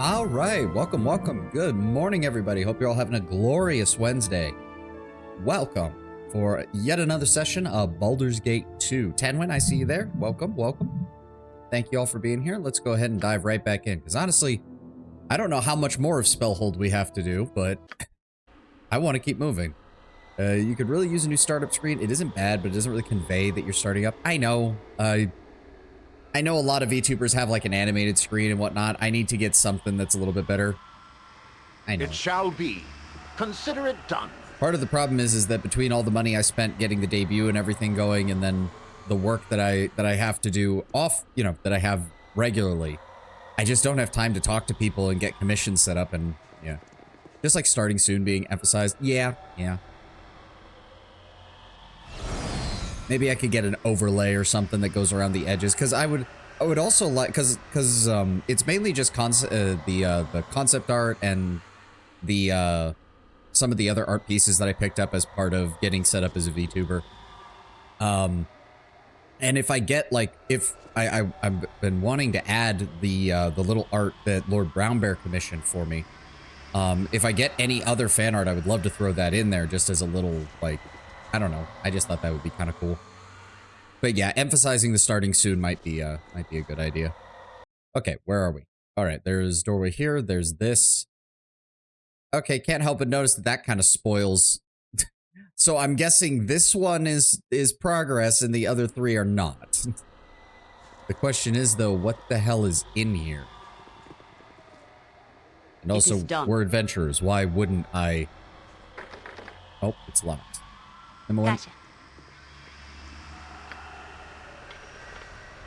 All right, welcome, welcome. Good morning, everybody. Hope you're all having a glorious Wednesday. Welcome for yet another session of Baldur's Gate 2. Tanwin, I see you there. Welcome, welcome. Thank you all for being here. Let's go ahead and dive right back in, because honestly, I don't know how much more of Spellhold we have to do, but I want to keep moving. You could really use a new startup screen. It isn't bad, but it doesn't really convey that you're starting up. I know. I know a lot of VTubers have like an animated screen and whatnot. I need to get something that's a little bit better. I know. It shall be. Consider it done. Part of the problem is that between all the money I spent getting the debut and everything going, and then the work that I have to do off, you know, that I have regularly, I just don't have time to talk to people and get commissions set up. And yeah, just like starting soon being emphasized. Yeah. Maybe I could get an overlay or something that goes around the edges, because I would also like, because it's mainly just the concept art and the some of the other art pieces that I picked up as part of getting set up as a VTuber. And if I get like, if I've been wanting to add the little art that Lord Brownbear commissioned for me. If I get any other fan art, I would love to throw that in there just as a little, like, I don't know. I just thought that would be kind of cool. But yeah, emphasizing the starting soon might be a good idea. Okay, where are we? All right, there's doorway here. There's this. Okay, can't help but notice that kind of spoils. So I'm guessing this one is progress and the other three are not. The question is though, what the hell is in here? And also, we're adventurers. Why wouldn't I? Oh, it's locked. Number one. Gotcha.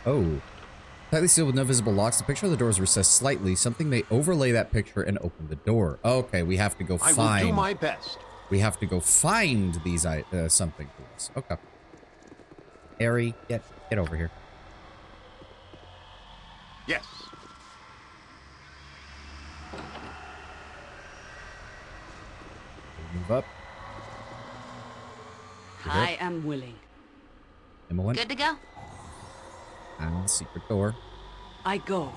Oh. Tightly sealed with no visible locks. The picture of the door is recessed slightly. Something may overlay that picture and open the door. Okay, we have to go find. I will do my best. We have to go find these something for us. Okay. Harry, get over here. Yes. Move up. I am willing. Number one. Good to go. And secret door. I go.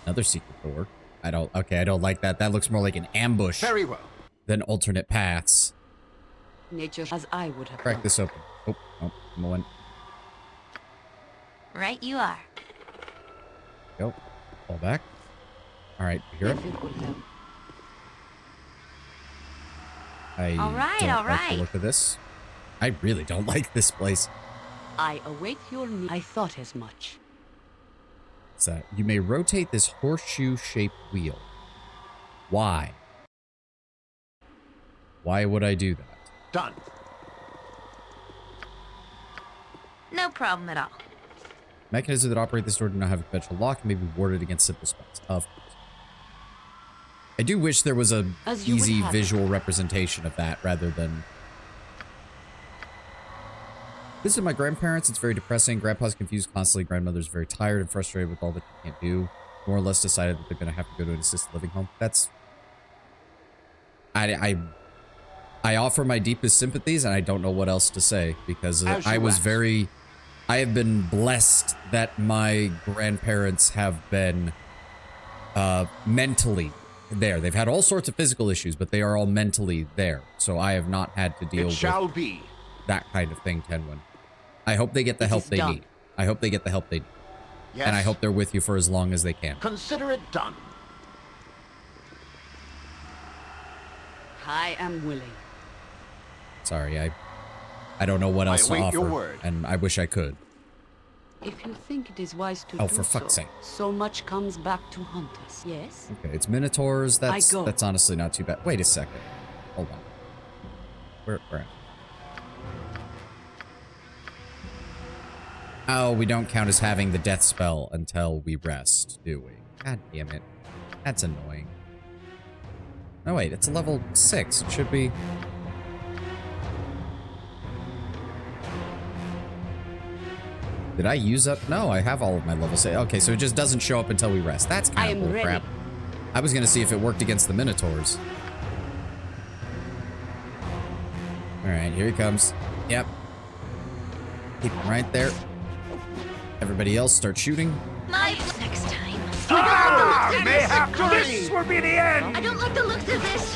Another secret door. I don't like that. That looks more like an ambush. Very well. Than alternate paths. Nature as I would have Crack done. this open. Oh, number one. Right you are. Go. Fall back. All right, here. If it would help. I All right, don't all like the right. look of this. I really don't like this place. I await your need. I thought as much. What's that? You may rotate this horseshoe-shaped wheel. Why? Why would I do that? Done. No problem at all. Mechanisms that operate this door do not have a conventional lock and may be warded against simple spells. Of course. I do wish there was a easy visual representation of that rather than... Visited my grandparents. It's very depressing. Grandpa's confused constantly. Grandmother's very tired and frustrated with all that she can't do. More or less decided that they're going to have to go to an assisted living home. That's... I offer my deepest sympathies, and I don't know what else to say, because I have been blessed that my grandparents have been mentally there. They've had all sorts of physical issues, but they are all mentally there. So I have not had to deal with that kind of thing, Tenwin. I hope they get the help they need. I hope they get the help they need. Yes. And I hope they're with you for as long as they can. Consider it done. I am willing. Sorry, I don't know what else to offer, your word. and I wish I could. If you think it is wise to Oh, do for fuck's so, sake. so much comes back to haunt us. Yes? Okay, it's Minotaurs. That's I go. that's honestly not too bad. Wait a second. Hold on. Where at? Oh, we don't count as having the death spell until we rest, do we? God damn it. That's annoying. Oh wait, it's a level 6. It should be... Did I use up? No, I have all of my levels. Okay, so it just doesn't show up until we rest. That's kind of bullcrap. I was going to see if it worked against the Minotaurs. All right, here he comes. Yep. Keep him right there. Everybody else start shooting. My next time. Mayhap this will be the end! I don't like the looks of this.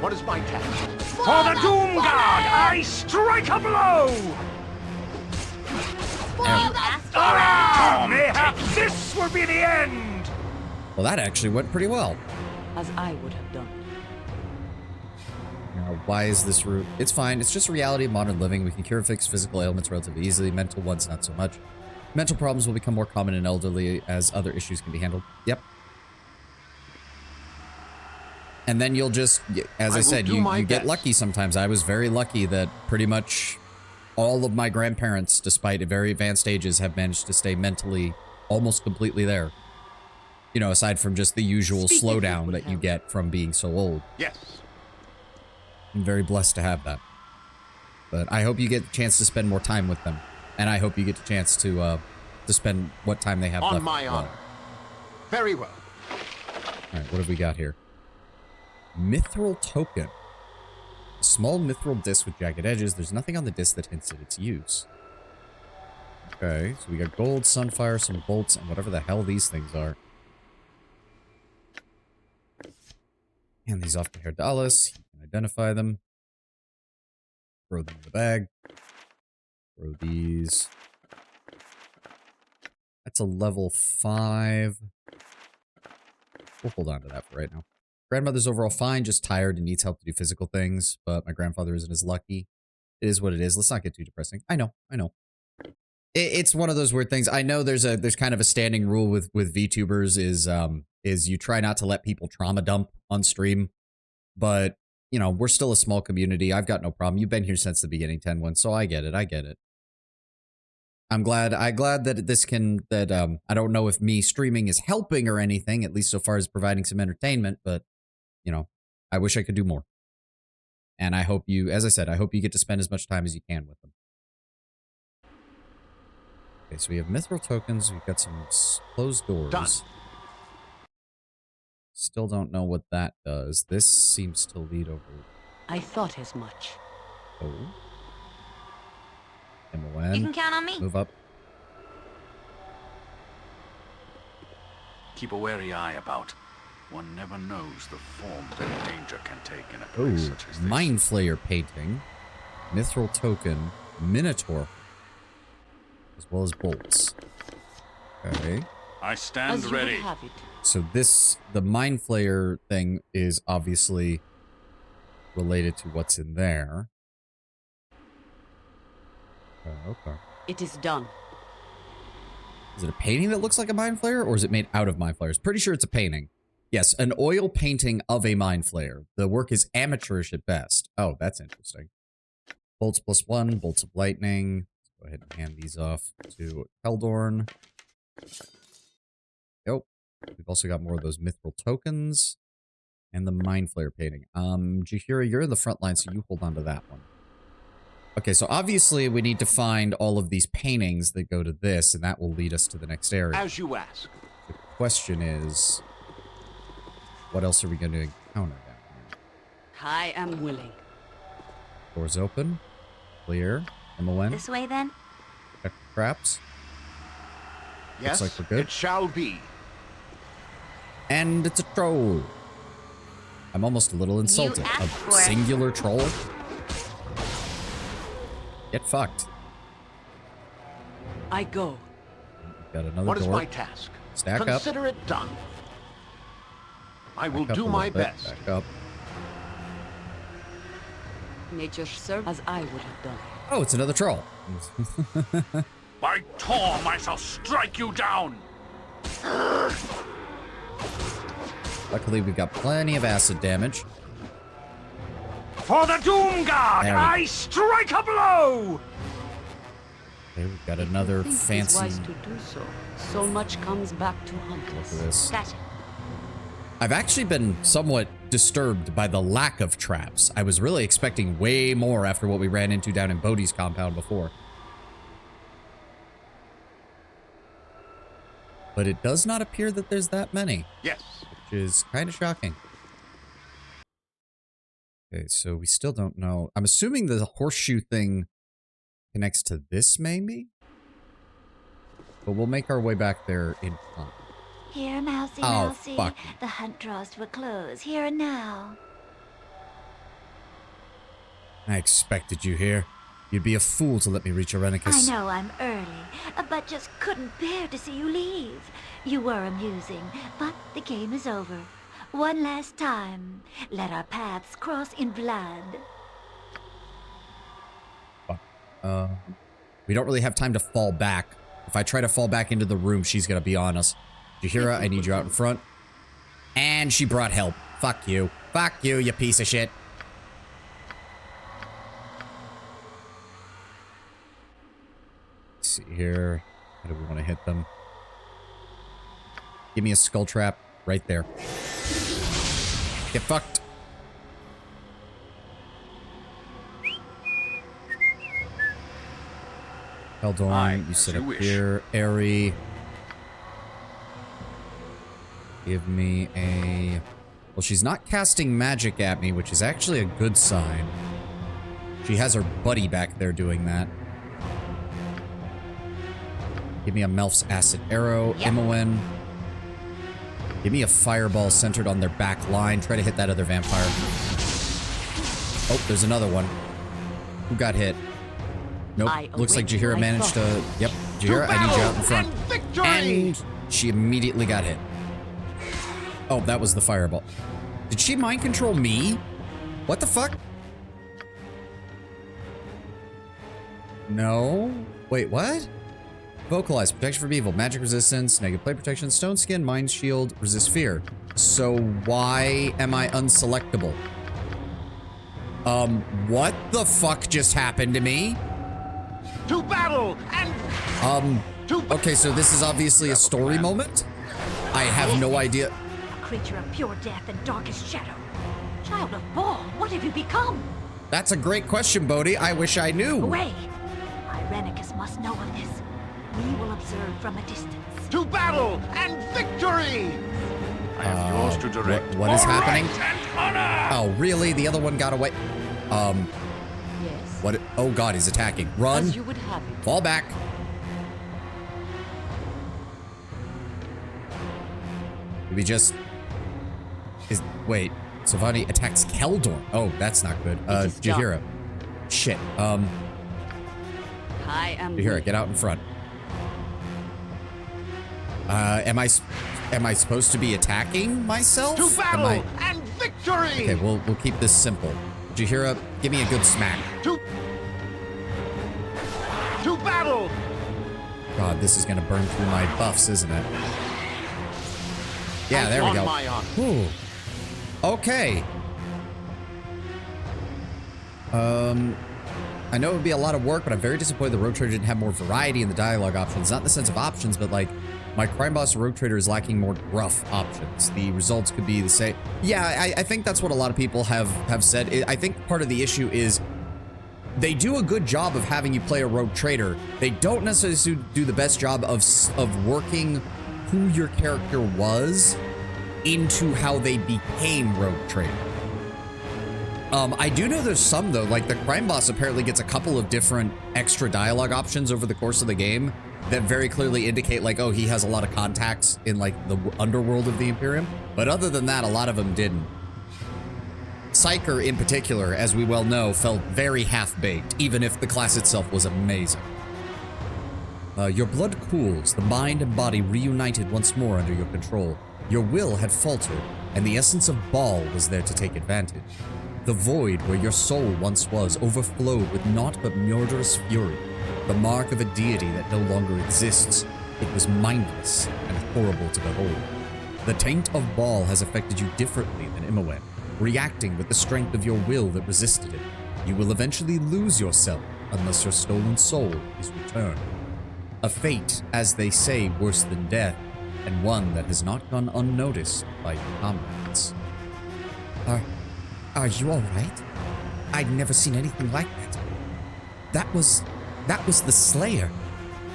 What is my task? For the Doom Guard, I strike a blow! Mayhap this will be the end! Well, that actually went pretty well. As I would have done. Now, why is this route? It's fine. It's just reality of modern living. We can cure and fix physical ailments relatively easily. Mental ones, not so much. Mental problems will become more common in elderly as other issues can be handled. Yep. And then you'll just, as I said, you get lucky sometimes. I was very lucky that pretty much all of my grandparents, despite very advanced ages, have managed to stay mentally almost completely there. You know, aside from just the usual slowdown that you get from being so old. Yes. I'm very blessed to have that. But I hope you get a chance to spend more time with them. And I hope you get a chance to spend what time they have left. On my honor. Very well. Alright, what have we got here? Mithril token. A small mithril disc with jagged edges. There's nothing on the disc that hints at its use. Okay, so we got gold, sunfire, some bolts, and whatever the hell these things are. Hand these off to Herr Dallas. You can identify them. Throw them in the bag. Throw these. That's a level 5. We'll hold on to that for right now. Grandmother's overall fine, just tired and needs help to do physical things, but my grandfather isn't as lucky. It is what it is. Let's not get too depressing. I know. It's one of those weird things. I know there's kind of a standing rule with VTubers is you try not to let people trauma dump on stream, but you know, we're still a small community. I've got no problem. You've been here since the beginning, 10-1, so I get it. I'm glad that this can, I don't know if me streaming is helping or anything, at least so far as providing some entertainment, but, you know, I wish I could do more. And I hope you, as I said, I hope you get to spend as much time as you can with them. Okay, so we have mithril tokens, we've got some closed doors. Done. Still don't know what that does. This seems to lead over. I thought as much. Oh. MON. You can count on me. Move up. Keep a wary eye about. One never knows the form that danger can take in a place Oh, such as this. Mind Flayer painting. Mithril token. Minotaur. As well as bolts. Okay. I stand As you would ready. have it. So the Mind Flayer thing is obviously related to what's in there. Oh, okay. It is done. Is it a painting that looks like a Mind Flayer, or is it made out of Mind Flayers? Pretty sure it's a painting. Yes, an oil painting of a Mind Flayer. The work is amateurish at best. Oh, that's interesting. Bolts +1, bolts of lightning. Let's go ahead and hand these off to Keldorn. Yep. We've also got more of those mithril tokens and the Mind Flayer painting. Jahira, you're in the front line, so you hold on to that one. Okay, so obviously we need to find all of these paintings that go to this, and that will lead us to the next area. As you ask. The question is, what else are we going to encounter down here? I am willing. Doors open. Clear. MON. This way then? Check for traps. Yes, like we're good. it shall be. And it's a troll. I'm almost a little insulted. asked A for it. singular troll? Get fucked. I go. Got another What is door. my task? Stack up. Consider it done. I will Back up do a my little bit. best. Back up. Nature served as I would have done. Oh, it's another troll. By Torm, I shall strike you down! Luckily, we've got plenty of acid damage. For the Doom Guard, There we go. I strike a blow! Okay, we've got another I think it is fancy... wise to do so. So much comes back to haunt Look us. at this. Gotcha. I've actually been somewhat disturbed by the lack of traps. I was really expecting way more after what we ran into down in Bodhi's compound before. But it does not appear that there's that many, Yes. which is kind of shocking. Okay, so we still don't know. I'm assuming the horseshoe thing connects to this, maybe? But we'll make our way back there in time. Here, Mousy, Oh, Mousy. fuck. The hunt draws to a close, here and now. I expected you here. You'd be a fool to let me reach Irenicus. I know I'm early, but just couldn't bear to see you leave. You were amusing, but the game is over. One last time, let our paths cross in blood. We don't really have time to fall back. If I try to fall back into the room, she's gonna be on us. Jahira, I need you out in front. And she brought help. Fuck you. Fuck you, you piece of shit. Let's see here. How do we want to hit them? Give me a skull trap right there. Get fucked. Eldorn, you sit up here. Airy. Give me a... Well, she's not casting magic at me, which is actually a good sign. She has her buddy back there doing that. Give me a Melf's Acid Arrow. Yep. Imoen. Give me a Fireball centered on their back line. Try to hit that other vampire. Oh, there's another one. Who got hit? Nope. Looks like Jahira managed to... Yep. Jahira, I need you out in front. And she immediately got hit. Oh, that was the fireball. Did she mind control me? What the fuck? No. Wait, what? Vocalize. Protection from evil. Magic resistance. Negative plate protection. Stone skin. Mind shield. Resist fear. So why am I unselectable? What the fuck just happened to me? To battle and Okay, so this is obviously a story moment. I have no idea. A creature of pure death and darkest shadow. Child of Baal, what have you become? That's a great question, Bodhi. I wish I knew. Away! Irenicus must know of this. We will observe from a distance. to battle and victory. I have yours to direct. What is For happening? right and honor! Oh, really? The other one got away. Yes. What? Oh God, he's attacking. Run. As you would have it. Fall back. Did we just... Wait. Savani attacks Keldorn. Oh, that's not good. It is done. Jahira. Shit. I am Jahira, weak. get out in front. Am I supposed to be attacking myself? To battle Am and victory. Okay, we'll keep this simple. Jahira, give me a good smack. To battle. God, this is gonna burn through my buffs, isn't it? Yeah, there we On go. my honor. Ooh. Okay. I know it would be a lot of work, but I'm very disappointed the Rogue Trader didn't have more variety in the dialogue options. Not in the sense of options, but like, my Crime Boss Rogue Trader is lacking more gruff options. The results could be the same. Yeah, I think that's what a lot of people have said. I think part of the issue is they do a good job of having you play a Rogue Trader. They don't necessarily do the best job of working who your character was into how they became Rogue Trader. I do know there's some, though, like the Crime Boss apparently gets a couple of different extra dialogue options over the course of the game that very clearly indicate, like, oh, he has a lot of contacts in, like, the underworld of the Imperium. But other than that, a lot of them didn't. Psyker, in particular, as we well know, felt very half-baked, even if the class itself was amazing. Your blood cools, the mind and body reunited once more under your control. Your will had faltered, and the essence of Baal was there to take advantage. The void where your soul once was overflowed with naught but murderous fury, the mark of a deity that no longer exists. It was mindless and horrible to behold. The taint of Baal has affected you differently than Imoen, reacting with the strength of your will that resisted it. You will eventually lose yourself unless your stolen soul is returned. A fate, as they say, worse than death, and one that has not gone unnoticed by your comrades. Are you all right? I'd never seen anything like that. That was the Slayer.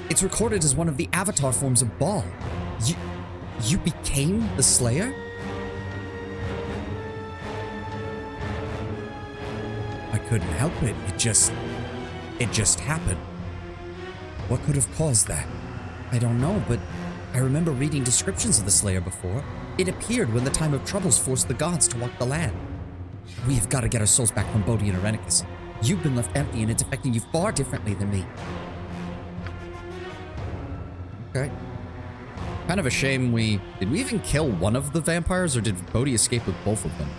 It's recorded as one of the avatar forms of Baal. You became the Slayer? I couldn't help it. It just happened. What could have caused that? I don't know, but I remember reading descriptions of the Slayer before. It appeared when the time of troubles forced the gods to walk the land. We have got to get our souls back from Bodhi and Irenicus. You've been left empty and it's affecting you far differently than me. Okay. Kind of a shame did we even kill one of the vampires or did Bodhi escape with both of them?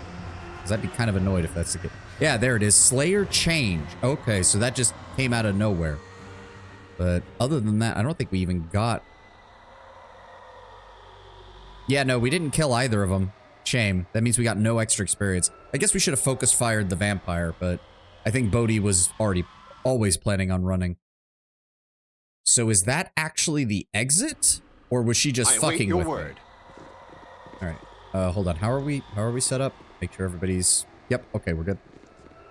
Because I'd be kind of annoyed if that's the case. Yeah, there it is. Slayer change. Okay, so that just came out of nowhere. But other than that, I don't think we even got... Yeah, no, we didn't kill either of them. Shame. That means we got no extra experience. I guess we should have focus fired the vampire, but I think Bodhi was always planning on running. So is that actually the exit? Or was she just fucking with me? Alright. Hold on. How are we set up? Make sure everybody's... Yep, okay, we're good.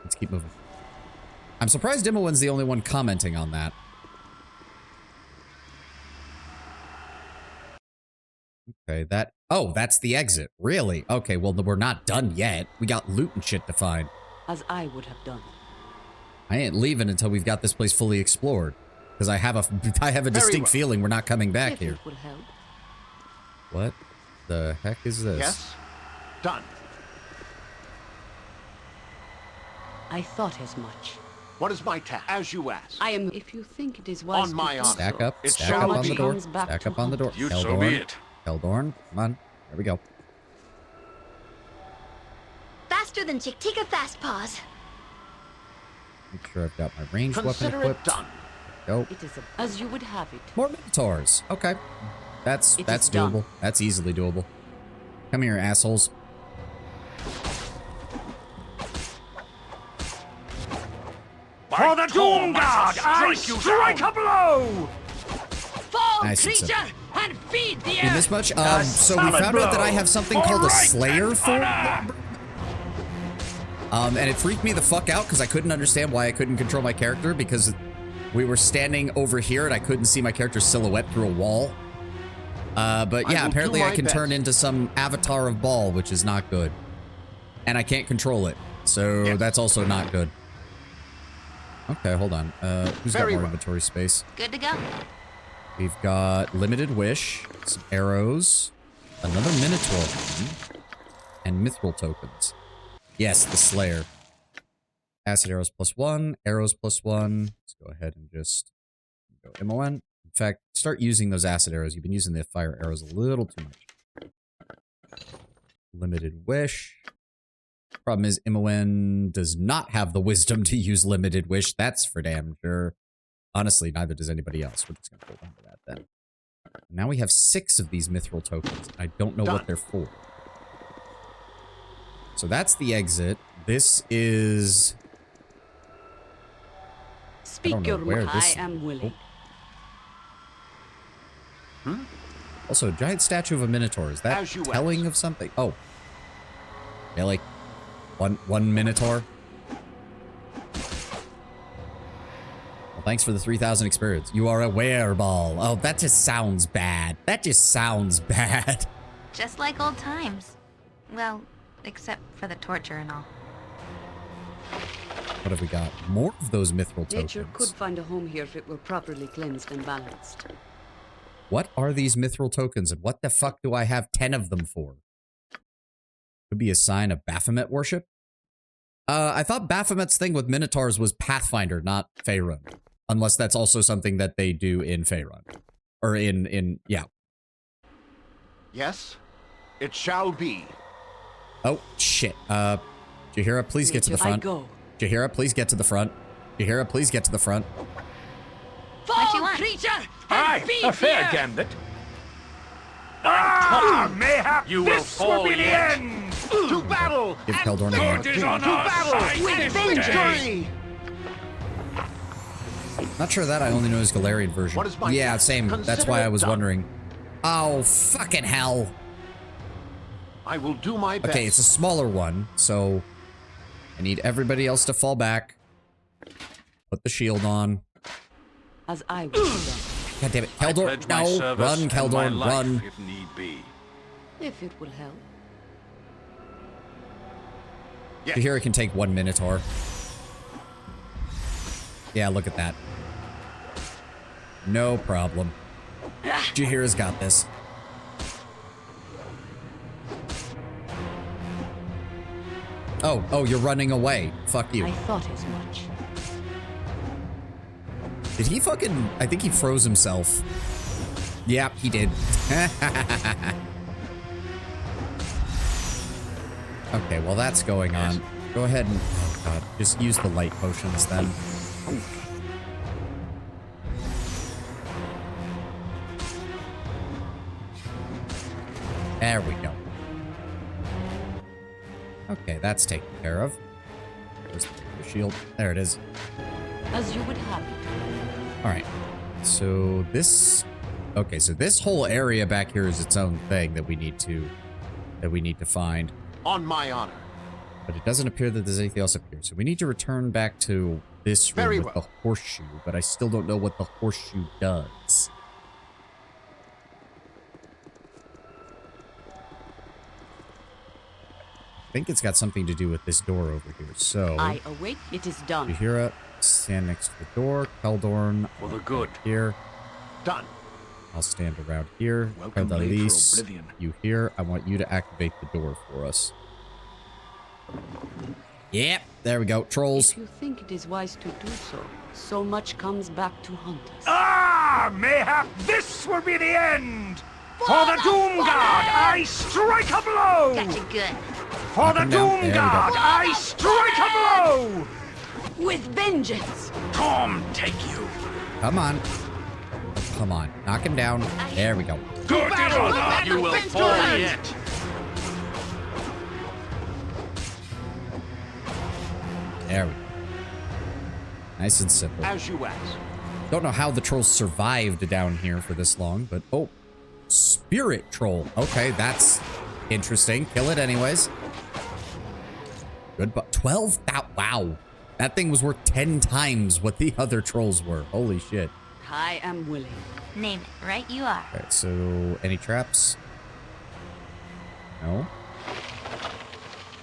Let's keep moving. I'm surprised Imowen's the only one commenting on that. Okay, oh, that's the exit. Really? Okay, well, we're not done yet. We got loot and shit to find. As I would have done. I ain't leaving until we've got this place fully explored. Because I have a distinct feeling we're not coming back here. It would help. What the heck is this? Yes? Done. I thought as much. What is my task? As you asked. I am... If you think it is wise On my honor. Stack up It on shall the be. door. Comes back Stack to up on the door. You so be it. Eldorn, come on. There we go. Faster than Chick-Tika Fast Paws. Make sure I've got my ranged weapon Consider it equipped. done. Go. It is as you would have it. More Minotaurs. Okay. That's It is doable. done. That's easily doable. Come here, assholes. For the Doom God, I strike a blow! Fall, Nice and creature, simple. and feed the In earth! this much, so we solid found out that I blow. have something called a Slayer form. And it freaked me the fuck out because I couldn't understand why I couldn't control my character because we were standing over here and I couldn't see my character's silhouette through a wall. But yeah, will apparently do I my can turn best. into some avatar of Baal, which is not good. And I can't control it, so that's also not good. Okay, hold on. Who's got Very more well. inventory space? Good to go. We've got Limited Wish, some arrows, another Minotaur one, and Mithril tokens. Yes, the Slayer. Acid arrows +1, arrows +1. Let's go ahead and just go MON. In fact, start using those acid arrows. You've been using the fire arrows a little too much. Limited Wish. Problem is, MON does not have the wisdom to use Limited Wish. That's for damn sure. Honestly, neither does anybody else. We're just going to hold on to that then. Now we have 6 of these Mithril tokens. I don't know what they're for. So that's the exit. This is... Speak know your where mind. this- I am willing. Also, giant statue of a Minotaur. Is that As you telling asked. of something? Oh. Really? One Minotaur? Well, thanks for the 3,000 experience. You are a wereball. Oh, that just sounds bad. That just sounds bad. Just like old times. Well, except for the torture and all. What have we got? More of those Mithril Nature tokens. could find a home here if it were properly cleansed and balanced. What are these Mithril tokens, and what the fuck do I have 10 of them for? Could be a sign of Baphomet worship? I thought Baphomet's thing with Minotaurs was Pathfinder, not Faerun. Unless that's also something that they do in Faerun. Or yeah. Yes? It shall be. Oh, shit. Jahira, please get to the Nature, I front. go. Jahira, please get to the front. Jahira, please get to the front. What you Fall, want? creature, and Aye, feed a the fair earth! gambit. Ah, mayhap You will this fall will be the yet. end. To battle Give and Keldorn a hand. Good is on to our battle side with this day. victory. Not sure that I only know his Galarian version. What is my Yeah, task? same. That's Consider why I it was done. wondering. Oh, fucking hell. I will do my best. Okay, it's a smaller one, so I need everybody else to fall back. Put the shield on. As I would have done. God damn it. I Keldor, pledge my no. service Run, and my Keldor, life run. if need be. If it will help. Yes. Jahira can take 1 Minotaur. Yeah, look at that. No problem. Jahira's got this. Oh, you're running away. Fuck you. I thought as much. Did he fucking... I think he froze himself. Yeah, he did. Okay, well that's going on. Go ahead and... Oh god, just use the light potions then. There we go. Okay, that's taken care of. There's the shield. There it is. As you would have it. Alright. So this... Okay, so this whole area back here is its own thing that we need to find. On my honor. But it doesn't appear that there's anything else up here. So we need to return back to this room with the horseshoe, but I still don't know what the horseshoe does. I think it's got something to do with this door over here. So I await. It is done. Jahira, stand next to the door. Keldorn, For the good. here. Done. I'll stand around here. Welcome late for Elise, oblivion. you here. I want you to activate the door for us. Yep, there we go. Trolls. If you think it is wise to do so, so much comes back to haunt us. Ah, mayhap this will be the end. For the Doom Guard, I strike a blow. Gotcha good. For the Knock him down. There Doom we Guard, go. I strike a blow. With vengeance! Tom, take you. Come on. Come on. Knock him down. There we go. Good honor. You will fall yet. There we go. Nice and simple. As you ask. Don't know how the trolls survived down here for this long, but oh. Spirit troll. Okay, that's interesting. Kill it anyways. Good, but 12? Wow. That thing was worth 10 times what the other trolls were. Holy shit. I am willing. Name it. Right you are. Alright, so any traps? No.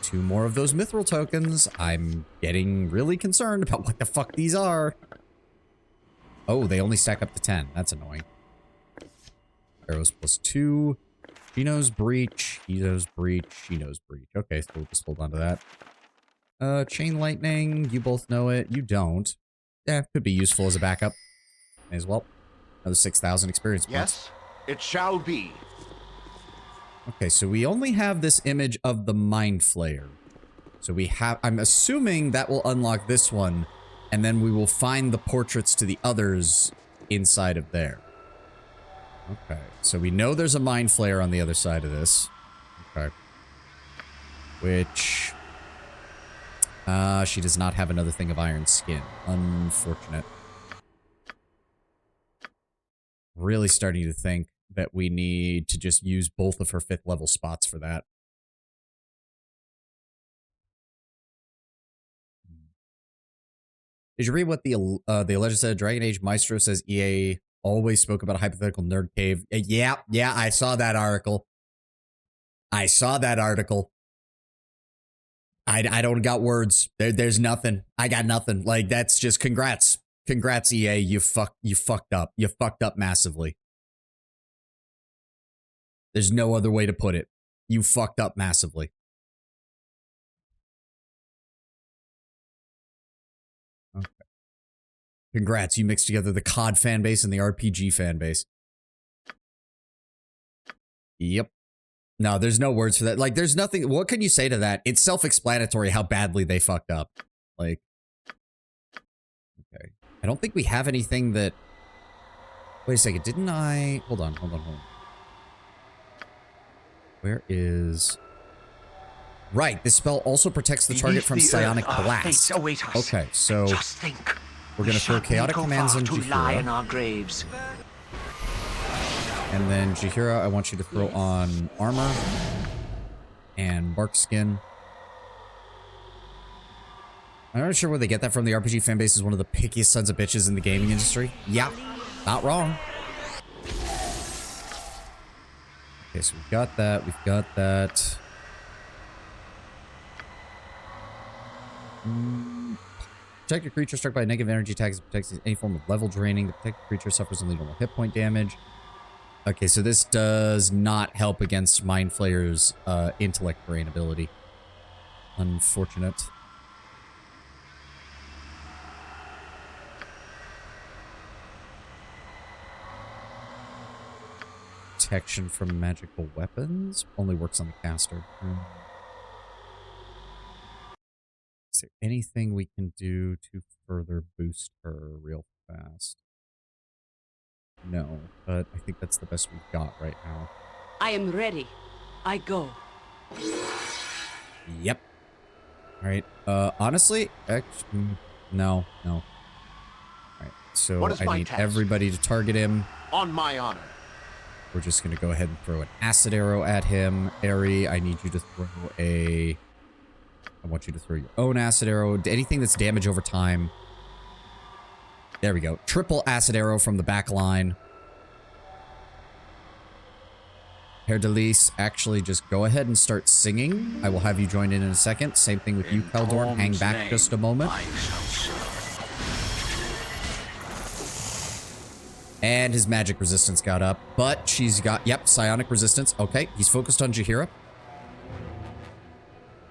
2 more of those mithril tokens. I'm getting really concerned about what the fuck these are. Oh, they only stack up to 10. That's annoying. Arrows plus 2. She knows breach. He knows breach. She knows breach. Okay, so we'll just hold on to that. Chain lightning. You both know it. You don't. Yeah, could be useful as a backup. May as well. Another 6,000 experience points. Yes, it shall be. Okay, so we only have this image of the Mind Flayer. So we have... I'm assuming that will unlock this one, and then we will find the portraits to the others inside of there. Okay, so we know there's a Mind Flayer on the other side of this. Okay. Which... she does not have another thing of iron skin. Unfortunate. Really starting to think that we need to just use both of her 5th level spots for that. Did you read what the Alleged said? Dragon Age Maestro says EA always spoke about a hypothetical nerd cave. Yeah, I saw that article. I don't got words. There's nothing. I got nothing. Like, that's just congrats. Congrats, EA. You fucked up. You fucked up massively. There's no other way to put it. You fucked up massively. Okay. Congrats. You mixed together the COD fan base and the RPG fan base. Yep. No, there's no words for that. Like, there's nothing. What can you say to that? It's self-explanatory how badly they fucked up. Like, okay. I don't think we have anything that... Wait a second. Didn't I... Hold on. Where is... Right. This spell also protects the target from psionic blast. Okay, so... Just think. We're going to throw chaotic commands into lie in Jahira. our graves. And then Jahira, I want you to throw on armor and bark skin. I'm not sure where they get that from. The RPG fanbase is one of the pickiest sons of bitches in the gaming industry. Yeah, not wrong. Okay, so we've got that. Protect your creature struck by a negative energy attack. It protects any form of level draining. The protected creature suffers only normal hit point damage. Okay, so this does not help against Mind Flayer's intellect brain ability. unfortunate. Protection from magical weapons only works on the caster. Is there anything we can do to further boost her real fast? No, but I think that's the best we've got right now. I am ready. I go. Yep. Alright, honestly, no. Alright, so What is I my need task? everybody to target him. On my honor. We're just gonna go ahead and throw an acid arrow at him. Eri, I need you to throw a... I want you to throw your own acid arrow. Anything that's damage over time. There we go. Triple acid arrow from the back line. Herr Delise, actually just go ahead and start singing. I will have you join in a second. Same thing with you, Keldorn. Hang back just a moment. And his magic resistance got up. But she's got... Yep, psionic resistance. Okay, he's focused on Jaheira.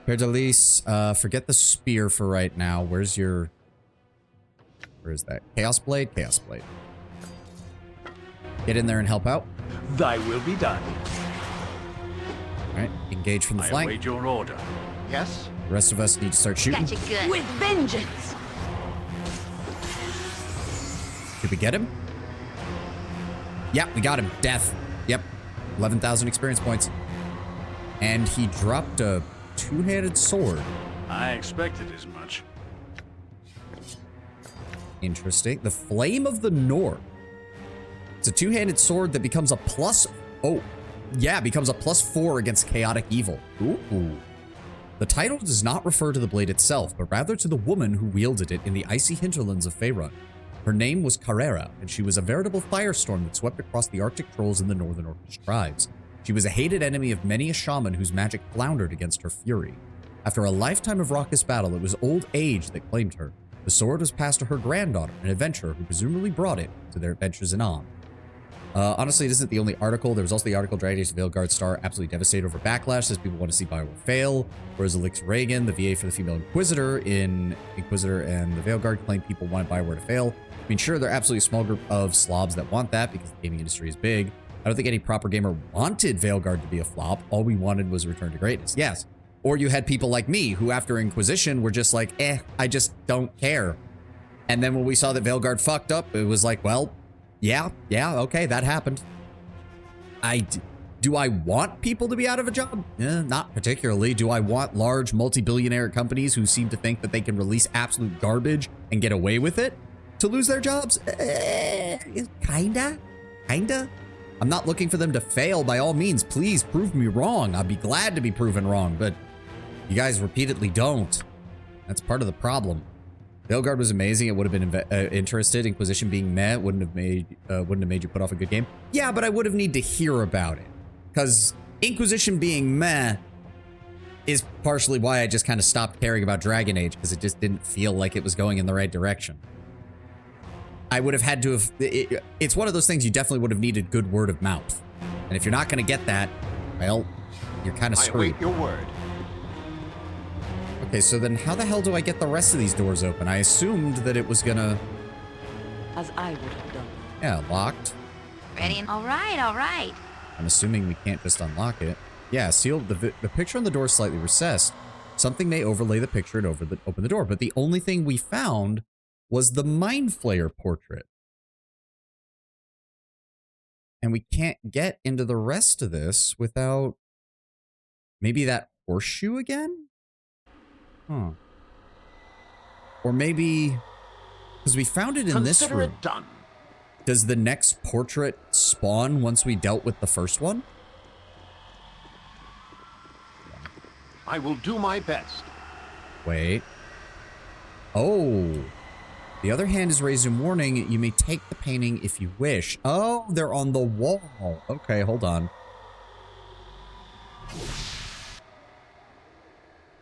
Herr Delise, forget the spear for right now. Where's your... Where is that? Chaos Blade? Chaos Blade. Get in there and help out. Thy will be done. Alright, engage from the I flank. await your order. Yes? The rest of us need to start shooting. Gotcha good. With vengeance! Did we get him? Yeah, we got him. Death. Yep. 11,000 experience points. And he dropped a two-handed sword. I expected as much. Interesting. The Flame of the North. It's a two-handed sword that becomes a plus... Oh, yeah, becomes a +4 against chaotic evil. Ooh. The title does not refer to the blade itself, but rather to the woman who wielded it in the icy hinterlands of Faerun. Her name was Carrera, and she was a veritable firestorm that swept across the Arctic trolls and the northern Orcish tribes. She was a hated enemy of many a shaman whose magic floundered against her fury. After a lifetime of raucous battle, it was old age that claimed her. The sword was passed to her granddaughter, an adventurer who presumably brought it to their adventures in Am. Honestly, it isn't the only article. There was also the article Dragon Age Veilguard Star absolutely devastated over backlash as people want to see Bioware fail, whereas Elixir Reagan, the VA for the female Inquisitor in Inquisitor and the Veilguard, claimed people wanted Bioware to fail. I mean, sure, they're absolutely a small group of slobs that want that because the gaming industry is big. I don't think any proper gamer wanted Veilguard to be a flop. All we wanted was a return to greatness. Yes. Or you had people like me who after Inquisition were just like, I just don't care. And then when we saw that Veilguard fucked up, it was like, well, yeah, okay, that happened. Do I want people to be out of a job? Not particularly. Do I want large multi-billionaire companies who seem to think that they can release absolute garbage and get away with it to lose their jobs? Kinda. I'm not looking for them to fail by all means. Please prove me wrong. I'd be glad to be proven wrong, but you guys repeatedly don't. That's part of the problem. Veilguard was amazing. It would have been interested. Inquisition being meh wouldn't have made you put off a good game. Yeah, but I would have need to hear about it. Because Inquisition being meh is partially why I just kind of stopped caring about Dragon Age, because it just didn't feel like it was going in the right direction. I would have had to have... It's one of those things you definitely would have needed good word of mouth. And if you're not going to get that, well, you're kind of I screwed. await your word. Okay, so then how the hell do I get the rest of these doors open? I assumed that it was gonna... As I would have done. Yeah, locked. Ready? All right. I'm assuming we can't just unlock it. Yeah, sealed. The picture on the door is slightly recessed. Something may overlay the picture and open the door. But the only thing we found was the Mind Flayer portrait. And we can't get into the rest of this without... Maybe that horseshoe again? Huh. Or maybe... Because we found it in this Consider room. it done. Does the next portrait spawn once we dealt with the first one? I will do my best. Wait. Oh. The other hand is raised in warning. You may take the painting if you wish. Oh, they're on the wall. Okay, hold on.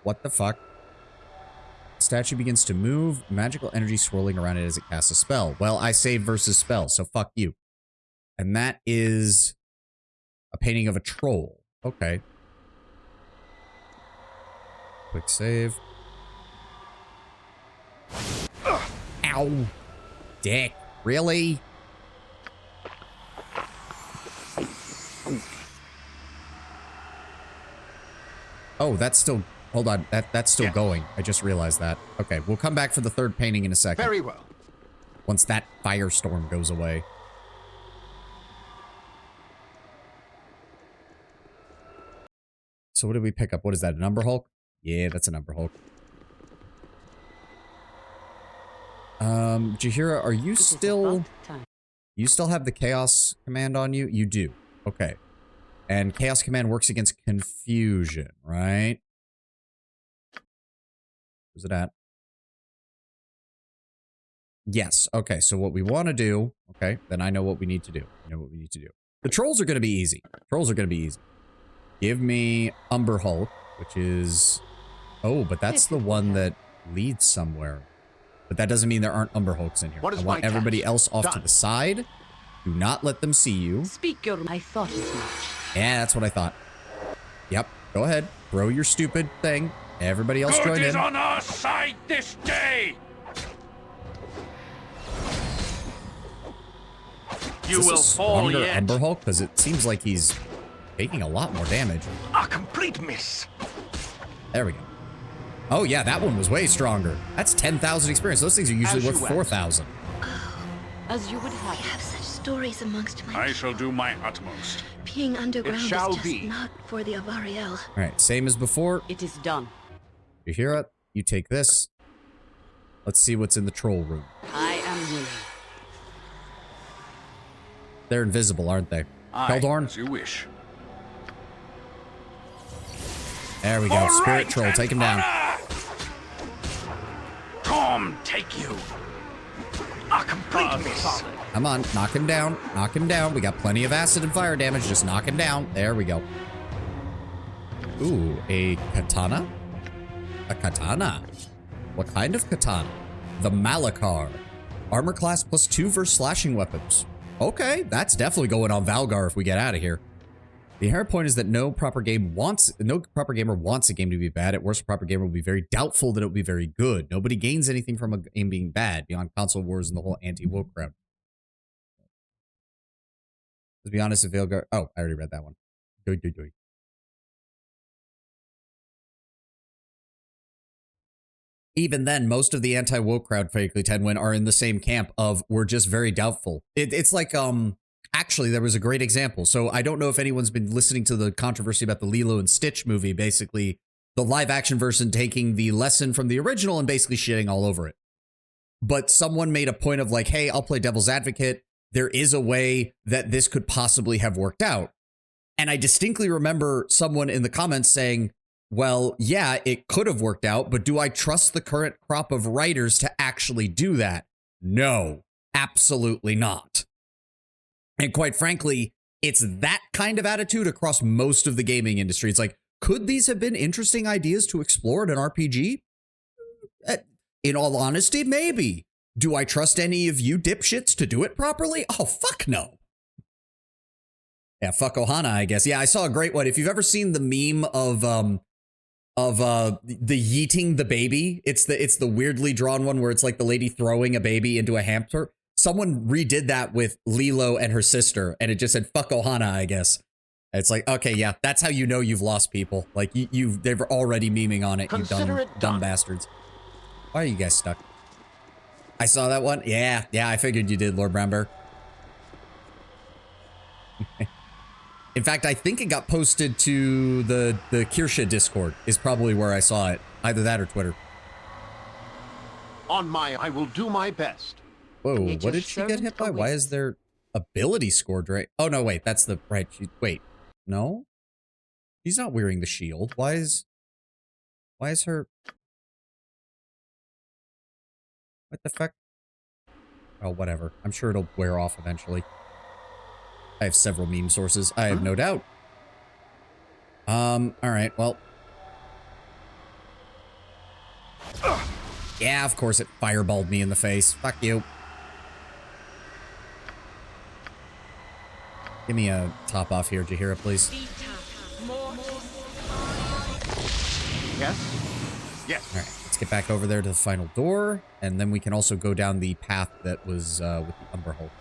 What the fuck? Statue begins to move, magical energy swirling around it as it casts a spell. Well, I say versus spell, so fuck you. And that is a painting of a troll. Okay. Quick save. Ow. Dick. Really? Oh, that's still... Hold on. That's still going. I just realized that. Okay, we'll come back for the third painting in a second. Very well. Once that firestorm goes away. So what did we pick up? What is that? An Umber Hulk? Yeah, that's an Umber Hulk. Jahira, are you still... You still have the Chaos Command on you? You do. Okay. And Chaos Command works against confusion, right? Where's it at? Yes. Okay, so what we want to do... Okay, then I know what we need to do. I know what we need to do. The trolls are going to be easy. Trolls are going to be easy. Give me Umber Hulk, which is... Oh, but that's the one that leads somewhere. But that doesn't mean there aren't Umber Hulks in here. What is I want my everybody task? else off to Done. the side. Do not let them see you. Speak your... I thought as much. Yeah, that's what I thought. Yep, go ahead. Throw your stupid thing. Everybody else Good join is in. on our side this day! Is You this will a fall stronger yet. Umber Hulk? Because it seems like he's taking a lot more damage. A complete miss. There we go. Oh yeah, that one was way stronger. That's 10,000 experience. Those things are usually As worth you 4,000. As you would We have. have such stories amongst my I shall do my utmost. Being underground is shall just be. not for the Avariel. All right, same as before. It is done. You hear it? You take this. Let's see what's in the troll room. I am willing. They're invisible, aren't they? Aye, Keldorn? as you wish. There we go. All Spirit right, Troll, take him down. Tom, take you. A complete miss. Come on, knock him down. Knock him down. We got plenty of acid and fire damage. Just knock him down. There we go. Ooh, a katana? A katana? What kind of katana? The Malakar. Armor class +2 versus slashing weapons. Okay, that's definitely going on Valgar if we get out of here. The inherent point is that no proper gamer wants a game to be bad. At worst, a proper gamer will be very doubtful that it will be very good. Nobody gains anything from a game being bad beyond console wars and the whole anti-woke crowd. To be honest, if Valgar... Oh, I already read that one. Even then, most of the anti-woke crowd, frankly, Tenwin, are in the same camp of we're just very doubtful. It's like, actually, there was a great example. So I don't know if anyone's been listening to the controversy about the Lilo and Stitch movie, basically the live action version taking the lesson from the original and basically shitting all over it. But someone made a point of like, hey, I'll play devil's advocate. There is a way that this could possibly have worked out. And I distinctly remember someone in the comments saying, well, yeah, it could have worked out, but do I trust the current crop of writers to actually do that? No, absolutely not. And quite frankly, it's that kind of attitude across most of the gaming industry. It's like, could these have been interesting ideas to explore in an RPG? In all honesty, maybe. Do I trust any of you dipshits to do it properly? Oh, fuck no. Yeah, fuck Ohana, I guess. Yeah, I saw a great one. If you've ever seen the meme of the yeeting the baby, it's the weirdly drawn one where it's like the lady throwing a baby into a hamster. Someone redid that with Lilo and her sister, and it just said "fuck Ohana," I guess. It's like, okay, yeah, that's how you know you've lost people. Like they're already memeing on it. Consider You it dumb done. bastards. Why are you guys stuck? I saw that one. Yeah, I figured you did, Lord Brownbear. In fact, I think it got posted to the Kirsha Discord is probably where I saw it. Either that or Twitter. I will do my best. Whoa, Nature's what did she get hit by? servant Why awaits. is there ability score right? Oh, no, wait, that's the right. Wait, no? She's not wearing the shield. Why is her... What the fuck? Oh, whatever. I'm sure it'll wear off eventually. I have several meme sources. I have no doubt. All right, well. Yeah, of course it fireballed me in the face. Fuck you. Give me a top off here, Jahira, please. Yes? Yes. All right, let's get back over there to the final door, and then we can also go down the path that was with the Umber Hole.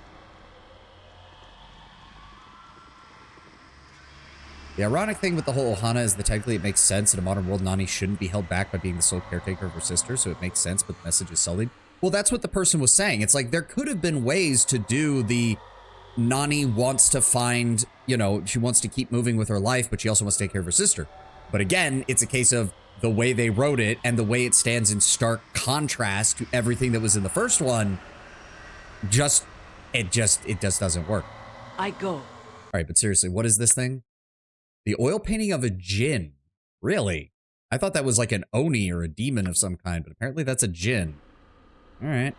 The ironic thing with the whole Ohana is that technically it makes sense in a modern world. Nani shouldn't be held back by being the sole caretaker of her sister, so it makes sense, but the message is sullied. Well, that's what the person was saying. It's like there could have been ways to do the Nani wants to find, you know, she wants to keep moving with her life, but she also wants to take care of her sister. But again, it's a case of the way they wrote it and the way it stands in stark contrast to everything that was in the first one. It just doesn't work. I go. All right, but seriously, what is this thing? The oil painting of a djinn. Really? I thought that was like an oni or a demon of some kind, but apparently that's a djinn. All right.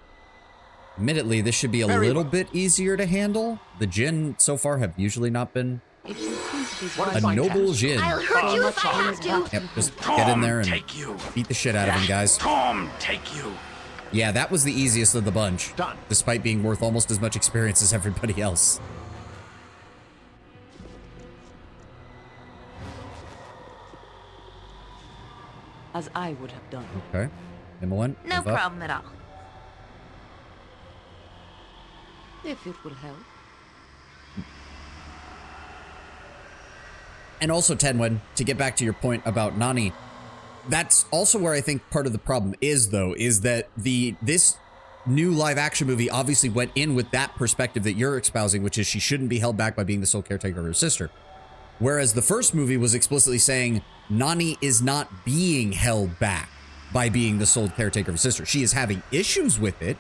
Admittedly, this should be a little bit easier to handle. The djinn so far have usually not been If you think these What a is my noble task? djinn. I'll hurt you if I have to. Yep, just get in there and Take you. beat the shit out of him, guys. Storm, take you. Yeah, that was the easiest of the bunch. Done. Despite being worth almost as much experience as everybody else. as I would have done. Okay. Himmelin, No move up. problem at all. If it will help. And also, Tenwen, to get back to your point about Nani, that's also where I think part of the problem is, though, is that this new live-action movie obviously went in with that perspective that you're espousing, which is she shouldn't be held back by being the sole caretaker of her sister. Whereas the first movie was explicitly saying Nani is not being held back by being the sole caretaker of her sister. She is having issues with it,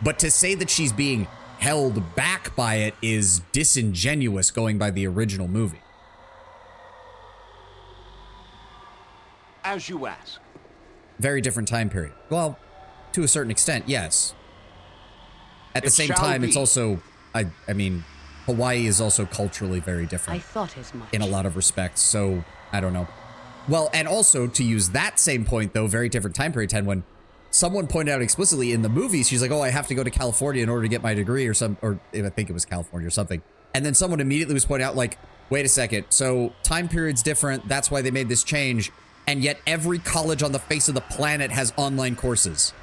but to say that she's being held back by it is disingenuous going by the original movie. As you ask. Very different time period. Well, to a certain extent, yes. At the It same shall time, it's be. also, I mean, Hawaii is also culturally very I different thought as much. in a lot of respects, so I don't know. Well, and also to use that same point, though, very different time period, 10, when someone pointed out explicitly in the movie, she's like, oh, I have to go to California in order to get my degree or I think it was California or something. And then someone immediately was pointing out, like, wait a second, so time period's different, that's why they made this change, and yet every college on the face of the planet has online courses.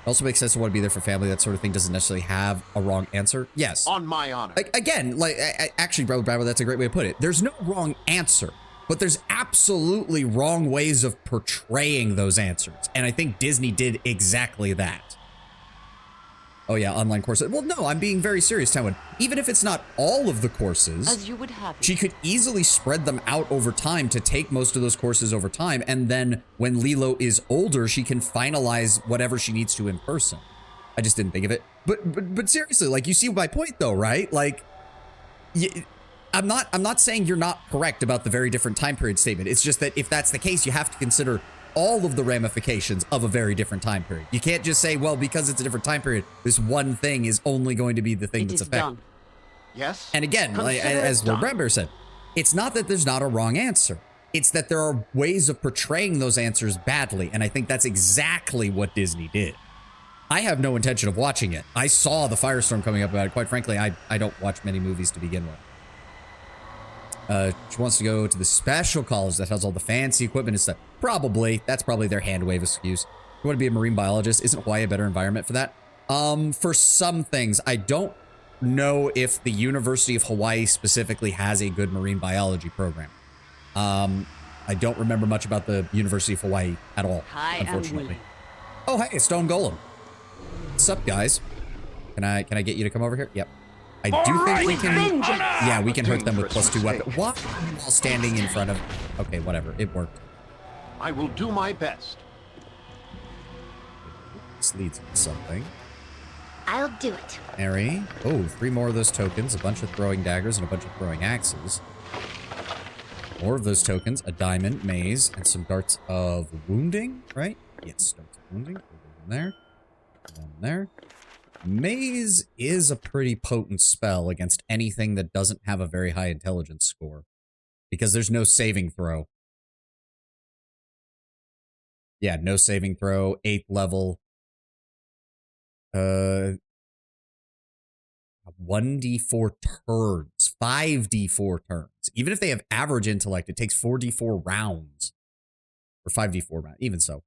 It also makes sense to want to be there for family. That sort of thing doesn't necessarily have a wrong answer. Yes. On my honor. Again, like, actually, Bravo, that's a great way to put it. There's no wrong answer, but there's absolutely wrong ways of portraying those answers. And I think Disney did exactly that. Oh, yeah, online courses. Well, no, I'm being very serious, Tywin. Even if it's not all of the courses, As you would have it. she could easily spread them out over time to take most of those courses over time. And then when Lilo is older, she can finalize whatever she needs to in person. I just didn't think of it. But seriously, like, you see my point, though, right? Like, I'm not saying you're not correct about the very different time period statement. It's just that if that's the case, you have to consider all of the ramifications of a very different time period. You can't just say, well, because it's a different time period, this one thing is only going to be the thing It that's is affected. done. Yes? And again, like, Consider it as Lord done. Bradbury said, it's not that there's not a wrong answer. It's that there are ways of portraying those answers badly. And I think that's exactly what Disney did. I have no intention of watching it. I saw the firestorm coming up about it. Quite frankly, I don't watch many movies to begin with. She wants to go to the special college that has all the fancy equipment and stuff. Probably. That's probably their hand wave excuse. You want to be a marine biologist? Isn't Hawaii a better environment for that? For some things. I don't know if the University of Hawaii specifically has a good marine biology program. I don't remember much about the University of Hawaii at all, I am unfortunately. willing. Oh, hey, Stone Golem. What's up, guys? Can I get you to come over here? Yep. I do think we can. Yeah, we can hurt them with +2 weapons. What? While standing in front of. Okay, whatever. It worked. I will do my best. This leads to something. I'll do it. Mary. Oh, 3 more of those tokens, a bunch of throwing daggers, and a bunch of throwing axes. More of those tokens, a diamond, maze, and some darts of wounding, right? Yes, darts of wounding. One there. One there. Maze is a pretty potent spell against anything that doesn't have a very high intelligence score. Because there's no saving throw. Yeah, no saving throw, 8th level. 1d4 turns, 5d4 turns. Even if they have average intellect, it takes 4d4 rounds Or 5d4 rounds, even so.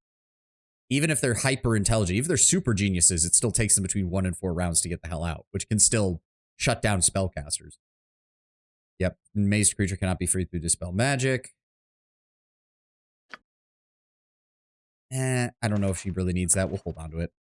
Even if they're hyper intelligent, even if they're super geniuses, it still takes them between 1 and 4 rounds to get the hell out, which can still shut down spellcasters. Yep, mazed creature cannot be free through dispel magic. I don't know if she really needs that. We'll hold on to it.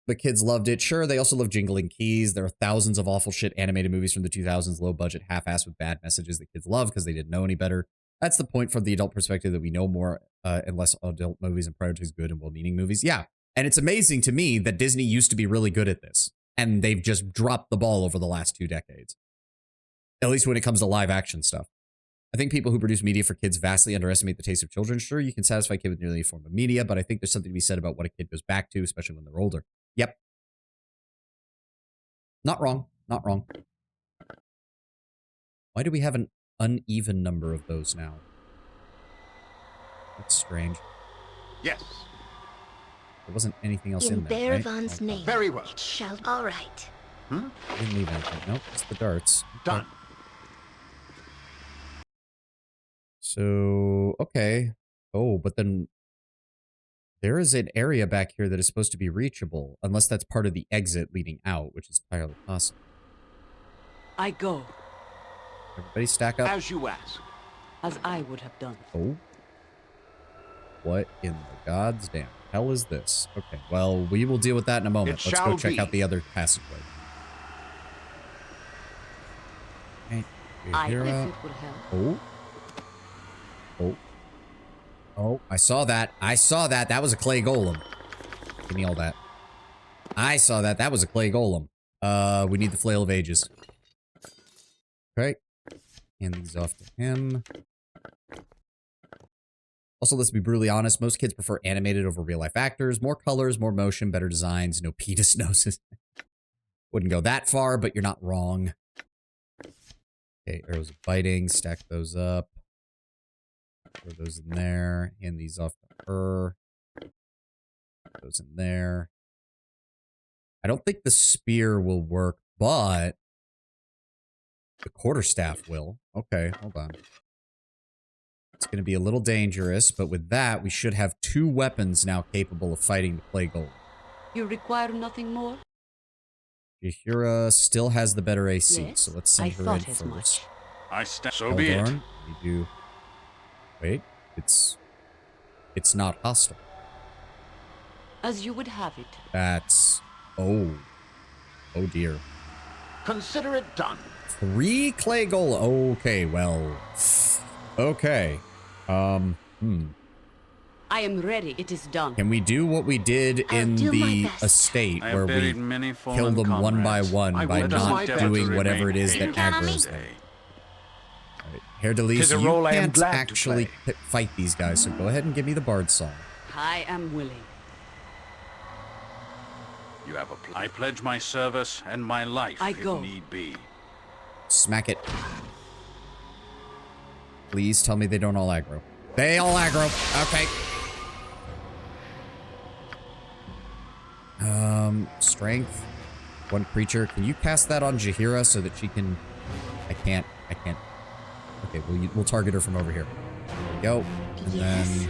The kids loved it. Sure, they also love Jingling Keys. There are thousands of awful shit animated movies from the 2000s, low budget, half-assed with bad messages that kids love because they didn't know any better. That's the point from the adult perspective, that we know more and less adult movies and prioritize good and well-meaning movies. Yeah, and it's amazing to me that Disney used to be really good at this, and they've just dropped the ball over the last 2 decades. At least when it comes to live action stuff. I think people who produce media for kids vastly underestimate the taste of children. Sure, you can satisfy a kid with nearly any form of media, but I think there's something to be said about what a kid goes back to, especially when they're older. Yep. Not wrong. Not wrong. Why do we have an uneven number of those now? That's strange. Yes. There wasn't anything else in In there, right? Bearvan's name. Very well. It shall. All right. Hmm? I didn't leave anything. Nope, it's the darts. Done. So, okay. Oh, but then there is an area back here that is supposed to be reachable, unless that's part of the exit leading out, which is entirely possible. I go, Everybody stack up. As you ask. as I would have done. Oh. What in the God's damn hell is this? Okay, well, we will deal with that in a moment. It Let's go shall check be. out the other passageway. Okay, If Jahira. it would help. Oh. Oh. Oh, I saw that. I saw that. That was a clay golem. Give me all that. I saw that. That was a clay golem. We need the Flail of Ages. Okay. Hand these off to him. Also, let's be brutally honest. Most kids prefer animated over real-life actors. More colors, more motion, better designs, no penis noses. Wouldn't go that far, but you're not wrong. Okay, arrows of biting. Stack those up. Throw those in there. Hand these off to her. Put those in there. I don't think the spear will work, but the quarterstaff will. Okay, hold on. It's going to be a little dangerous, but with that, we should have 2 weapons now capable of fighting the Clay Golem. You require nothing more? Jahira still has the better AC, Yes, so let's send I her in thought as first. much. I stand. So be it. Eldorn, we do. Wait, it's not hostile. As you would have it. That's oh dear. Consider it done. 3 clay golem. Okay, well, okay. I am ready. It is done. Can we do what we did in do my the best. estate, I where have we buried many fallen kill them one by comrades. one I by will do not my best doing to whatever it remain is that able to aggroes them? stay. Right. Herr Delis, Tis a you role I am can't glad to actually play. fight these guys, so go ahead and give me the Bard Song. I am willing. You have I pledge my service and my life I if go. need be. Smack it. Please tell me they don't all aggro. They all aggro. Okay. Strength. 1 creature. Can you cast that on Jahira so that she can... I can't. Okay, we'll target her from over here. There we go. And Yes.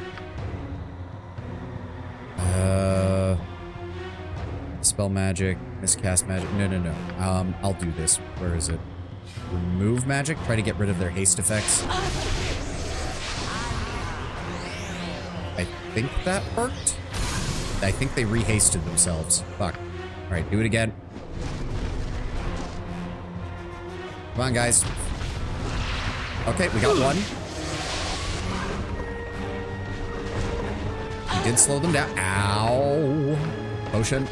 then... Spell magic. Miscast magic. No. I'll do this. Where is it? Remove magic. Try to get rid of their haste effects. I think that worked. I think they rehasted themselves. Fuck. Alright, do it again. Come on, guys. Okay, we got 1. He did slow them down. Ow. Potion.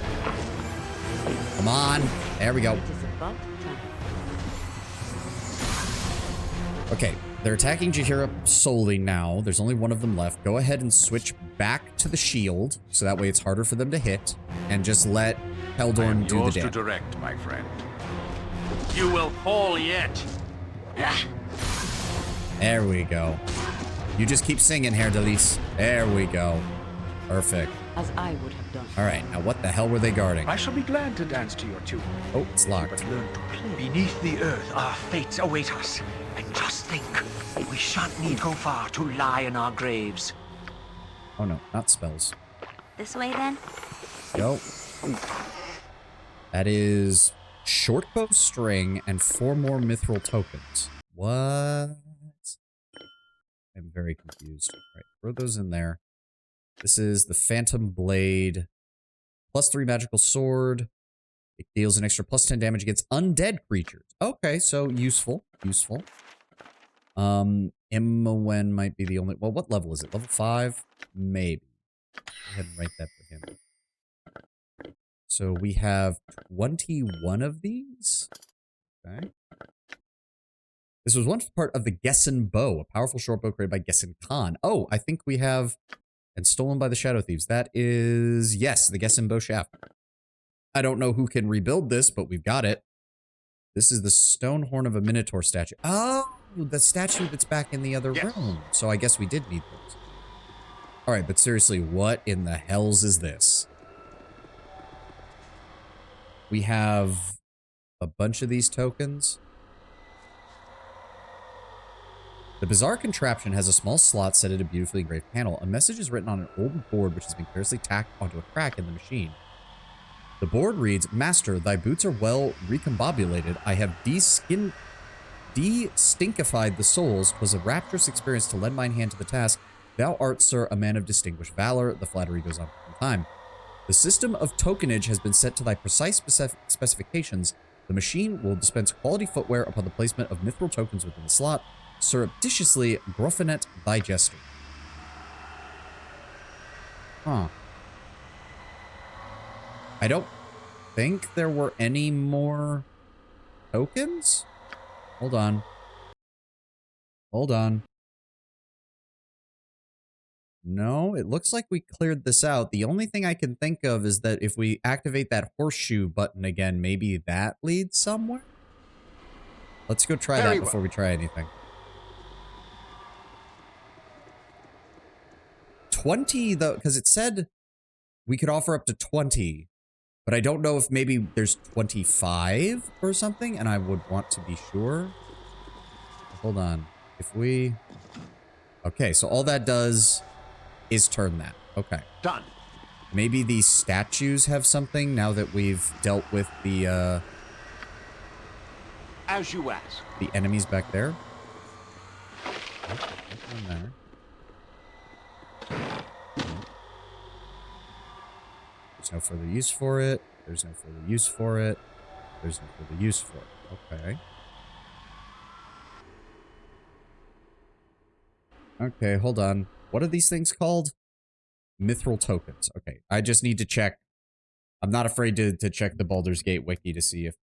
Come on. There we go. It is about time. Okay, they're attacking Jahira solely now. There's only 1 of them left. Go ahead and switch back to the shield, so that way it's harder for them to hit, and just let I am Heldorn do the yours to damage. direct, my friend. You will fall yet. There we go. You just keep singing, Herr Delis. There we go. Perfect. As I would have done. All right, now what the hell were they guarding? I shall be glad to dance to your tune. Oh, it's locked. But learn to play. Beneath the earth, our fates await us. And just think, we shan't need go far to lie in our graves. Oh no, not spells. This way then? Go. That is shortbow string and 4 more mithril tokens. What? I'm very confused. All right, throw those in there. This is the Phantom Blade. +3 magical sword. It deals an extra +10 damage against undead creatures. Okay, so useful. Useful. Immowen might be the only... Well, what level is it? Level 5? Maybe. Go ahead and write that for him. So we have 21 of these. Okay. This was once part of the Gessen Bow, a powerful short bow created by Gessen Khan. Oh, I think we have... And stolen by the Shadow Thieves. That is... Yes, the Gessen Bow shaft. I don't know who can rebuild this, but we've got it. This is the stone horn of a Minotaur statue. Oh, the statue that's back in the other room. So I guess we did need those. Alright, but seriously, what in the hells is this? We have a bunch of these tokens. The bizarre contraption has a small slot set at a beautifully engraved panel. A message is written on an old board which has been carelessly tacked onto a crack in the machine. The board reads, Master, thy boots are well recombobulated. I have de-stinkified the souls. 'Twas a rapturous experience to lend mine hand to the task. Thou art, sir, a man of distinguished valor. The flattery goes on for some time. The system of tokenage has been set to thy precise specifications. The machine will dispense quality footwear upon the placement of mithril tokens within the slot. Surreptitiously gruffinet thy jester. Huh. I don't think there were any more tokens? Hold on. Hold on. No, it looks like we cleared this out. The only thing I can think of is that if we activate that horseshoe button again, maybe that leads somewhere? Let's go try that before we try anything. 20, though, because it said we could offer up to 20. But I don't know if maybe there's 25 or something, and I would want to be sure. Hold on. If we... Okay, so all that does is turn that. Okay. Done. Maybe these statues have something now that we've dealt with the, As you ask. the enemies back there. Okay, nothing there. There's no further use for it. There's no further use for it. There's no further use for it. Okay. Okay, hold on. What are these things called? Mithril tokens. Okay, I just need to check. I'm not afraid to check the Baldur's Gate wiki to see if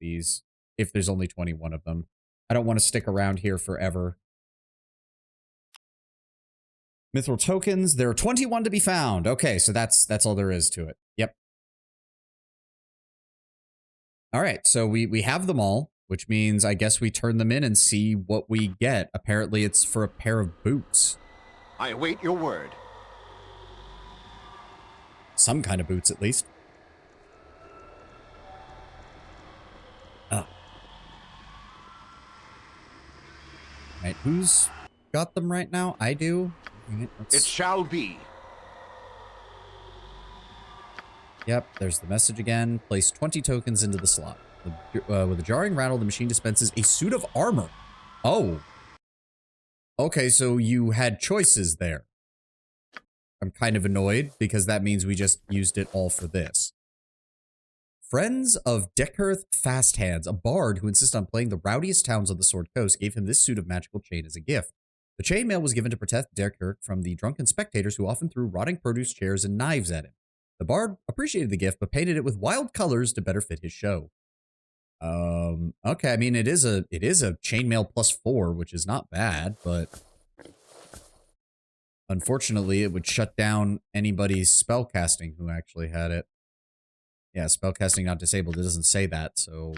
there's only 21 of them. I don't want to stick around here forever. Mithril tokens. There are 21 to be found. Okay, so that's all there is to it. Yep. All right, so we have them all, which means I guess we turn them in and see what we get. Apparently, it's for a pair of boots. I await your word. Some kind of boots, at least. Oh. Right, who's got them right now? I do. Right, It shall be. Yep, there's the message again. Place 20 tokens into the slot. With a jarring rattle, the machine dispenses a suit of armor. Oh. Okay, so you had choices there. I'm kind of annoyed because that means we just used it all for this. Friends of Deckerth Fasthands, a bard who insists on playing the rowdiest towns on the Sword Coast, gave him this suit of magical chain as a gift. The chainmail was given to protect Deckerth from the drunken spectators who often threw rotting produce, chairs, and knives at him. The bard appreciated the gift, but painted it with wild colors to better fit his show. Okay, I mean, it is a chainmail +4, which is not bad, but unfortunately, it would shut down anybody's spellcasting who actually had it. Yeah, spellcasting not disabled. It doesn't say that, so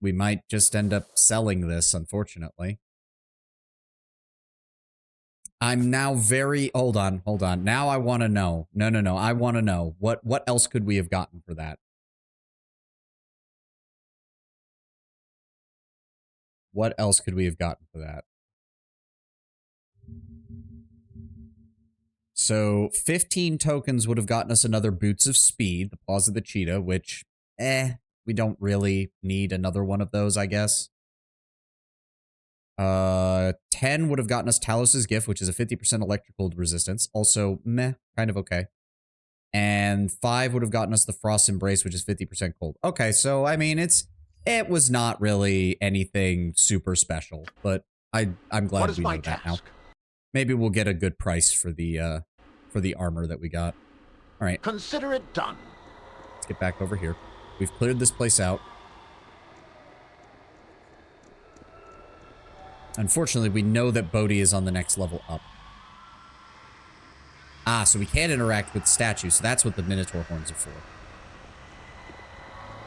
we might just end up selling this, unfortunately. I'm now very... Hold on. Now I want to know. No. I want to know. What else could we have gotten for that? What else could we have gotten for that? So 15 tokens would have gotten us another Boots of Speed, the Paws of the Cheetah, which, we don't really need another one of those, I guess. 10 would have gotten us Talos' Gift, which is a 50% electrical resistance. Also, meh, kind of okay. And 5 would have gotten us the Frost Embrace, which is 50% cold. Okay, so, I mean, it was not really anything super special, but I'm glad What is we know my that now. task? Maybe we'll get a good price for the armor that we got. All right, Consider it done. let's get back over here. We've cleared this place out. Unfortunately, we know that Bodhi is on the next level up. Ah, so we can't interact with statues, so that's what the Minotaur horns are for.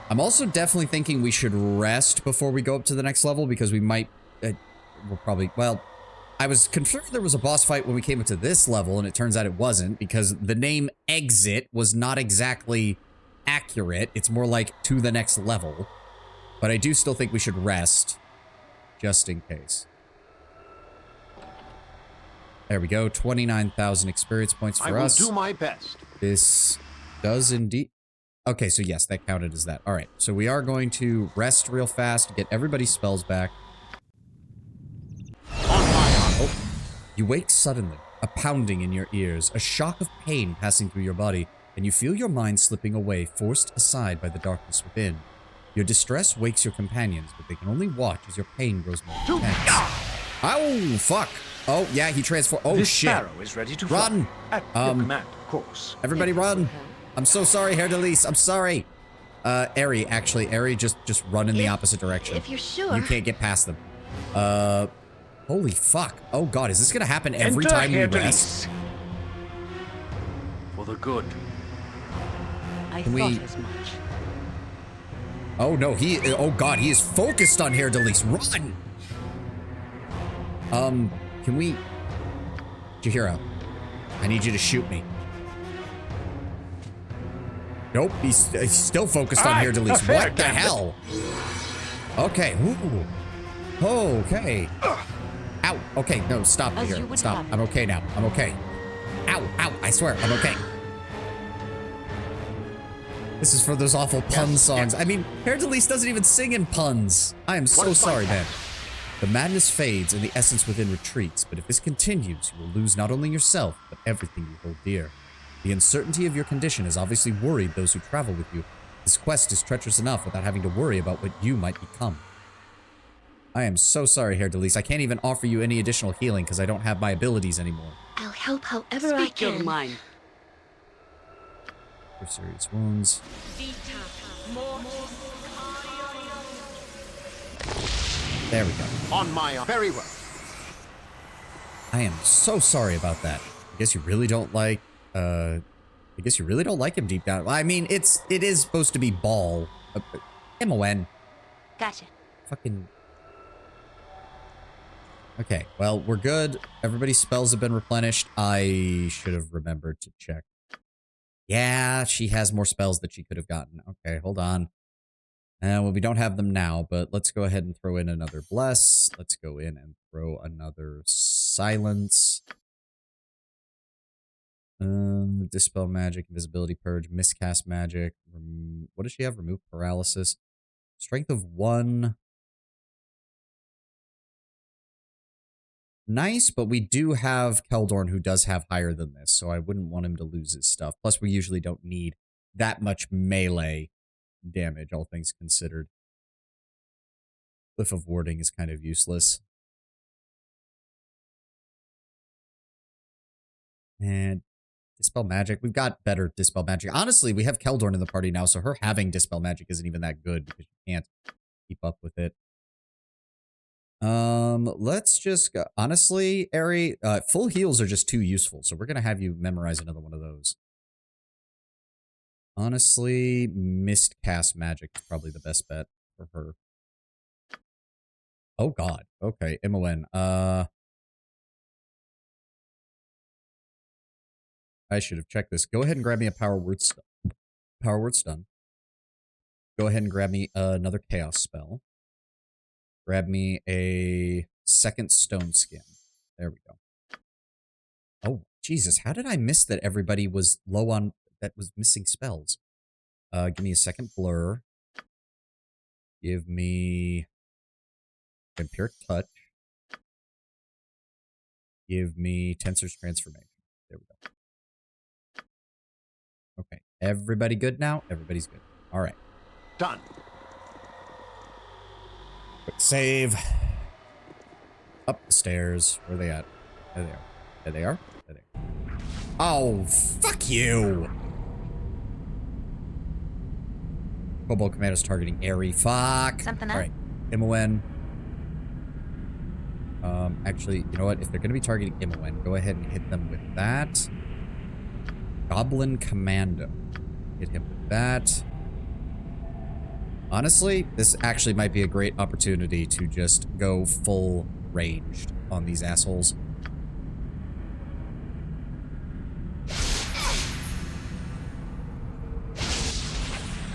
I'm also definitely thinking we should rest before we go up to the next level, because we might... we'll probably... Well, I was concerned there was a boss fight when we came up to this level, and it turns out it wasn't, because the name Exit was not exactly accurate. It's more like to the next level. But I do still think we should rest, just in case. There we go, 29,000 experience points for us. I will do my best. This does indeed... Okay, so yes, that counted as that. All right, so we are going to rest real fast, get everybody's spells back. Oh, you wake suddenly, a pounding in your ears, a shock of pain passing through your body, and you feel your mind slipping away, forced aside by the darkness within. Your distress wakes your companions, but they can only watch as your pain grows more intense. Ow, fuck. Oh, yeah, he transformed. Oh, This shit. sparrow is ready to Run. fly. At your command, of course. Everybody run. I'm so sorry, Herr Delise. I'm sorry. Eri, actually, Eri, just run in the opposite direction. If you're sure. You can't get past them. Holy fuck. Oh god, is this gonna happen every Enter time we Herr rest? Delise. For the good. I Can thought we- as much. Oh no, oh god, he is focused on Herr Delise. Run! Can we... Chihiro, I need you to shoot me. Nope, he's still focused on Aye, Herr Delise. fair, What the damn it. hell? Okay, ooh. Okay. Ow, okay, no, stop, As you Chihiro, would stop. have it. I'm okay now, I'm okay. Ow, ow, I swear, I'm okay. This is for those awful pun songs. I mean, Herr Delise doesn't even sing in puns. I am so is my sorry, man. task? The madness fades and the essence within retreats, but if this continues, you will lose not only yourself, but everything you hold dear. The uncertainty of your condition has obviously worried those who travel with you. This quest is treacherous enough without having to worry about what you might become. I am so sorry, Herr Delise. I can't even offer you any additional healing because I don't have my abilities anymore. I'll help however I Speak your can. mind. For serious wounds. There we go. On my very well. I am so sorry about that. I guess you really don't like, I guess you really don't like him deep down. I mean, it is supposed to be Ball. M-O-N. Gotcha. Fucking... Okay, well, we're good. Everybody's spells have been replenished. I should have remembered to check. Yeah, she has more spells that she could have gotten. Okay, hold on. Well, we don't have them now, but let's go ahead and throw in another Bless. Let's go in and throw another Silence. Dispel Magic, Invisibility Purge, Miscast Magic. What does she have? Remove Paralysis. Strength of 1. Nice, but we do have Keldorn who does have higher than this, so I wouldn't want him to lose his stuff. Plus, we usually don't need that much melee damage, all things considered. Cliff of Warding is kind of useless. And Dispel Magic. We've got better Dispel Magic. Honestly, we have Keldorn in the party now, so her having Dispel Magic isn't even that good because you can't keep up with it. Let's just go. Honestly, Eri, full heals are just too useful, so we're gonna have you memorize another one of those. Honestly, Mist Cast Magic is probably the best bet for her. Oh god. Okay, MON. I should have checked this. Go ahead and grab me a Power Word Stun. Power Word Stun. Go ahead and grab me another Chaos Spell. Grab me a second Stone Skin. There we go. Oh, Jesus, how did I miss that everybody was low on, that was missing spells? Give me a second. Blur. Give me Pure Touch. Give me Tensor's Transformation. There we go. Okay. Everybody good now? Everybody's good. All right. Done. Quick save. Up the stairs. Where are they at? There they are. There they are. There they are. Oh, fuck you! Cobalt Commando's targeting Airy. Fuck! Something up? Alright. Imowen. Actually, you know what? If they're gonna be targeting Imowen, go ahead and hit them with that. Goblin Commando. Hit him with that. Honestly, this actually might be a great opportunity to just go full ranged on these assholes.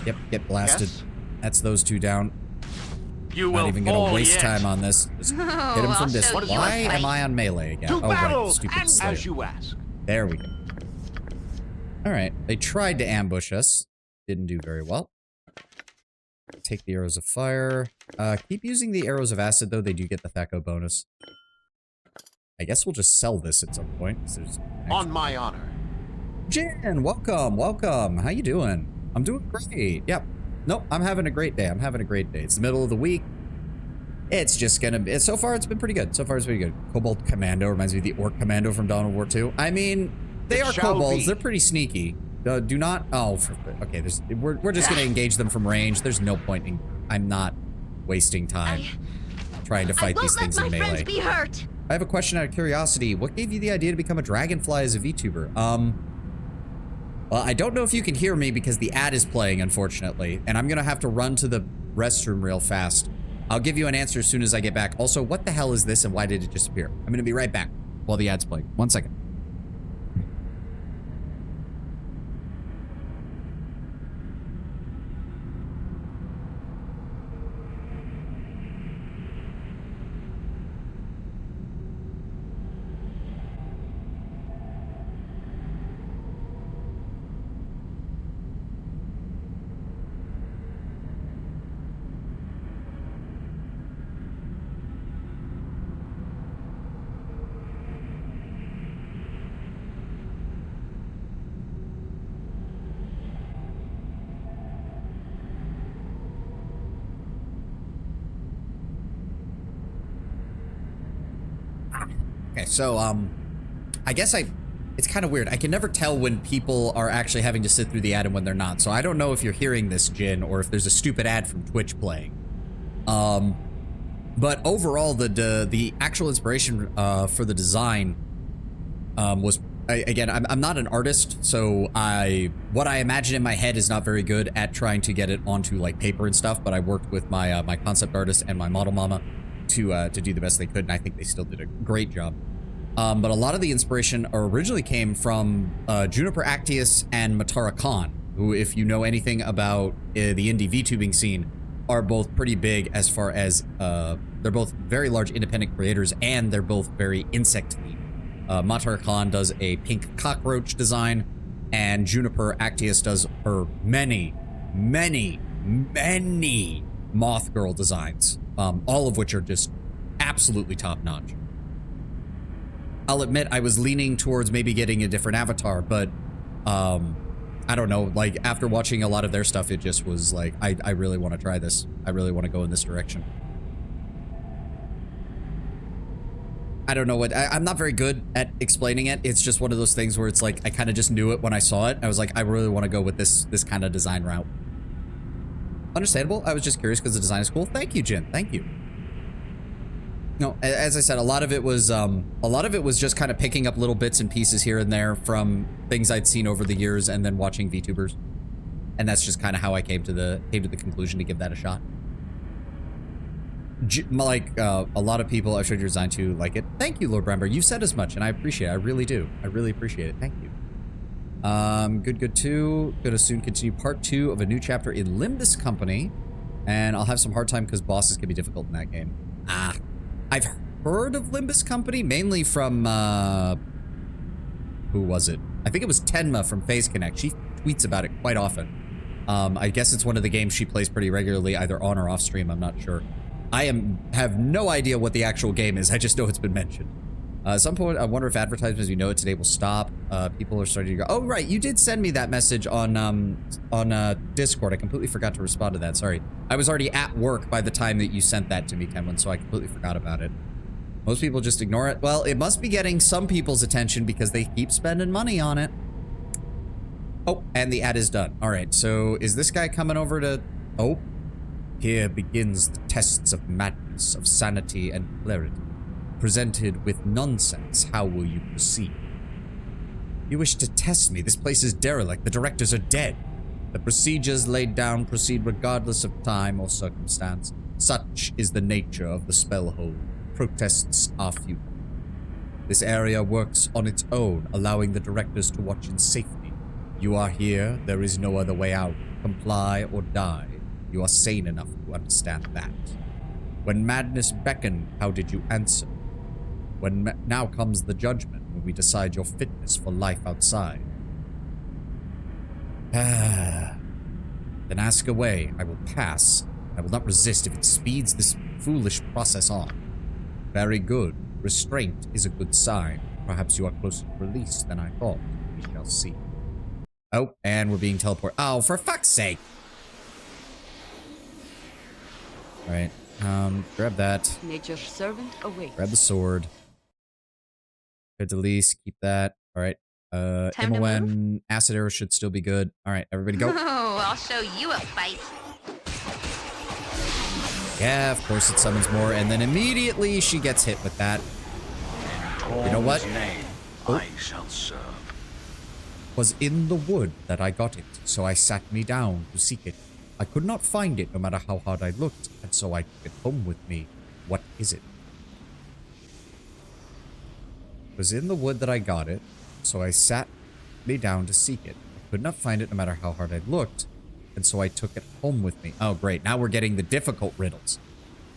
Yep, get blasted. Yes. That's those two down. You Not will even gonna fall waste yet. time on this. Just hit him I'll from this. show you Why a am fight. I on melee again? To Oh, right, battle, stupid and Slayer. as you ask. There we go. Alright, they tried to ambush us. Didn't do very well. Take the arrows of fire. Keep using the arrows of acid, though. They do get the Thaco bonus. I guess we'll just sell this at some point. On my honor. Jen, welcome, welcome. How you doing? I'm doing great. Yep. Nope, I'm having a great day. I'm having a great day. It's the middle of the week. It's just gonna be... So far, it's been pretty good. So far, it's pretty good. Cobalt Commando reminds me of the Orc Commando from Dawn of War 2. I mean, they are kobolds. They're pretty sneaky. Do not... Oh, okay. We're just gonna engage them from range. There's no point in... I'm not wasting time trying to fight these things in melee. friends be hurt. I have a question out of curiosity. What gave you the idea to become a dragonfly as a VTuber? Well, I don't know if you can hear me because the ad is playing, unfortunately, and I'm gonna have to run to the restroom real fast. I'll give you an answer as soon as I get back. Also, what the hell is this and why did it disappear? I'm gonna be right back while the ad's playing. 1 second. Okay, so, I guess it's kind of weird. I can never tell when people are actually having to sit through the ad and when they're not. So I don't know if you're hearing this, Jin, or if there's a stupid ad from Twitch playing. But overall, the actual inspiration for the design was, again, I'm not an artist, so what I imagine in my head is not very good at trying to get it onto like paper and stuff. But I worked with my my concept artist and my model mama to do the best they could, and I think they still did a great job. But a lot of the inspiration originally came from Juniper Actius and Matara Khan, who, if you know anything about the indie VTubing scene, are both pretty big as far as they're both very large independent creators, and they're both very insect themed. Matara Khan does a pink cockroach design, and Juniper Actius does her many moth girl designs, all of which are just absolutely top notch. I'll admit I was leaning towards maybe getting a different avatar, but I don't know, like after watching a lot of their stuff, it just was like, I really want to try this. I really want to go in this direction. I don't know what, I'm not very good at explaining it. It's just one of those things where it's like, I kind of just knew it when I saw it. I was like, I really want to go with this kind of design route. Understandable. I was just curious because the design is cool. Thank you, Jin. Thank you. No, as I said, a lot of it was just kind of picking up little bits and pieces here and there from things I'd seen over the years, and then watching VTubers, and that's just kind of how I came to the conclusion to give that a shot. A lot of people I've showed your design to like it. Thank you, Lord Bramber. You said as much, and I appreciate it. I really do. I really appreciate it. Thank you. Good too. Gonna soon continue part 2 of a new chapter in Limbus Company, and I'll have some hard time because bosses can be difficult in that game. I've heard of Limbus Company, mainly from, who was it? I think it was Tenma from Phase Connect. She tweets about it quite often. I guess it's one of the games she plays pretty regularly, either on or off stream. I'm not sure. I have no idea what the actual game is. I just know it's been mentioned. At some point, I wonder if advertisements as we know it today will stop. People are starting to go, oh, right, you did send me that message on Discord. I completely forgot to respond to that. Sorry. I was already at work by the time that you sent that to me, Kenwin, so I completely forgot about it. Most people just ignore it. Well, it must be getting some people's attention because they keep spending money on it. Oh, and the ad is done. All right, so is this guy coming over to... Oh, here begins the tests of madness, of sanity and clarity. Presented with nonsense, how will you proceed? You wish to test me? This place is derelict. The directors are dead. The procedures laid down proceed regardless of time or circumstance. Such is the nature of the spell hold. Protests are futile. This area works on its own, allowing the directors to watch in safety. You are here. There is no other way out. Comply or die. You are sane enough to understand that. When madness beckoned, how did you answer? Now comes the judgment, when we decide your fitness for life outside. Then ask away. I will pass. I will not resist if it speeds this foolish process on. Very good. Restraint is a good sign. Perhaps you are closer to release than I thought. We shall see. Oh, and we're being teleported. Oh, for fuck's sake! Alright, grab that. Nature's servant awaits. Grab the sword. Good to lease, keep that. Alright. Imowen, acid arrow should still be good. Alright, everybody go. Oh, I'll show you a fight. Yeah, of course it summons more, and then immediately she gets hit with that. You know what? Name, I shall serve. Was in the wood that I got it, so I sat me down to seek it. I could not find it no matter how hard I looked, and so I took it home with me. What is it? It was in the wood that I got it, so I sat me down to seek it. I could not find it no matter how hard I looked, and so I took it home with me. Oh, great. Now we're getting the difficult riddles.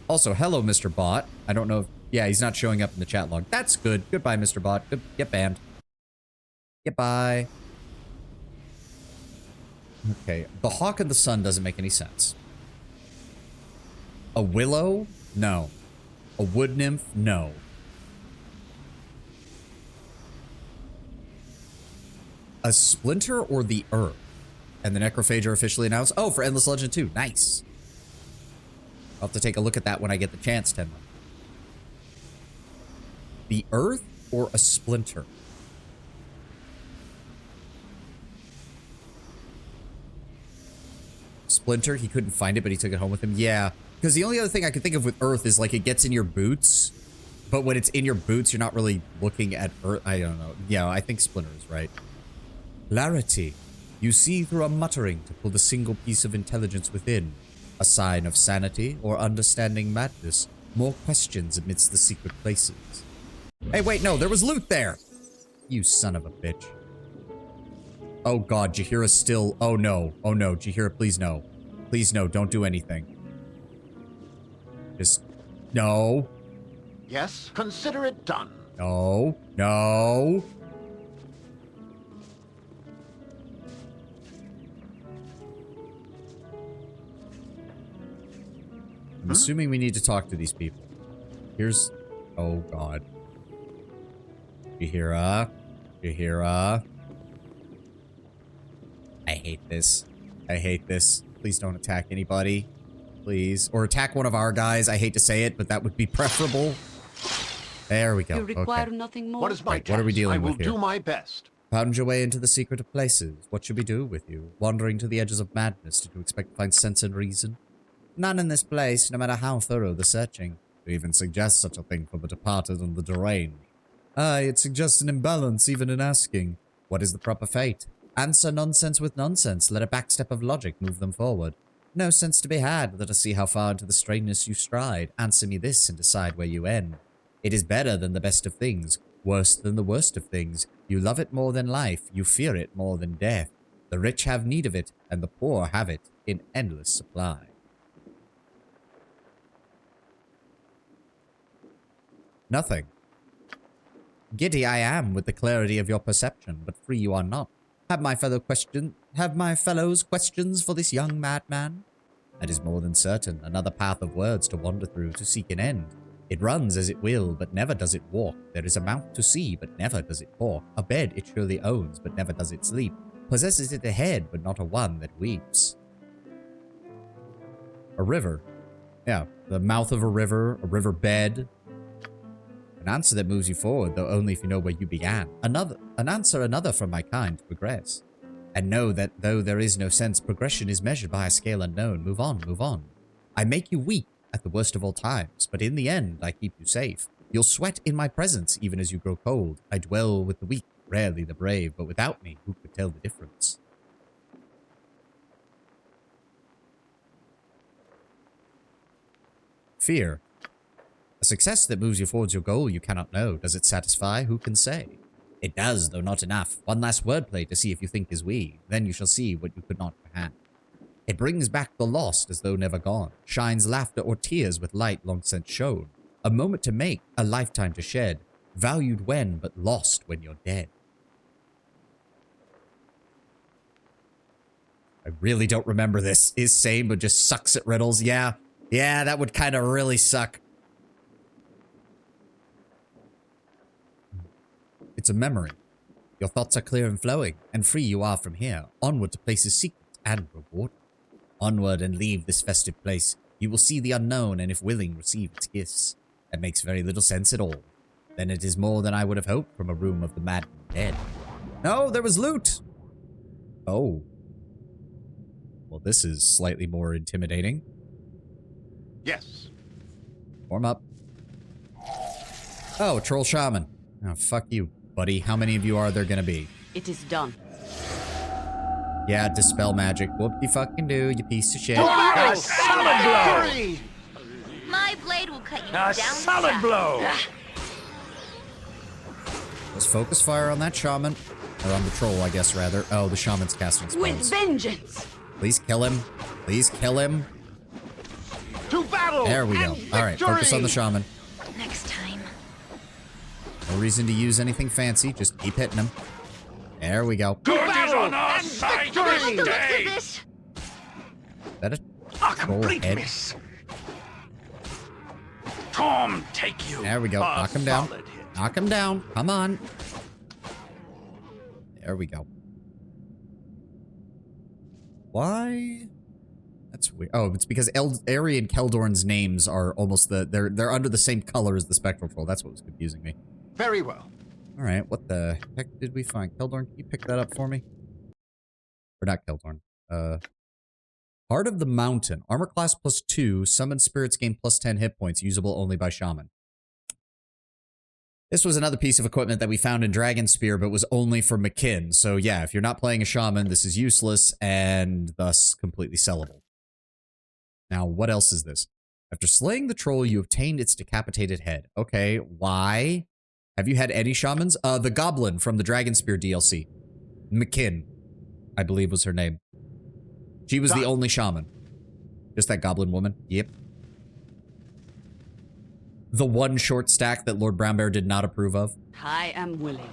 Also, hello, Mr. Bot. I don't know if... Yeah, he's not showing up in the chat log. That's good. Goodbye, Mr. Bot. Get banned. Goodbye. Okay. The Hawk and the Sun doesn't make any sense. A willow? No. A wood nymph? No. A splinter or the earth? And the necrophage are officially announced. Oh, for Endless Legend 2. Nice. I'll have to take a look at that when I get the chance, Tenma. The earth or a splinter? Splinter, he couldn't find it, but he took it home with him. Yeah, because the only other thing I could think of with earth is like it gets in your boots, but when it's in your boots, you're not really looking at earth. I don't know. Yeah, I think splinter is right. Clarity. You see through a muttering to pull the single piece of intelligence within. A sign of sanity or understanding madness. More questions amidst the secret places. Hey, wait, no, there was loot there! You son of a bitch. Oh god, Jahira still... Oh no, Jahira, please no. Please no, don't do anything. Just... No. Yes, consider it done. No. No. I'm assuming we need to talk to these people. Here's... Oh god. Jahira. Jahira. I hate this. I hate this. Please don't attack anybody. Please. Or attack one of our guys. I hate to say it, but that would be preferable. There we go. You require Okay. nothing more. What is my task? What are we dealing I will with here? do my best. Found your way into the secret of places. What should we do with you? Wandering to the edges of madness. Did you expect to find sense and reason? None in this place, no matter how thorough the searching. To even suggest such a thing for the departed and the deranged. Aye, it suggests an imbalance even in asking. What is the proper fate? Answer nonsense with nonsense. Let a backstep of logic move them forward. No sense to be had. Let us see how far into the strangeness you stride. Answer me this and decide where you end. It is better than the best of things. Worse than the worst of things. You love it more than life. You fear it more than death. The rich have need of it, and the poor have it in endless supply. Nothing. Giddy I am with the clarity of your perception, but free you are not. Have my fellows questions for this young madman? That is more than certain, another path of words to wander through, to seek an end. It runs as it will, but never does it walk. There is a mouth to see, but never does it talk. A bed it surely owns, but never does it sleep. Possesses it a head, but not a one that weeps. A river. Yeah, the mouth of a river bed. An answer that moves you forward, though only if you know where you began. An answer another from my kind to progress. And know that though there is no sense, progression is measured by a scale unknown. Move on, move on. I make you weak at the worst of all times, but in the end, I keep you safe. You'll sweat in my presence, even as you grow cold. I dwell with the weak, rarely the brave, but without me, who could tell the difference? Fear. A success that moves you towards your goal you cannot know. Does it satisfy? Who can say? It does, though not enough. One last wordplay to see if you think as we. Then you shall see what you could not have. It brings back the lost as though never gone. Shines laughter or tears with light long since shown. A moment to make, a lifetime to shed. Valued when, but lost when you're dead. I really don't remember this. Is same, but just sucks at riddles. Yeah, that would kind of really suck. It's a memory. Your thoughts are clear and flowing, and free you are from here. Onward to places secret and rewarding. Onward and leave this festive place. You will see the unknown, and if willing, receive its gifts. That makes very little sense at all. Then it is more than I would have hoped from a room of the mad and dead. No, there was loot! Oh. Well, this is slightly more intimidating. Yes. Warm up. Oh, troll shaman. Oh, fuck you, buddy. How many of you are there gonna be? It is done. Yeah, dispel magic. Whoop-de-fucking-do, you piece of shit. A solid blow! My blade will cut you A down. solid blow! Let's focus fire on that shaman. Or on the troll, I guess, rather. Oh, the shaman's casting With spells. vengeance! Please kill him. Please kill him. To battle! There we go. and Alright, focus on the victory! shaman. Next time. No reason to use anything fancy. Just keep hitting him. There we go. Good is battle on our and side victory! this day! Is that a A troll complete head? miss. Tom, take you. There we go. A Knock him down. solid hit. Knock him down. Come on. There we go. Why? That's weird. Oh, it's because Ari and Keldorn's names are almost they're under the same color as the spectral troll. That's what was confusing me. Very well. All right, what the heck did we find? Keldorn, can you pick that up for me? Or not Keldorn. Heart of the Mountain. Armor class +2. Summon spirits gain +10 hit points. Usable only by shaman. This was another piece of equipment that we found in Dragon Spear, but was only for McKinn. So yeah, if you're not playing a shaman, this is useless and thus completely sellable. Now, what else is this? After slaying the troll, you obtained its decapitated head. Okay, why? Have you had any shamans? The goblin from the Dragon Spear DLC. McKinn, I believe was her name. She was the only shaman. Just that goblin woman. Yep. The one short stack that Lord Brownbear did not approve of. I am willing.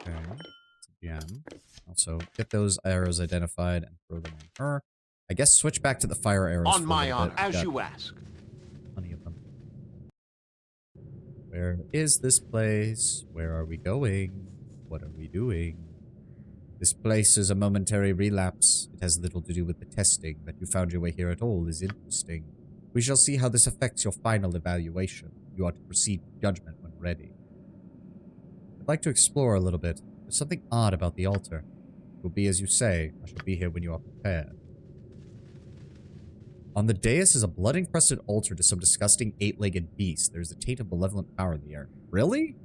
Okay. It's a gem. Also, get those arrows identified and throw them on her. I guess switch back to the fire arrows. On my honor, as Got you ask. plenty of them. Where is this place? Where are we going? What are we doing? This place is a momentary relapse. It has little to do with the testing. That you found your way here at all is interesting. We shall see how this affects your final evaluation. You are to proceed to judgment when ready. I'd like to explore a little bit. There's something odd about the altar. It will be as you say. I shall be here when you are prepared. On the dais is a blood-encrusted altar to some disgusting 8-legged beast. There's a taint of malevolent power in the air. Really?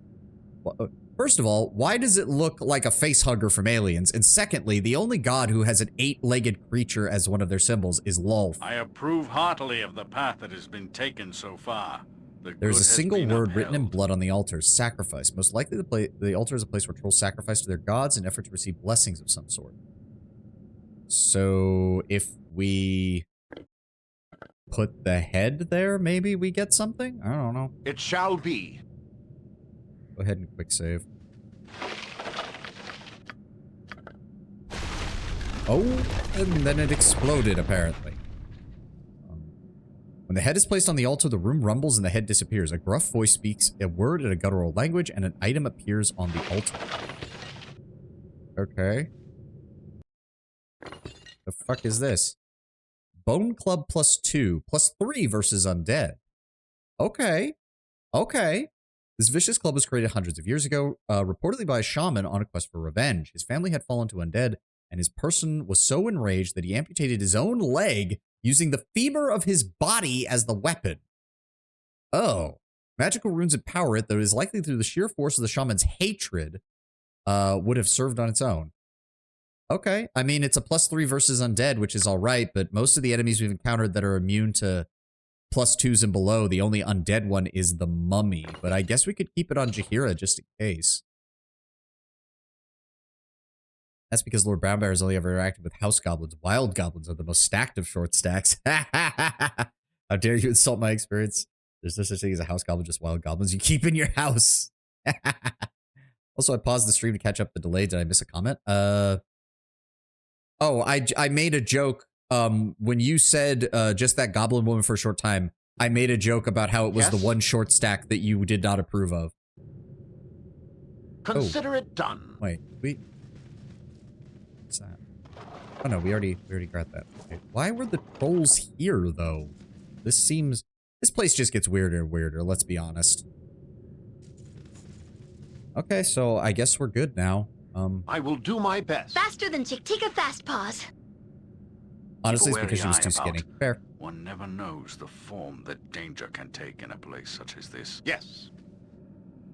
Well, first of all, why does it look like a facehugger from Aliens? And secondly, the only god who has an 8-legged creature as one of their symbols is Lolth. I approve heartily of the path that has been taken so far. The There's good a has single been word written in upheld. blood on the altar. Sacrifice. Most likely the altar is a place where trolls sacrifice to their gods in an effort to receive blessings of some sort. So, if we put the head there, maybe we get something? I don't know. It shall be. Go ahead and quick save. Oh, and then it exploded, apparently. When the head is placed on the altar, the room rumbles and the head disappears. A gruff voice speaks a word in a guttural language, and an item appears on the altar. Okay. The fuck is this? Bone Club +2, +3 versus undead. Okay. Okay. This vicious club was created hundreds of years ago, reportedly by a shaman on a quest for revenge. His family had fallen to undead, and his person was so enraged that he amputated his own leg using the femur of his body as the weapon. Oh. Magical runes empower it, though it is likely through the sheer force of the shaman's hatred would have served on its own. Okay. I mean, it's a +3 versus undead, which is alright, but most of the enemies we've encountered that are immune to +2s and below, the only undead one is the mummy. But I guess we could keep it on Jaheira just in case. That's because Lord Brownbear has only ever interacted with house goblins. Wild goblins are the most stacked of short stacks. How dare you insult my experience? There's no such thing as a house goblin, just wild goblins you keep in your house. Also, I paused the stream to catch up the delay. Did I miss a comment? Oh, I made a joke. When you said just that goblin woman for a short time, I made a joke about how it was the one short stack that you did not approve of. Consider it done. Wait, what's that? Oh no, we already grabbed that. Okay. Why were the trolls here though? This place just gets weirder and weirder, let's be honest. Okay, so I guess we're good now. I will do my best. Faster than Chick. Take a fast pause. Honestly, it's because she was too skinny. Fair. One never knows the form that danger can take in a place such as this. Yes.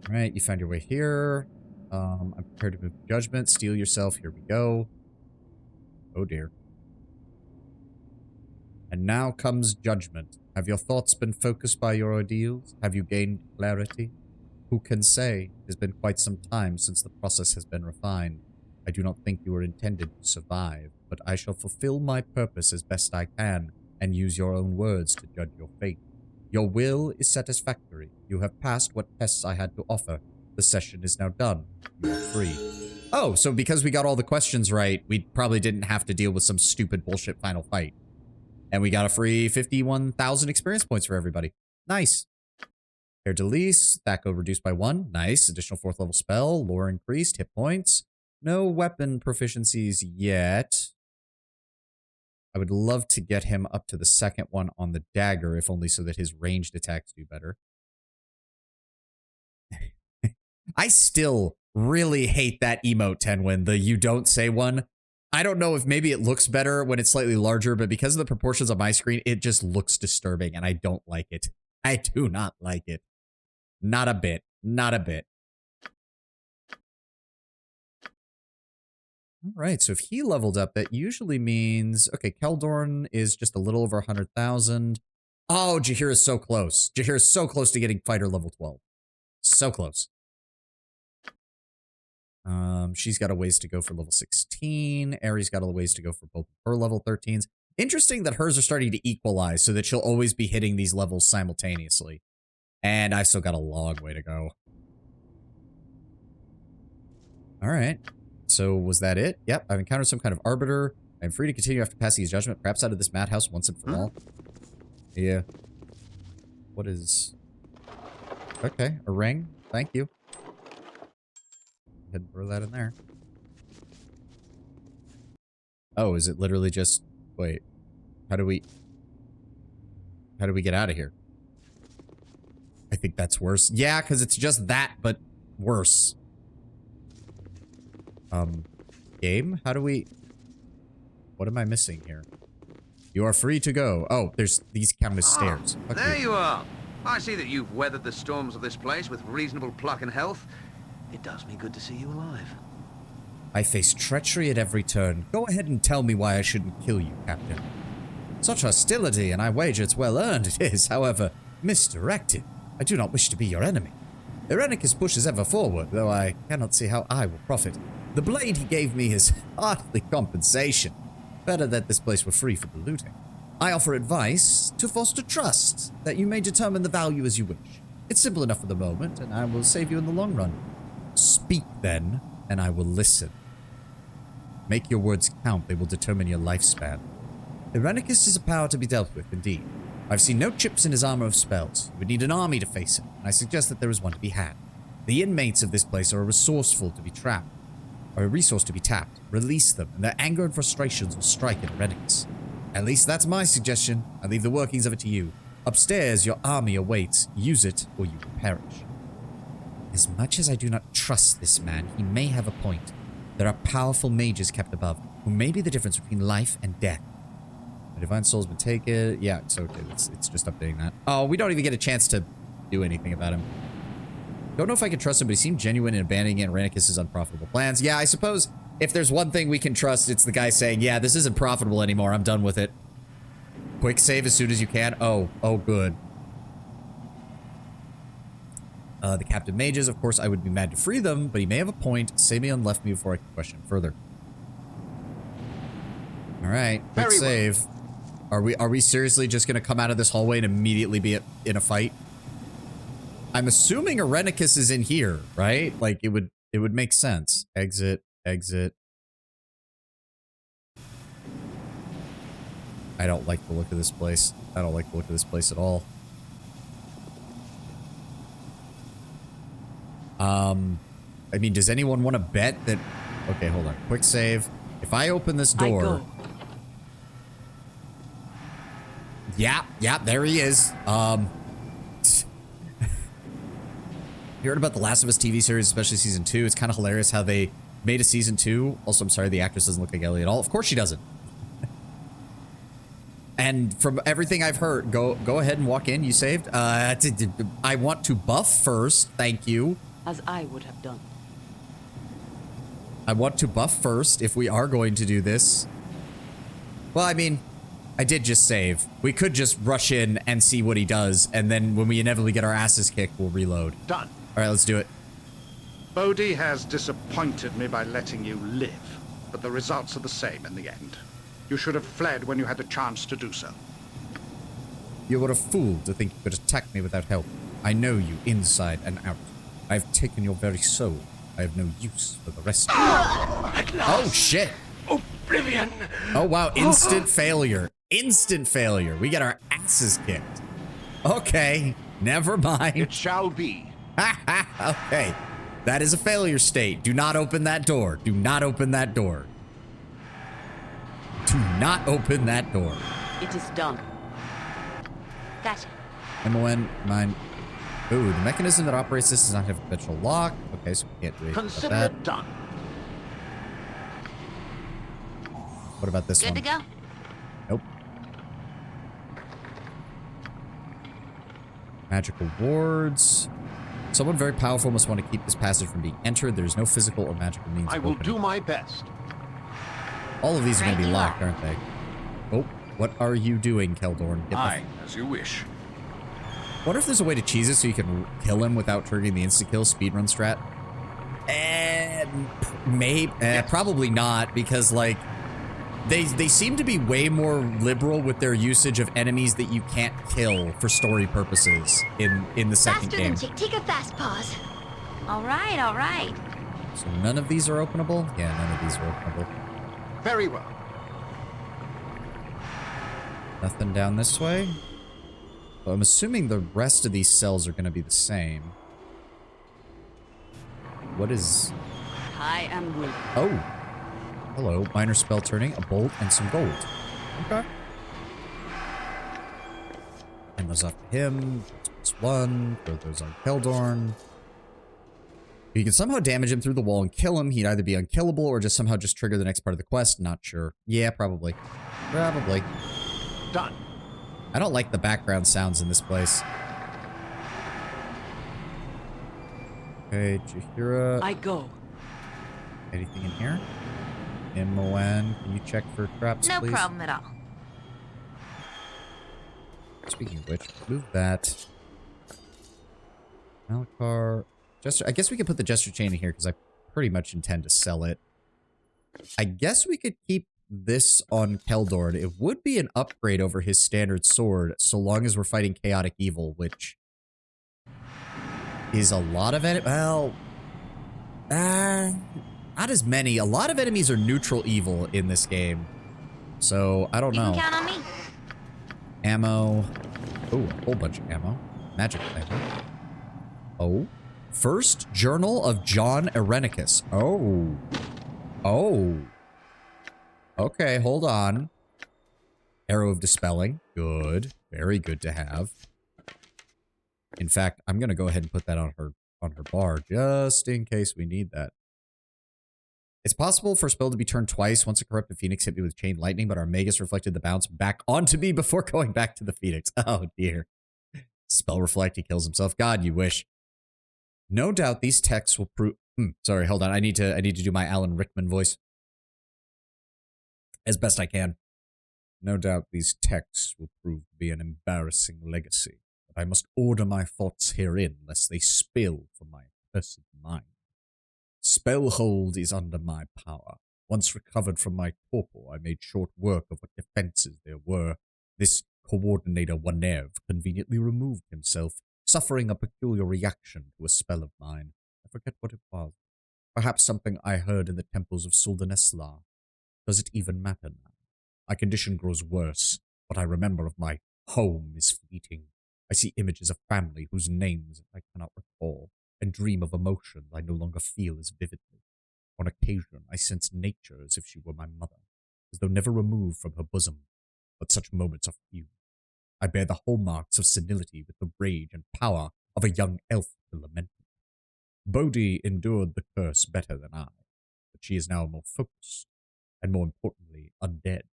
Alright, you found your way here. I'm prepared to move to judgment. Steel yourself. Here we go. Oh dear. And now comes judgment. Have your thoughts been focused by your ordeals? Have you gained clarity? Who can say? It has been quite some time since the process has been refined. I do not think you were intended to survive, but I shall fulfill my purpose as best I can, and use your own words to judge your fate. Your will is satisfactory. You have passed what tests I had to offer. The session is now done. You are free. Oh, so because we got all the questions right, we probably didn't have to deal with some stupid bullshit final fight. And we got a free 51,000 experience points for everybody. Nice. Hair Delise, Thaco reduced by 1. Nice. Additional 4th level spell. Lore increased. Hit points. No weapon proficiencies yet. I would love to get him up to the second one on the dagger, if only so that his ranged attacks do better. I still really hate that emote, Tenwin, the you don't say one. I don't know if maybe it looks better when it's slightly larger, but because of the proportions on my screen, it just looks disturbing, and I don't like it. I do not like it. Not a bit. Not a bit. Alright, so if he leveled up, that usually means... Okay, Keldorn is just a little over 100,000. Oh, Jaheira is so close. Jaheira is so close to getting fighter level 12. So close. She's got a ways to go for level 16. Aries got a ways to go for both her level 13s. Interesting that hers are starting to equalize so that she'll always be hitting these levels simultaneously. And I've still got a long way to go. Alright. So was that it? Yep, I've encountered some kind of arbiter. I'm free to continue after passing his judgment, perhaps out of this madhouse once and for all. Yeah. What is... Okay, a ring. Thank you. Go ahead and throw that in there. Oh, is it literally just... Wait. How do we get out of here? I think that's worse. Yeah, because it's just that, but worse. Game? How do we... What am I missing here? You are free to go. Oh, there's these count as stairs. Fuck there you are. I see that you've weathered the storms of this place with reasonable pluck and health. It does me good to see you alive. I face treachery at every turn. Go ahead and tell me why I shouldn't kill you, Captain. Such hostility, and I wager it's well earned it is, however, misdirected. I do not wish to be your enemy. Irenicus pushes ever forward, though I cannot see how I will profit. The blade he gave me is hardly compensation. Better that this place were free for the looting. I offer advice to foster trust, that you may determine the value as you wish. It's simple enough for the moment, and I will save you in the long run. Speak, then, and I will listen. Make your words count. They will determine your lifespan. Irenicus is a power to be dealt with, indeed. I've seen no chips in his armor of spells. You would need an army to face him, and I suggest that there is one to be had. The inmates of this place are a resourceful to be trapped, or a resource to be tapped. Release them, and their anger and frustrations will strike at Irenicus. At least that's my suggestion. I leave the workings of it to you. Upstairs, your army awaits. Use it, or you will perish. As much as I do not trust this man, he may have a point. There are powerful mages kept above, who may be the difference between life and death. My divine soul's been taken. Yeah, it's okay. It's just updating that. Oh, we don't even get a chance to do anything about him. Don't know if I can trust him, but he seemed genuine in abandoning Irenicus' unprofitable plans. Yeah, I suppose if there's one thing we can trust, it's the guy saying, yeah, this isn't profitable anymore. I'm done with it. Quick save as soon as you can. Oh, good. The captive mages, of course, I would be mad to free them, but he may have a point. Save me and left me before I can question further. All right, quick save. Are we seriously just gonna come out of this hallway and immediately be in a fight? I'm assuming Irenicus is in here, right? Like it would make sense. Exit, exit. I don't like the look of this place. I don't like the look of this place at all. I mean, does anyone want to bet that... Okay, hold on. Quick save. If I open this door... Yeah, there he is. You heard about the Last of Us TV series, especially season 2. It's kind of hilarious how they made a season 2. Also, I'm sorry, the actress doesn't look like Ellie at all. Of course she doesn't. And from everything I've heard, go ahead and walk in. You saved. I want to buff first. Thank you. As I would have done. I want to buff first if we are going to do this. Well, I mean, I did just save. We could just rush in and see what he does, and then when we inevitably get our asses kicked, we'll reload. Done. All right, let's do it. Bodhi has disappointed me by letting you live, but the results are the same in the end. You should have fled when you had the chance to do so. You were a fool to think you could attack me without help. I know you inside and out. I have taken your very soul. I have no use for the rest of you. Oh, shit. Oblivion! Oh, wow. Instant failure. Instant failure. We get our asses kicked. Okay. Never mind. It shall be. Okay. That is a failure state. Do not open that door. Do not open that door. Do not open that door. It is done. Gotcha. MON, mine. Ooh, the mechanism that operates this does not have a perpetual lock. Okay, so we can't do anything Consider about it that. done. What about this one? Good to go? Nope. Magical wards. Someone very powerful must want to keep this passage from being entered. There's no physical or magical means I of will opening do it. my best. All of these are going to be Right you locked, are. aren't they? Oh, what are you doing, Keldorn? Get the Aye, as you wish. Wonder if there's a way to cheese it so you can kill him without triggering the insta-kill speedrun strat? Probably not, because, like, they seem to be way more liberal with their usage of enemies that you can't kill for story purposes in the second Faster game. than Chick. Take a fast pause. All right, all right. So none of these are openable? Yeah, none of these are openable. Very well. Nothing down this way? Well, I'm assuming the rest of these cells are going to be the same. What is... I am willing. Oh. Hello. Minor spell turning, a bolt, and some gold. Okay. And those off to him. Plus one. Throw those on Keldorn. If you can somehow damage him through the wall and kill him, he'd either be unkillable or just somehow just trigger the next part of the quest. Not sure. Yeah, probably. Probably. Done. I don't like the background sounds in this place. Okay, Jahira. I go. Anything in here? MON, can you check for traps, No please? problem at all. Speaking of which, move that. Malakar. Jester. I guess we could put the Jester Chain in here because I pretty much intend to sell it. I guess we could keep this on Keldorn. It would be an upgrade over his standard sword, so long as we're fighting chaotic evil, which is a lot of it. Well, not as many. A lot of enemies are neutral evil in this game. So, I don't know. You can count on me. Ammo. Oh, a whole bunch of ammo. Magic ammo. Oh. First Journal of John Irenicus. Oh. Oh. Okay, hold on. Arrow of Dispelling. Good. Very good to have. In fact, I'm going to go ahead and put that on her bar just in case we need that. It's possible for a spell to be turned twice. Once a corrupted phoenix hit me with chain lightning, but our magus reflected the bounce back onto me before going back to the phoenix. Oh dear. Spell reflect, he kills himself. God, you wish. No doubt these texts will prove... sorry, hold on. I need to do my Alan Rickman voice. As best I can. No doubt these texts will prove to be an embarrassing legacy, but I must order my thoughts herein, lest they spill from my accursed mind. Spellhold is under my power. Once recovered from my torpor, I made short work of what defenses there were. This coordinator Wanev conveniently removed himself, suffering a peculiar reaction to a spell of mine. I forget what it was. Perhaps something I heard in the temples of Suldanesla. Does it even matter now? My condition grows worse. What I remember of my home is fleeting. I see images of family whose names I cannot recall, and dream of emotions I no longer feel as vividly. On occasion, I sense nature as if she were my mother, as though never removed from her bosom. But such moments are few. I bear the hallmarks of senility with the rage and power of a young elf to lament it. Bodhi endured the curse better than I, but she is now more focused, and more importantly, undead.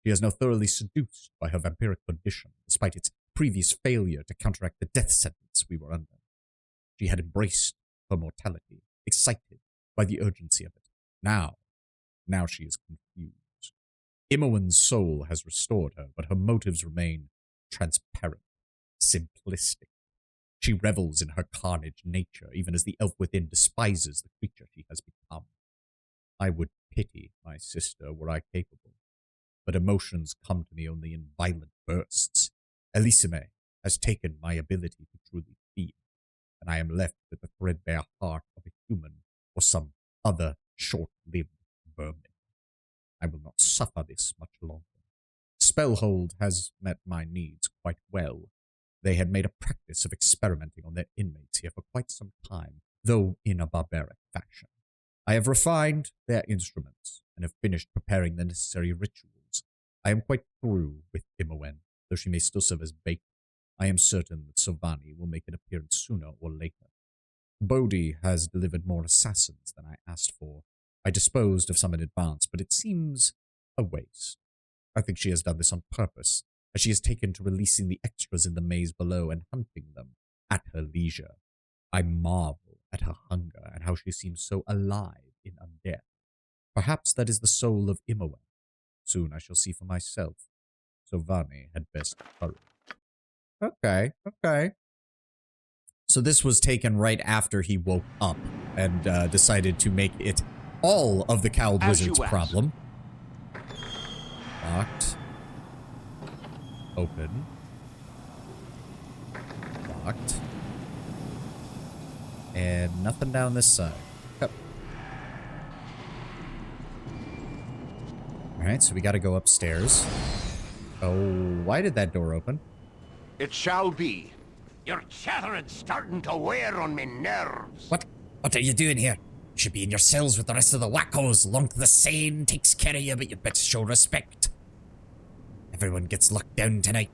She is now thoroughly seduced by her vampiric condition, despite its previous failure to counteract the death sentence we were under. She had embraced her mortality, excited by the urgency of it. Now she is confused. Imoen's soul has restored her, but her motives remain transparent, simplistic. She revels in her carnage nature, even as the elf within despises the creature she has become. I would pity my sister were I capable, but emotions come to me only in violent bursts. Elisime has taken my ability to truly feel, and I am left with the threadbare heart of a human or some other short-lived vermin. I will not suffer this much longer. Spellhold has met my needs quite well. They had made a practice of experimenting on their inmates here for quite some time, though in a barbaric fashion. I have refined their instruments and have finished preparing the necessary rituals. I am quite through with Imoen, though she may still serve as bait. I am certain that Sylvani will make an appearance sooner or later. Bodhi has delivered more assassins than I asked for. I disposed of some in advance, but it seems a waste. I think she has done this on purpose, as she has taken to releasing the extras in the maze below and hunting them at her leisure. I marvel at her hunger and how she seems so alive in undeath. Perhaps that is the soul of Imoen. Soon I shall see for myself. Sylvani had best hurry. Okay. So this was taken right after he woke up and decided to make it all of the cowled wizard's problem. Locked. Open. Locked. And nothing down this side. Yep. Alright, so we gotta go upstairs. Oh, why did that door open? It shall be. Your chattering's starting to wear on me nerves. What are you doing here? You should be in your cells with the rest of the wackos. Long to the sane takes care of you, but you better show respect. Everyone gets locked down tonight.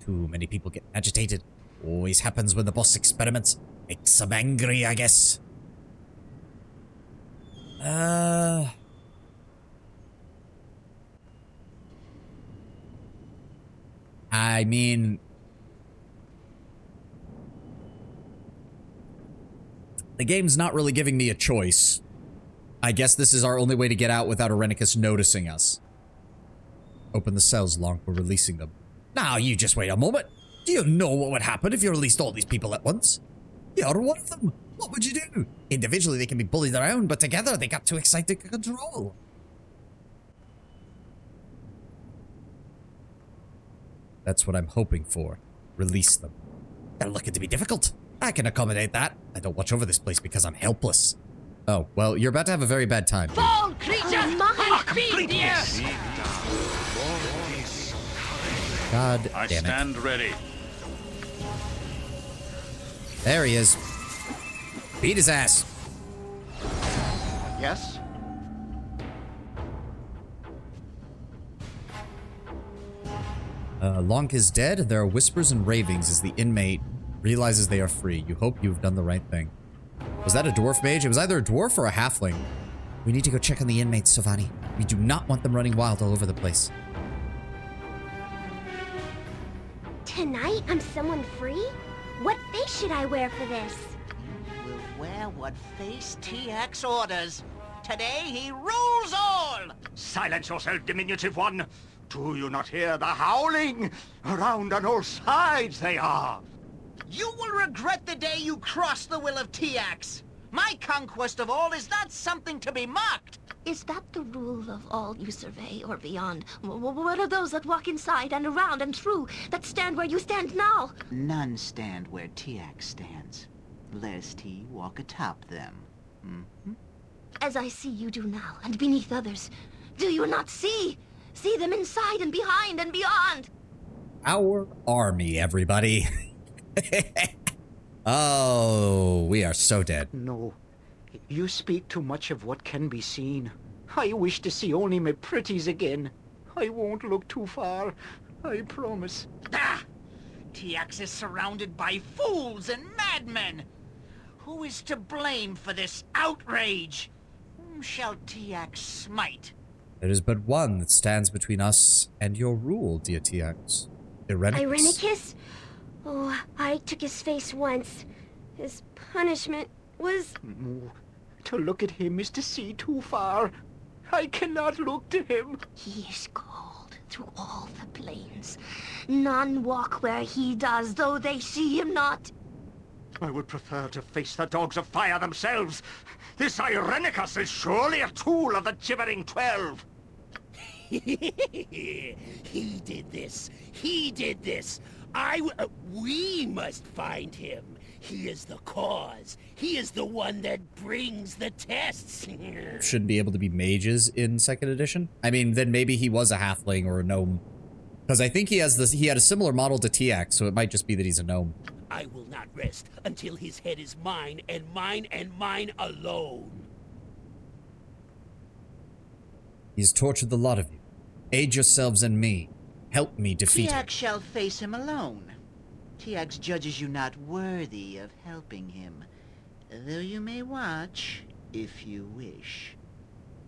Too many people get agitated. Always happens when the boss experiments. Makes them angry, I guess. I mean... the game's not really giving me a choice. I guess this is our only way to get out without Irenicus noticing us. Open the cells long for releasing them. Now, you just wait a moment. Do you know what would happen if you released all these people at once? You're one of them. What would you do? Individually, they can be bullied around, but together, they got too excited to control. That's what I'm hoping for. Release them. They're looking to be difficult. I can accommodate that. I don't watch over this place because I'm helpless. Oh, well, you're about to have a very bad time. Fall, creature! Oh, my. Feed the earth! God I damn it. stand ready. There he is. Beat his ass. Yes? Lonk is dead. There are whispers and ravings as the inmate realizes they are free. You hope you've done the right thing. Was that a dwarf mage? It was either a dwarf or a halfling. We need to go check on the inmates, Sovani. We do not want them running wild all over the place. Tonight, I'm someone free? What face should I wear for this? Will wear what face TX orders. Today he rules all! Silence yourself, diminutive one! Do you not hear the howling? Around on all sides they are! You will regret the day you cross the will of TX! My conquest of all is not something to be mocked! Is that the rule of all you survey or beyond? What are those that walk inside and around and through, that stand where you stand now? None stand where TX stands, lest he walk atop them. As I see you do now, and beneath others, do you not see? See them inside and behind and beyond! Our army, everybody. Oh, we are so dead. No. You speak too much of what can be seen. I wish to see only my pretties again. I won't look too far. I promise. Ah! TX is surrounded by fools and madmen! Who is to blame for this outrage? Whom shall TX smite? There is but one that stands between us and your rule, dear TX. Irenicus. Irenicus? Oh, I took his face once. His punishment was... No. To look at him is to see too far. I cannot look to him. He is called through all the plains. None walk where he does, though they see him not. I would prefer to face the dogs of fire themselves. This Irenicus is surely a tool of the gibbering 12. He did this. He did this. We must find him. He is the cause. He is the one that brings the tests. Shouldn't be able to be mages in 2nd edition. I mean, then maybe he was a halfling or a gnome. Because I think he has this. He had a similar model to TX, so it might just be that he's a gnome. I will not rest until his head is mine and mine alone. He's tortured the lot of you. Aid yourselves and me. Help me defeat him. TX shall face him alone. TX judges you not worthy of helping him, though you may watch if you wish.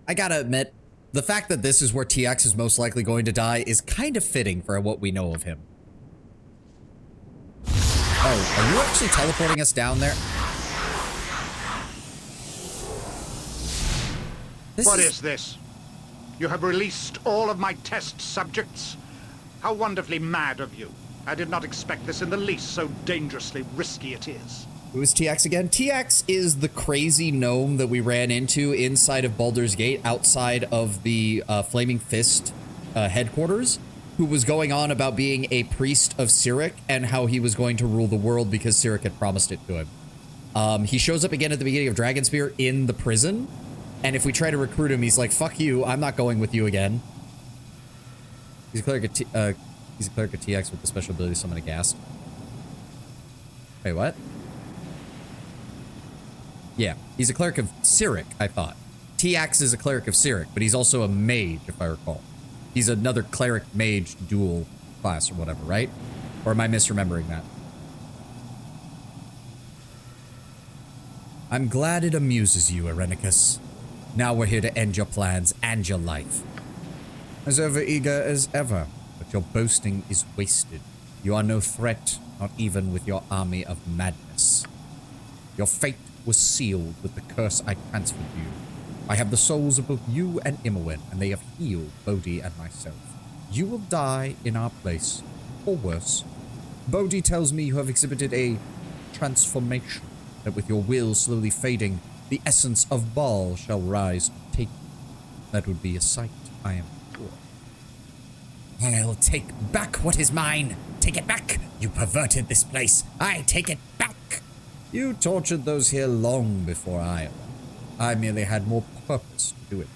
I gotta admit, the fact that this is where TX is most likely going to die is kind of fitting for what we know of him. Oh, are you actually teleporting us down there? What is this? You have released all of my test subjects? How wonderfully mad of you. I did not expect this in the least, so dangerously risky it is. Who is TX again? TX is the crazy gnome that we ran into inside of Baldur's Gate, outside of the Flaming Fist headquarters, who was going on about being a priest of Cyric and how he was going to rule the world because Cyric had promised it to him. He shows up again at the beginning of Dragonspear in the prison, and if we try to recruit him, he's like, fuck you, I'm not going with you again. He's a cleric of TX with the special ability to summon a ghast. Wait, what? Yeah, he's a cleric of Cyric, I thought. TX is a cleric of Cyric, but he's also a mage, if I recall. He's another cleric mage dual class or whatever, right? Or am I misremembering that? I'm glad it amuses you, Irenicus. Now we're here to end your plans and your life. As overeager as ever, but your boasting is wasted. You are no threat, not even with your army of madness. Your fate was sealed with the curse I transferred you. I have the souls of both you and Imowen, and they have healed Bodhi and myself. You will die in our place, or worse. Bodhi tells me you have exhibited a transformation, that with your will slowly fading, the essence of Baal shall rise to take you. That would be a sight, I am sure. I'll take back what is mine. Take it back. You perverted this place. I take it back. You tortured those here long before I arrived. I merely had more purpose to do it.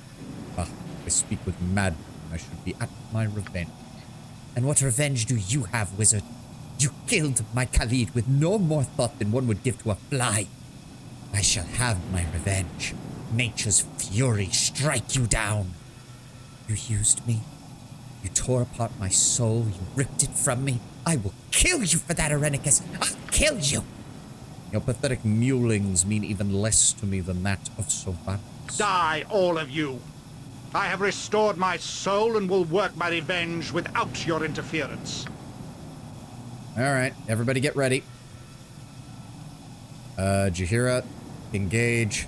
Ah, I speak with madmen. I should be at my revenge. And what revenge do you have, wizard? You killed my Khalid with no more thought than one would give to a fly. I shall have my revenge. Nature's fury strike you down. You used me. You tore apart my soul. You ripped it from me. I will kill you for that, Irenicus. I'll kill you. Your pathetic mewlings mean even less to me than that of Sylvanus. Die, all of you. I have restored my soul and will work my revenge without your interference. Alright, everybody get ready. Jaheira, engage.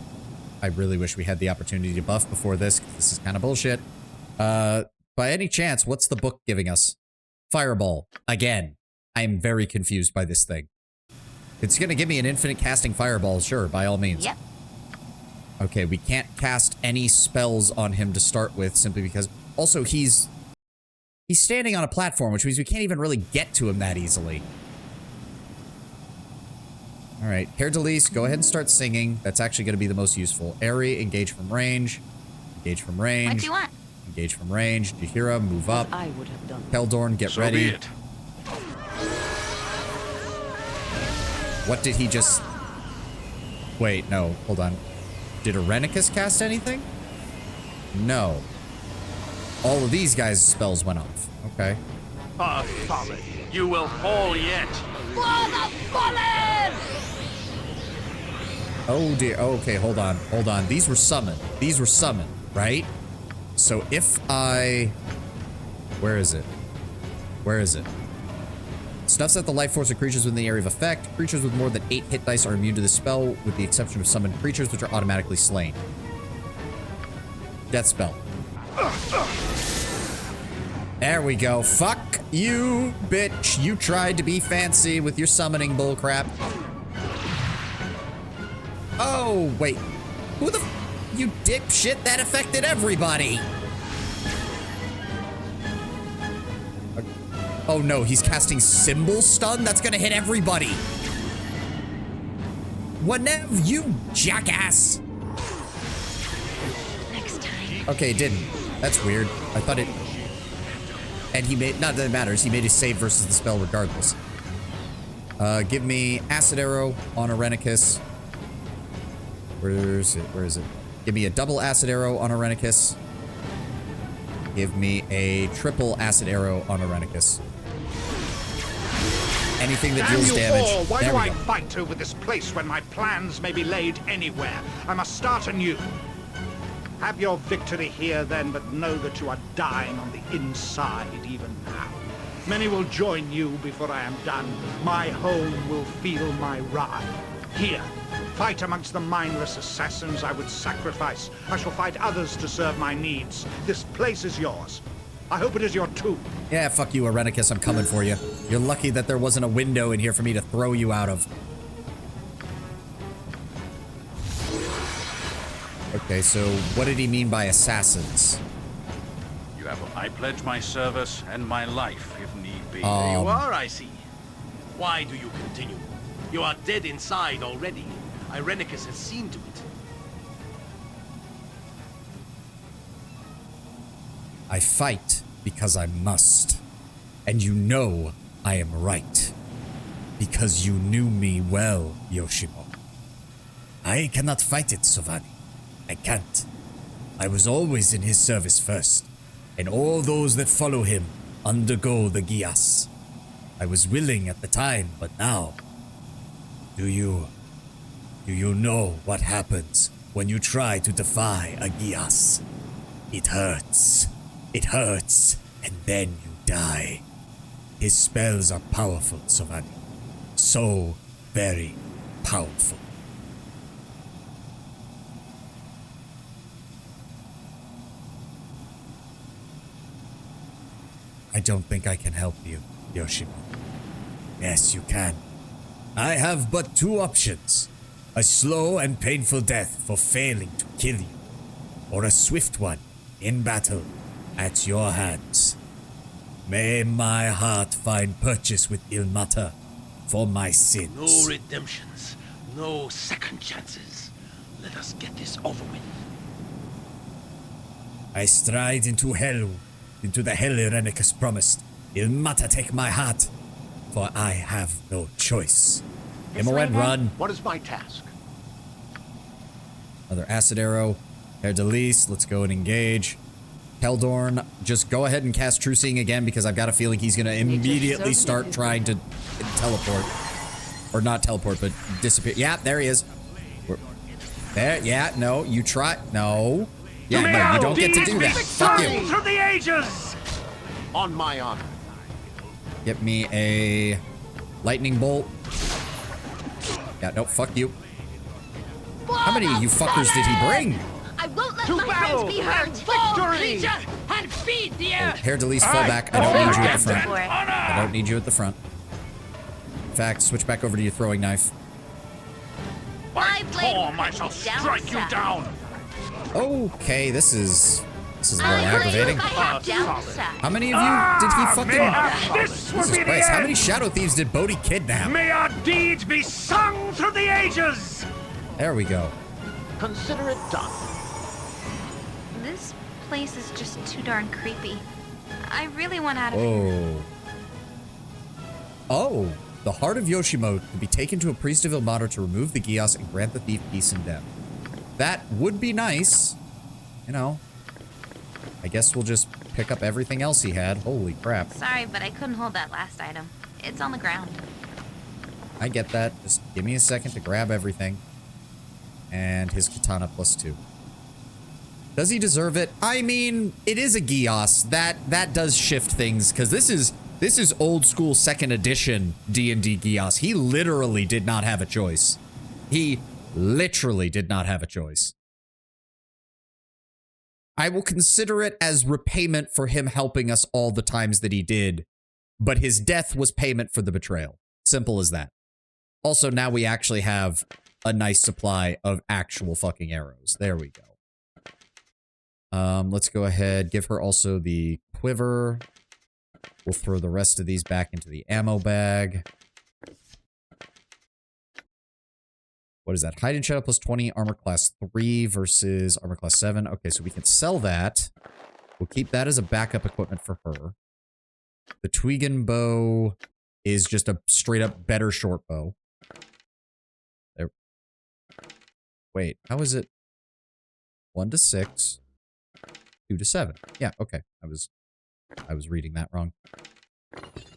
I really wish we had the opportunity to buff before this, 'cause this is kind of bullshit. By any chance, what's the book giving us? Fireball. Again. I am very confused by this thing. It's gonna give me an infinite casting fireball, sure, by all means. Yep. Okay, we can't cast any spells on him to start with, simply because... Also, he's standing on a platform, which means we can't even really get to him that easily. Alright, Hair Delise, go ahead and start singing. That's actually going to be the most useful. Aerie, engage from range. Engage from range. What do you want? Engage from range. Jaheira, move up. I would have done. Keldorn, get So ready. be it. What did he just... Wait, no, hold on. Did Irenicus cast anything? No. All of these guys' spells went off. Okay. Solid. You will fall yet. For the fallen! Oh dear. Oh, okay, hold on. Hold on. These were summoned. These were summoned, right? So if I... Where is it? Where is it? Snuffs out the life force of creatures within the area of effect. Creatures with more than 8 hit dice are immune to this spell, with the exception of summoned creatures, which are automatically slain. Death spell. There we go. Fuck you, bitch. You tried to be fancy with your summoning bullcrap. Oh, wait. Who the... You dipshit, that affected everybody. Oh no, he's casting Symbol Stun? That's gonna hit everybody. Whatever, you jackass. Next time. Okay, it didn't. That's weird. I thought it... And he made... Not that it matters. He made his save versus the spell regardless. Give me Acid Arrow on Irenicus. Where is it? Where is it? Give me a double Acid Arrow on Irenicus. Give me a triple Acid Arrow on Irenicus. Anything that deals damage. All. Why there do we I go. fight over this place when my plans may be laid anywhere? I must start anew. Have your victory here then, but know that you are dying on the inside even now. Many will join you before I am done. My home will feel my wrath. Here, fight amongst the mindless assassins I would sacrifice. I shall fight others to serve my needs. This place is yours. I hope it is your too. Yeah, fuck you, Irenicus. I'm coming for you. You're lucky that there wasn't a window in here for me to throw you out of. Okay, so what did he mean by assassins? I pledge my service and my life if need be. There you are, I see. Why do you continue? You are dead inside already. Irenicus has seen to it. I fight because I must. And you know I am right. Because you knew me well, Yoshimo. I cannot fight it, Sovani. I can't. I was always in his service first. And all those that follow him undergo the Gias. I was willing at the time, but now... Do you know what happens when you try to defy a Gias? It hurts. It hurts, and then you die. His spells are powerful, Sovani. So very powerful. I don't think I can help you, Yoshimo. Yes, you can. I have but two options. A slow and painful death for failing to kill you, or a swift one in battle at your hands. May my heart find purchase with Ilmata for my sins. No redemptions. No second chances. Let us get this over with. I stride into hell, into the hell Irenicus promised. Il matter take my heart, for I have no choice. Imoen, run. What is my task? Another acid arrow. Herdelis, let's go and engage. Keldorn, just go ahead and cast True Seeing again because I've got a feeling he's going to immediately start trying to teleport. Or not teleport, but disappear. Yeah, there he is. There, yeah, no, you try. No. Yeah, no, you don't get to do that. Fuck you. Through the ages! On my honor. Get me a lightning bolt. Yeah, no, fuck you. How many of you fuckers did he bring? I won't let my friends be hurt. Victory! And feed the Herdelis, fall back. I don't need you at the front. I don't need you at the front. In fact, switch back over to your throwing knife. My Torm, I shall strike you down! Okay, this is very aggravating. How many of you did he fucking... This will Jesus be Christ, the how end! many Shadow Thieves did Bodhi kidnap? May our deeds be sung through the ages! There we go. Consider it done. This place is just too darn creepy. I really want out of here. Oh, the heart of Yoshimo could be taken to a priest of Ilmater to remove the Gios and grant the thief peace and death. That would be nice. You know. I guess we'll just pick up everything else he had. Holy crap. Sorry, but I couldn't hold that last item. It's on the ground. I get that. Just give me a second to grab everything. And his katana +2. Does he deserve it? I mean, it is a Gios. That does shift things, because this is old school 2nd edition D&D Gios. He literally did not have a choice. He literally did not have a choice. I will consider it as repayment for him helping us all the times that he did, but his death was payment for the betrayal. Simple as that. Also, now we actually have a nice supply of actual fucking arrows. There we go. Let's go ahead, give her also the quiver. We'll throw the rest of these back into the ammo bag. What is that? Hide and Shadow +20, armor class 3 versus armor class 7. Okay, so we can sell that. We'll keep that as a backup equipment for her. The Tweegan bow is just a straight up better short bow. There. Wait, how is it? 1 to 6, 2 to 7. Yeah, okay. I was reading that wrong.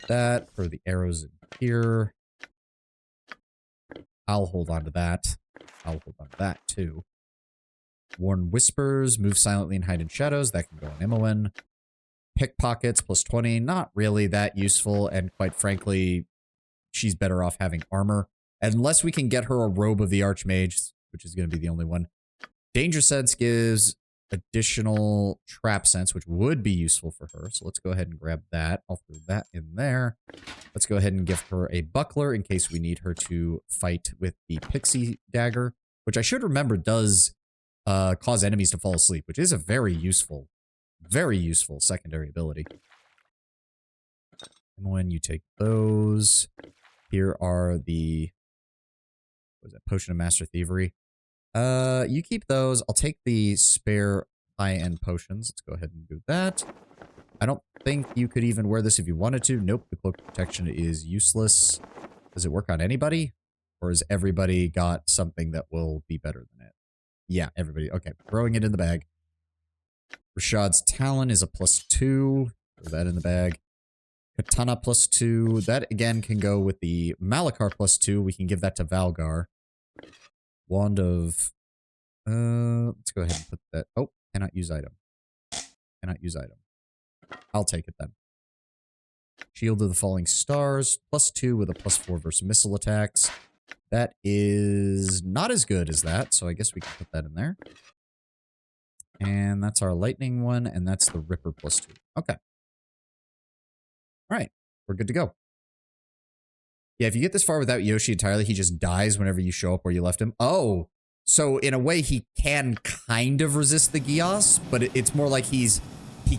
That for the arrows in here. I'll hold on to that. I'll hold on to that too. Warn Whispers, move silently and hide in shadows. That can go on Imoen. Pickpockets +20. Not really that useful, and quite frankly, she's better off having armor. Unless we can get her a robe of the Archmage, which is going to be the only one. Danger Sense gives additional trap sense, which would be useful for her. So let's go ahead and grab that. I'll throw that in there. Let's go ahead and give her a buckler in case we need her to fight with the pixie dagger, which I should remember does cause enemies to fall asleep, which is a very useful secondary ability. And when you take those, here are the, what is that, Potion of Master Thievery. You keep those. I'll take the spare high-end potions. Let's go ahead and do that. I don't think you could even wear this if you wanted to. Nope, the cloak protection is useless. Does it work on anybody? Or has everybody got something that will be better than it? Yeah, everybody. Okay, throwing it in the bag. Rashad's Talon is a +2. Throw that in the bag. Katana +2. That, again, can go with the Malachar +2. We can give that to Valgar. Wand of... let's go ahead and put that... Oh, cannot use item. Cannot use item. I'll take it then. Shield of the Falling Stars, +2 with a +4 versus missile attacks. That is not as good as that, so I guess we can put that in there. And that's our lightning one, and that's the Ripper +2. Okay. Alright, we're good to go. Yeah, if you get this far without Yoshi entirely, he just dies whenever you show up where you left him. Oh, so in a way he can kind of resist the Gios, but it's more like he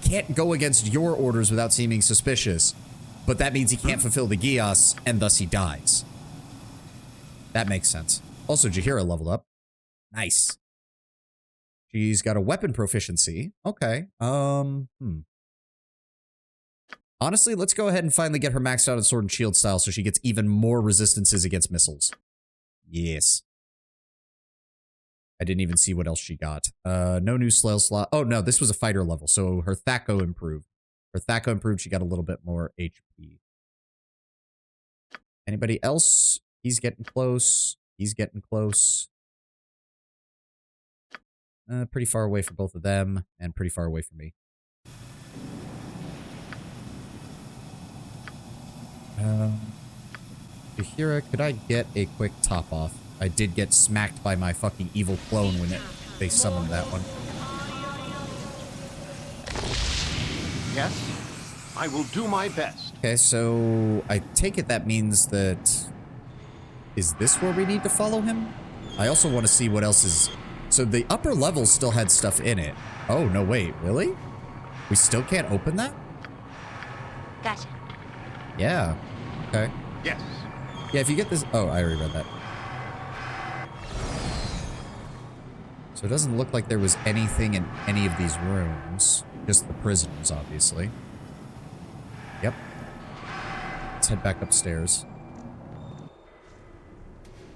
can't go against your orders without seeming suspicious, but that means he can't fulfill the Gios, and thus he dies. That makes sense. Also, Jaheira leveled up. Nice. She's got a weapon proficiency. Okay. Honestly, let's go ahead and finally get her maxed out in sword and shield style so she gets even more resistances against missiles. Yes. I didn't even see what else she got. No new Slail slot. Oh, no, this was a fighter level, so her Thaco improved. Her Thaco improved, she got a little bit more HP. Anybody else? He's getting close. He's getting close. Pretty far away from both of them, and pretty far away from me. Jaheira, could I get a quick top off? I did get smacked by my fucking evil clone when they summoned that one. Yes, I will do my best. Okay, so I take it that means that... Is this where we need to follow him? I also want to see what else is... So the upper level still had stuff in it. Oh, no, wait, really? We still can't open that? Gotcha. Yeah. Okay. Yes. Yeah, if you get this... Oh, I already read that. So it doesn't look like there was anything in any of these rooms. Just the prisoners, obviously. Yep. Let's head back upstairs.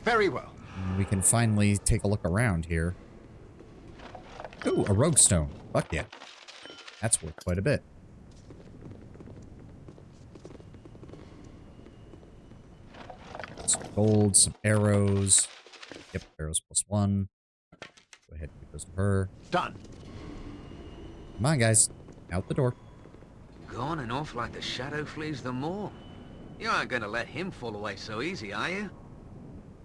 Very well. And we can finally take a look around here. Ooh, a rogue stone. Fuck yeah. That's worth quite a bit. Some gold, some arrows. Yep, arrows +1. Go ahead and give those to her. Done. Come on, guys. Out the door. Gone and off like the shadow flees the moor. You aren't going to let him fall away so easy, are you?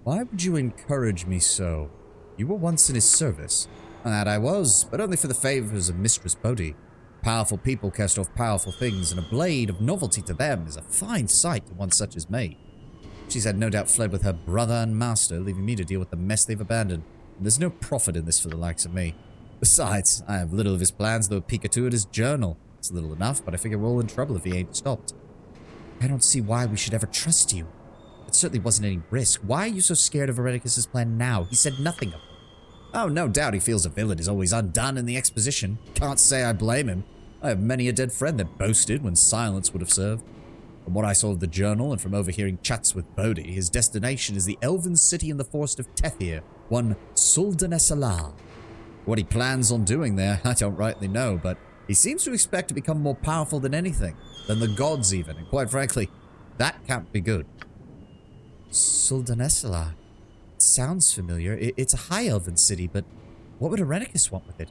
Why would you encourage me so? You were once in his service. That I was, but only for the favors of Mistress Bodhi. Powerful people cast off powerful things, and a blade of novelty to them is a fine sight to one such as me. She's had no doubt fled with her brother and master, leaving me to deal with the mess they've abandoned. And there's no profit in this for the likes of me. Besides, I have little of his plans, though a peek or two at his journal. It's little enough, but I figure we're all in trouble if he ain't stopped. I don't see why we should ever trust you. It certainly wasn't any risk. Why are you so scared of Irenicus' plan now? He said nothing of it. Oh, no doubt he feels a villain is always undone in the exposition. Can't say I blame him. I have many a dead friend that boasted when silence would have served. From what I saw of the journal and from overhearing chats with Bodhi, his destination is the elven city in the forest of Tethir, one Suldanesalar. What he plans on doing there, I don't rightly know, but he seems to expect to become more powerful than anything, than the gods even, and quite frankly, that can't be good. Suldanesalar. It sounds familiar. It's a high elven city, but what would Irenicus want with it?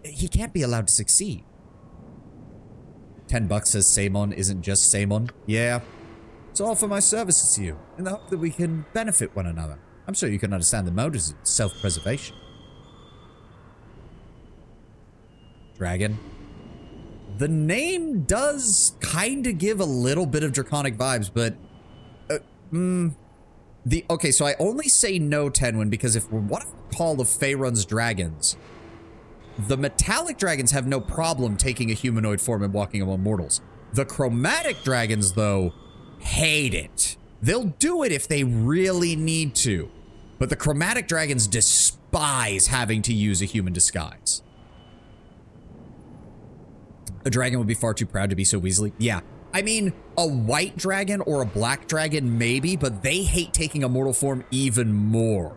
He can't be allowed to succeed. $10 says Samon isn't just Samon. Yeah. It's all for my services to you, in the hope that we can benefit one another. I'm sure you can understand the motives of self-preservation. Dragon. The name does kind of give a little bit of draconic vibes, but... Okay, so I only say no, Tenwin, because if we want to call the Faerun's dragons, the metallic dragons have no problem taking a humanoid form and walking among mortals. The chromatic dragons, though, hate it. They'll do it if they really need to, but the chromatic dragons despise having to use a human disguise. A dragon would be far too proud to be so easily. Yeah. I mean, a white dragon or a black dragon, maybe, but they hate taking a mortal form even more.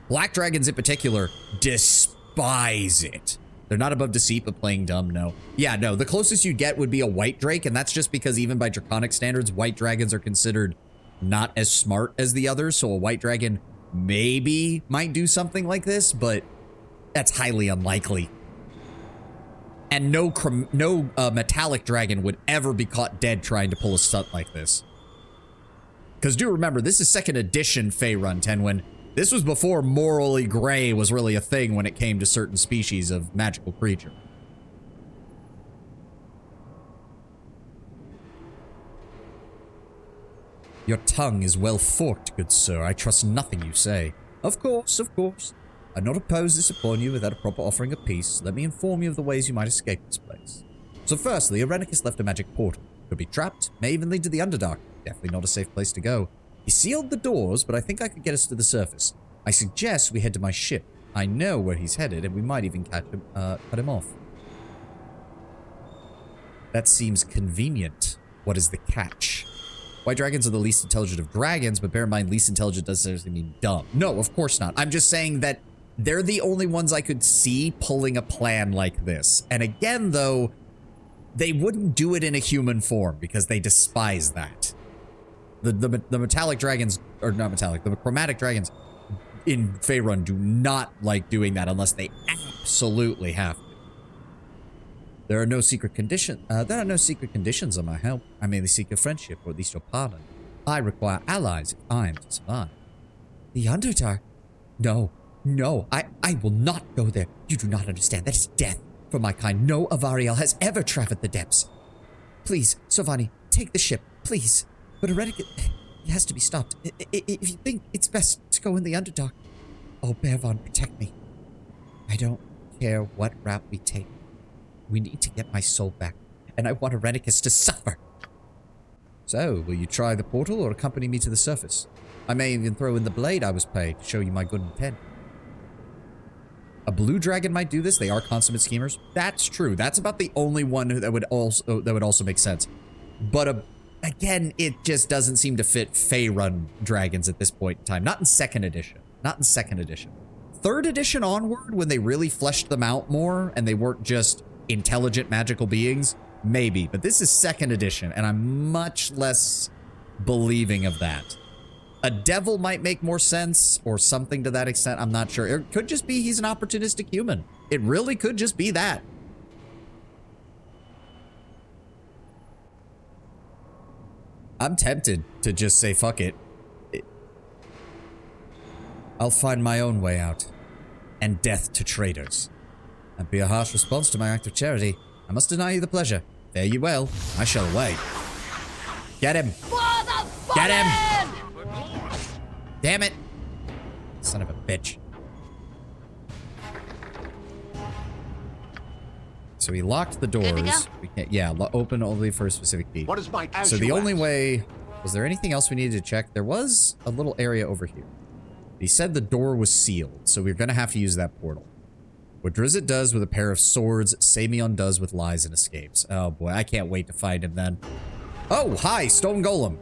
Black dragons in particular despise it. They're not above deceit, but playing dumb, no. Yeah, no, the closest you get would be a white drake, and that's just because even by draconic standards, white dragons are considered not as smart as the others, so a white dragon maybe might do something like this, but that's highly unlikely. And no metallic dragon would ever be caught dead trying to pull a stunt like this. Because do remember, this is 2nd edition Faerun, Tenwin. This was before morally gray was really a thing when it came to certain species of magical creature. Your tongue is well forked, good sir. I trust nothing you say. Of course, of course. I'd not oppose this upon you without a proper offering of peace. Let me inform you of the ways you might escape this place. So firstly, Irenicus left a magic portal. Could be trapped, may even lead to the Underdark. Definitely not a safe place to go. He sealed the doors, but I think I could get us to the surface. I suggest we head to my ship. I know where he's headed, and we might even catch him, cut him off. That seems convenient. What is the catch? White dragons are the least intelligent of dragons, but bear in mind, least intelligent doesn't necessarily mean dumb. No, of course not. I'm just saying that they're the only ones I could see pulling a plan like this. And again, though, they wouldn't do it in a human form because they despise that. The metallic dragons, or not metallic, the chromatic dragons in Faerun do not like doing that unless they absolutely have to. There are no secret conditions on my help. I merely seek your friendship, or at least your pardon. I require allies if I am to survive. The Underdark? No, I will not go there. You do not understand. That is death for my kind. No Avariel has ever traveled the depths. Please, Sovani, take the ship, please. But Irenicus, he has to be stopped. If you think it's best to go in the Underdark, oh, Bervon, protect me. I don't care what route we take. We need to get my soul back, and I want Irenicus to suffer. So, will you try the portal or accompany me to the surface? I may even throw in the blade I was paid to show you my good intent. A blue dragon might do this. They are consummate schemers. That's true. That's about the only one that would also make sense. But again, it just doesn't seem to fit Faerun dragons at this point in time. Not in 2nd edition. Not in 2nd edition. 3rd edition onward, when they really fleshed them out more and they weren't just intelligent magical beings, maybe. But this is 2nd edition, and I'm much less believing of that. A devil might make more sense, or something to that extent. I'm not sure. It could just be he's an opportunistic human. It really could just be that. I'm tempted to just say fuck it. I'll find my own way out. And death to traitors. That'd be a harsh response to my act of charity. I must deny you the pleasure. Fare you well. I shall away. Get him! Get him! Damn it! Son of a bitch. So we locked the doors. We can't, yeah, open only for a specific key. What is my So the only way... Was there anything else we needed to check? There was a little area over here. He said the door was sealed, so we're going to have to use that portal. What Drizzt does with a pair of swords, Samion does with lies and escapes. Oh boy, I can't wait to find him then. Oh, hi, Stone Golem.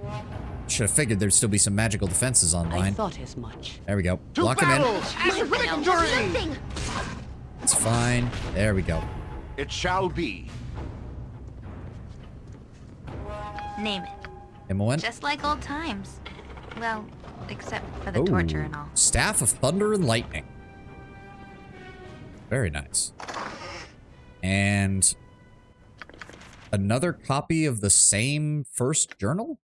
Should have figured there'd still be some magical defenses online. I thought as much. There we go. Lock him in. It's fine. There we go. It shall be. Name it. Imoen? Just like old times. Well, except for the torture and all. Staff of Thunder and Lightning. Very nice. And another copy of the same first journal?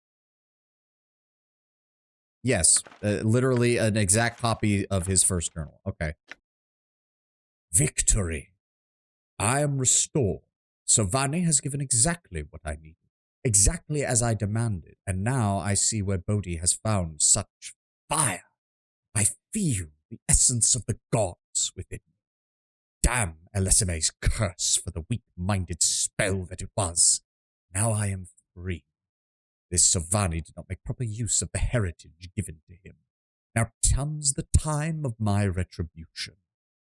Yes, literally an exact copy of his first journal. Okay. Victory. I am restored. Sovani has given exactly what I needed. Exactly as I demanded. And now I see where Bodhi has found such fire. I feel the essence of the gods within me. Damn Eliseme's curse for the weak-minded spell that it was. Now I am free. This Sovani did not make proper use of the heritage given to him. Now comes the time of my retribution.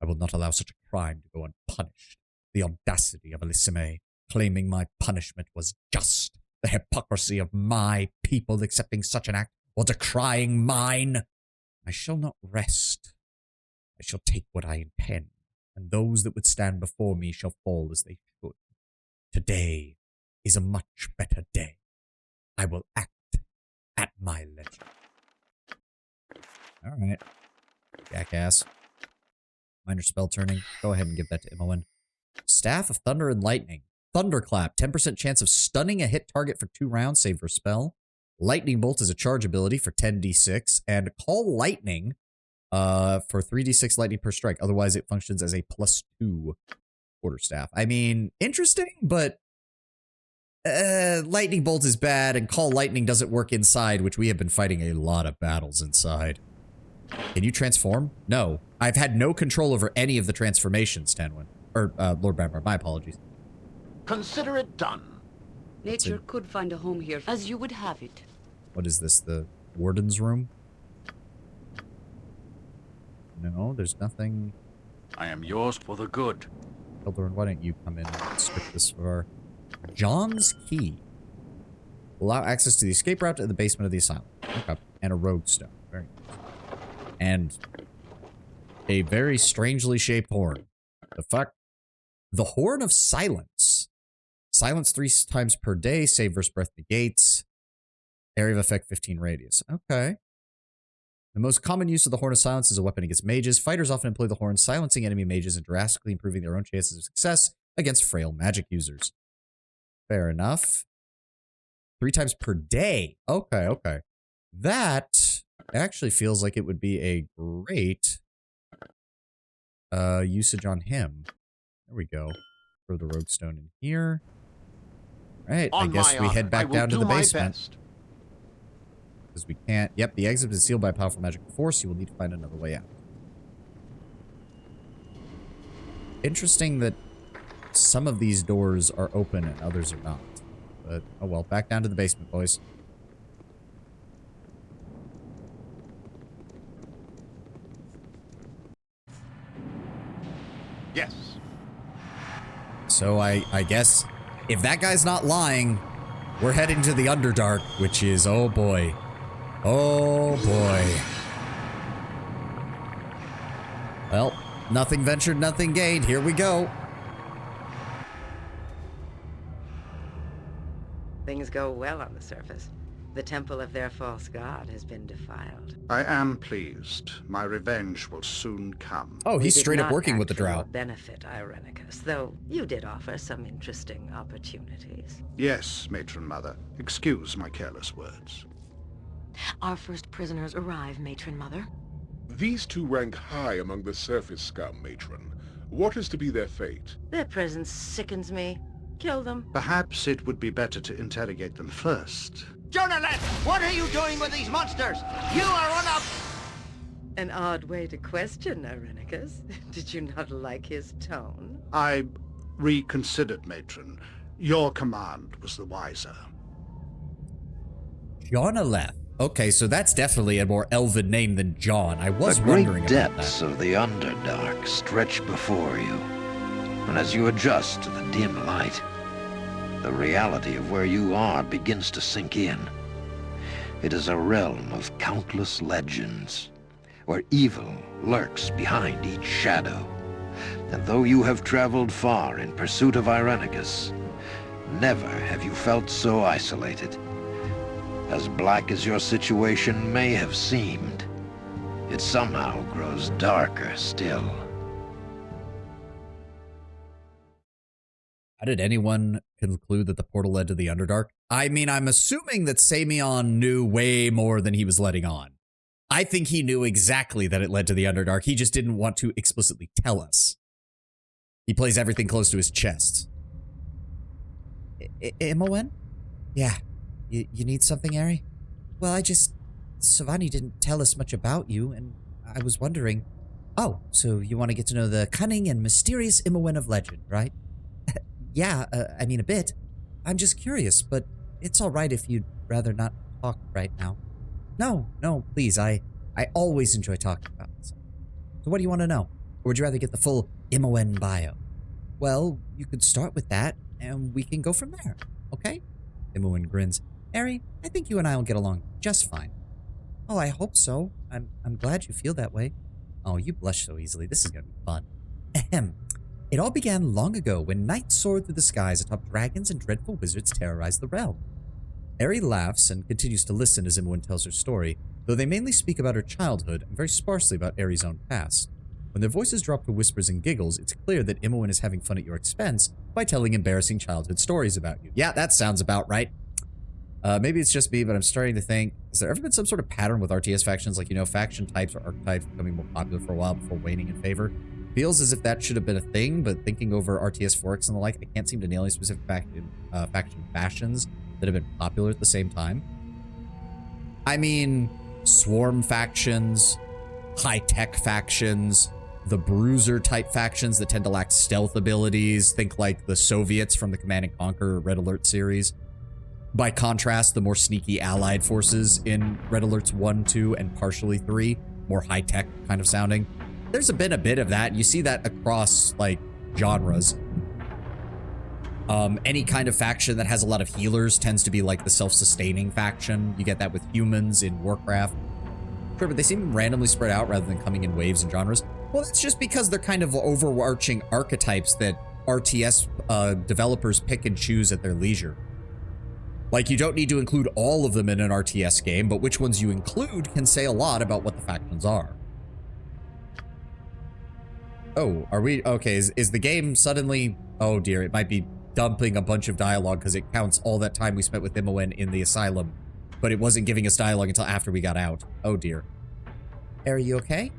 I will not allow such a crime to go unpunished. The audacity of Eliseme, claiming my punishment was just. The hypocrisy of my people accepting such an act while decrying mine. I shall not rest. I shall take what I intend, and those that would stand before me shall fall as they should. Today is a much better day. I will act at my leisure. Alright. Jackass. Minor spell turning. Go ahead and give that to Imoen. Staff of Thunder and Lightning. Thunderclap. 10% chance of stunning a hit target for 2 rounds, save for spell. Lightning Bolt is a charge ability for 10d6. And Call Lightning for 3d6 lightning per strike. Otherwise, it functions as a +2 quarterstaff. I mean, interesting, but Lightning Bolt is bad, and Call Lightning doesn't work inside, which we have been fighting a lot of battles inside. Can you transform? No. I've had no control over any of the transformations, Tanwin. Or, Lord Bamber, my apologies. Consider it done. Nature could find a home here, as you would have it. What is this? The Warden's room. No, there's nothing. I am yours for the good. Eldorn, why don't you come in and strip this for John's key. Allow access to the escape route to the basement of the asylum. Okay. And a rogue stone. Very nice. And a very strangely shaped horn. The fuck? The Horn of Silence. Silence 3 times per day. Save versus breath negates. Area of effect 15 radius. Okay. The most common use of the Horn of Silence is a weapon against mages. Fighters often employ the horn, silencing enemy mages and drastically improving their own chances of success against frail magic users. Fair enough. 3 times per day. Okay, okay. That actually feels like it would be a great usage on him. There we go. Throw the rogue stone in here. All right, I guess we head back down to the basement. Because we can't. Yep, the exit is sealed by powerful magical force. You will need to find another way out. Interesting that some of these doors are open and others are not. But, oh well, back down to the basement, boys. Yes. So I guess if that guy's not lying, we're heading to the Underdark, which is, oh boy. Oh boy. Well, nothing ventured, nothing gained. Here we go. Things go well on the surface. The temple of their false god has been defiled. I am pleased. My revenge will soon come. Oh, he's We did straight up not working with the act for your drow. benefit, Irenicus, though you did offer some interesting opportunities. Yes, Matron Mother. Excuse my careless words. Our first prisoners arrive, Matron Mother. These two rank high among the surface scum, Matron. What is to be their fate? Their presence sickens me. Kill them. Perhaps it would be better to interrogate them first. Jonaleth, what are you doing with these monsters? You are on a... An odd way to question, Irenicus. Did you not like his tone? I reconsidered, Matron. Your command was the wiser. Jonaleth. Okay, so that's definitely a more elven name than John. I was wondering about that. The great depths of the Underdark stretch before you. And as you adjust to the dim light, the reality of where you are begins to sink in. It is a realm of countless legends, where evil lurks behind each shadow. And though you have traveled far in pursuit of Irenicus, never have you felt so isolated. As black as your situation may have seemed, it somehow grows darker still. How did anyone conclude that the portal led to the Underdark? I mean, I'm assuming that Samion knew way more than he was letting on. I think he knew exactly that it led to the Underdark. He just didn't want to explicitly tell us. He plays everything close to his chest. Imoen? Yeah. You need something, Ari? Well, Savani didn't tell us much about you, and I was wondering... Oh, so you want to get to know the cunning and mysterious Imoen of legend, right? Yeah, I mean a bit. I'm just curious, but it's all right if you'd rather not talk right now. No, please, I always enjoy talking about this. So what do you want to know? Or would you rather get the full Imoen bio? Well, you could start with that, and we can go from there, okay? Imoen grins. Ari, I think you and I will get along just fine. Oh, I hope so. I'm glad you feel that way. Oh, you blush so easily. This is gonna be fun. Ahem. It all began long ago when night soared through the skies atop dragons and dreadful wizards terrorized the realm. Ari laughs and continues to listen as Imoen tells her story, though they mainly speak about her childhood and very sparsely about Ari's own past. When their voices drop to whispers and giggles, it's clear that Imoen is having fun at your expense by telling embarrassing childhood stories about you. Yeah, that sounds about right. Maybe it's just me, but I'm starting to think, has there ever been some sort of pattern with RTS factions, like, you know, faction types or archetypes becoming more popular for a while before waning in favor? Feels as if that should have been a thing, but thinking over RTS 4X and the like, I can't seem to nail any specific faction fashions that have been popular at the same time. I mean, swarm factions, high-tech factions, the bruiser-type factions that tend to lack stealth abilities, think like the Soviets from the Command & Conquer Red Alert series. By contrast, the more sneaky allied forces in Red Alerts 1, 2, and partially 3, more high-tech kind of sounding. There's been a bit of that. You see that across, like, genres. Any kind of faction that has a lot of healers tends to be like the self-sustaining faction. You get that with humans in Warcraft. Sure, but they seem randomly spread out rather than coming in waves and genres. Well, it's just because they're kind of overarching archetypes that RTS developers pick and choose at their leisure. Like, you don't need to include all of them in an RTS game, but which ones you include can say a lot about what the factions are. Oh, are we... Okay, is the game suddenly... Oh dear, it might be dumping a bunch of dialogue because it counts all that time we spent with Imoen in the asylum, but it wasn't giving us dialogue until after we got out. Oh dear. Are you okay?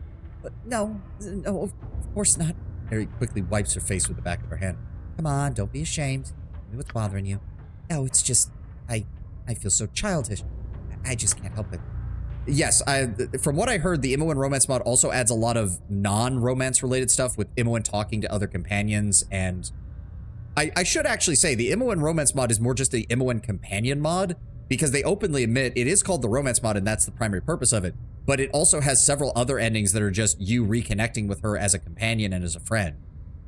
No, of course not. Harry quickly wipes her face with the back of her hand. Come on, don't be ashamed. Tell me what's bothering you. No, it's just... I feel so childish. I just can't help it. Yes, from what I heard, the Imoen romance mod also adds a lot of non-romance related stuff with Imoen talking to other companions, and I should actually say the Imoen romance mod is more just the Imoen companion mod, because they openly admit it is called the romance mod and that's the primary purpose of it, but it also has several other endings that are just you reconnecting with her as a companion and as a friend.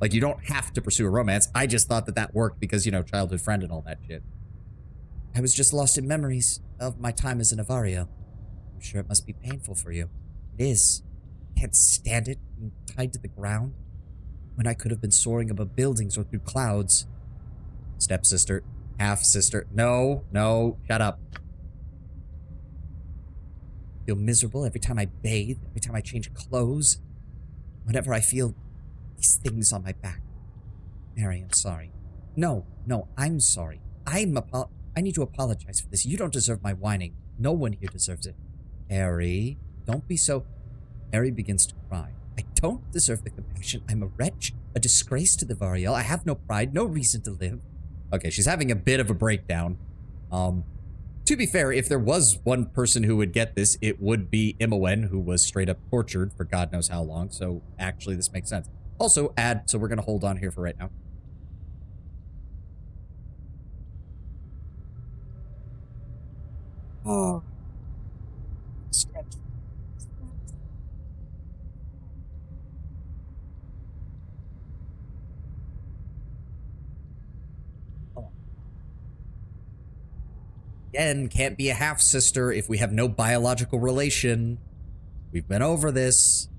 Like, you don't have to pursue a romance. I just thought that that worked because, you know, childhood friend and all that shit. I was just lost in memories of my time as an Avario. I'm sure it must be painful for you. It is. I can't stand it, being tied to the ground, when I could have been soaring above buildings or through clouds. Stepsister, half-sister. No, shut up. I feel miserable every time I bathe, every time I change clothes, whenever I feel these things on my back. Mary, I'm sorry. No, I'm sorry. I need to apologize for this. You don't deserve my whining. No one here deserves it. Harry, don't be so... Harry begins to cry. I don't deserve the compassion. I'm a wretch, a disgrace to the Variel. I have no pride, no reason to live. Okay, she's having a bit of a breakdown. To be fair, if there was one person who would get this, it would be Imoen, who was straight up tortured for God knows how long, so actually this makes sense. Also, so we're gonna hold on here for right now. Oh. Stretch. Oh. Again, can't be a half-sister if we have no biological relation. We've been over this.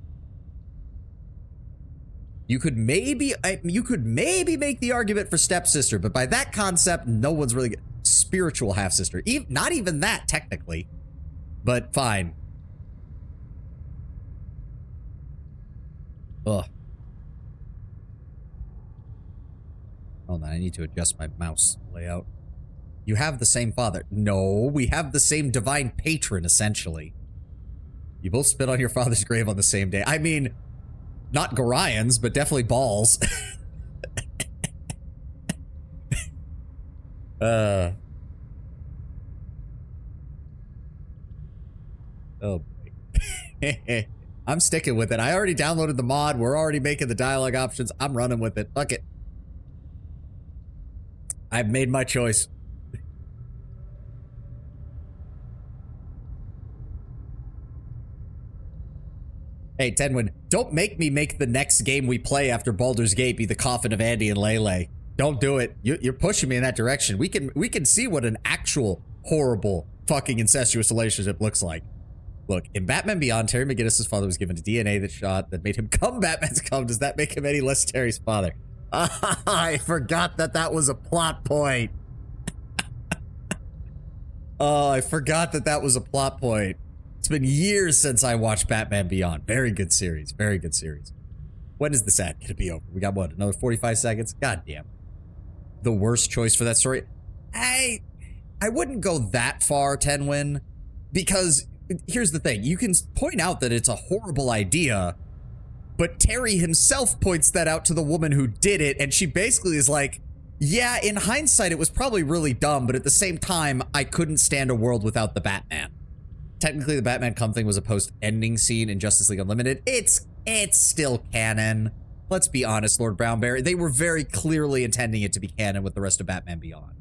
You could maybe make the argument for stepsister, but by that concept, no one's really spiritual half-sister. Not even that, technically. But fine. Ugh. Hold on, I need to adjust my mouse layout. You have the same father. No, we have the same divine patron, essentially. You both spit on your father's grave on the same day. I mean, not Gorions, but definitely balls. Oh boy. I'm sticking with it. I already downloaded the mod. We're already making the dialogue options. I'm running with it. Fuck it. I've made my choice. Hey, Tenwin, don't make me make the next game we play after Baldur's Gate be the coffin of Andy and Lele. Don't do it. You're pushing me in that direction. We can see what an actual horrible fucking incestuous relationship looks like. Look, in Batman Beyond, Terry McGinnis' father was given a DNA that made him come Batman's cum. Does that make him any less Terry's father? I forgot that was a plot point. Oh, I forgot that was a plot point. It's been years since I watched Batman Beyond. Very good series. Very good series. When is this ad gonna be over? We got what? Another 45 seconds? God damn. The worst choice for that story? I wouldn't go that far, Tenwin, because here's the thing. You can point out that it's a horrible idea, but Terry himself points that out to the woman who did it, and she basically is like, yeah, in hindsight, it was probably really dumb, but at the same time, I couldn't stand a world without the Batman. Technically, the Batman cum thing was a post-ending scene in Justice League Unlimited. It's still canon. Let's be honest, Lord Brownberry. They were very clearly intending it to be canon with the rest of Batman Beyond.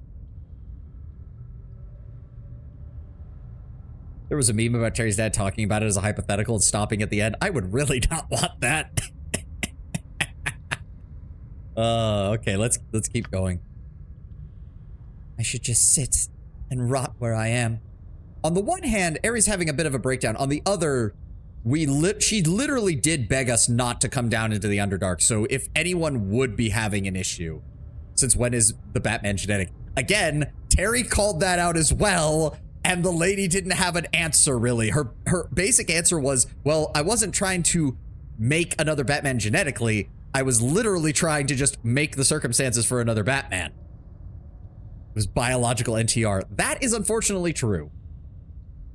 There was a meme about Terry's dad talking about it as a hypothetical and stopping at the end. I would really not want that. Okay, let's keep going. I should just sit and rot where I am. On the one hand, Aries having a bit of a breakdown. On the other, she literally did beg us not to come down into the Underdark. So if anyone would be having an issue, since when is the Batman genetic? Again, Terry called that out as well, and the lady didn't have an answer, really. Her basic answer was, well, I wasn't trying to make another Batman genetically. I was literally trying to just make the circumstances for another Batman. It was biological NTR. That is unfortunately true.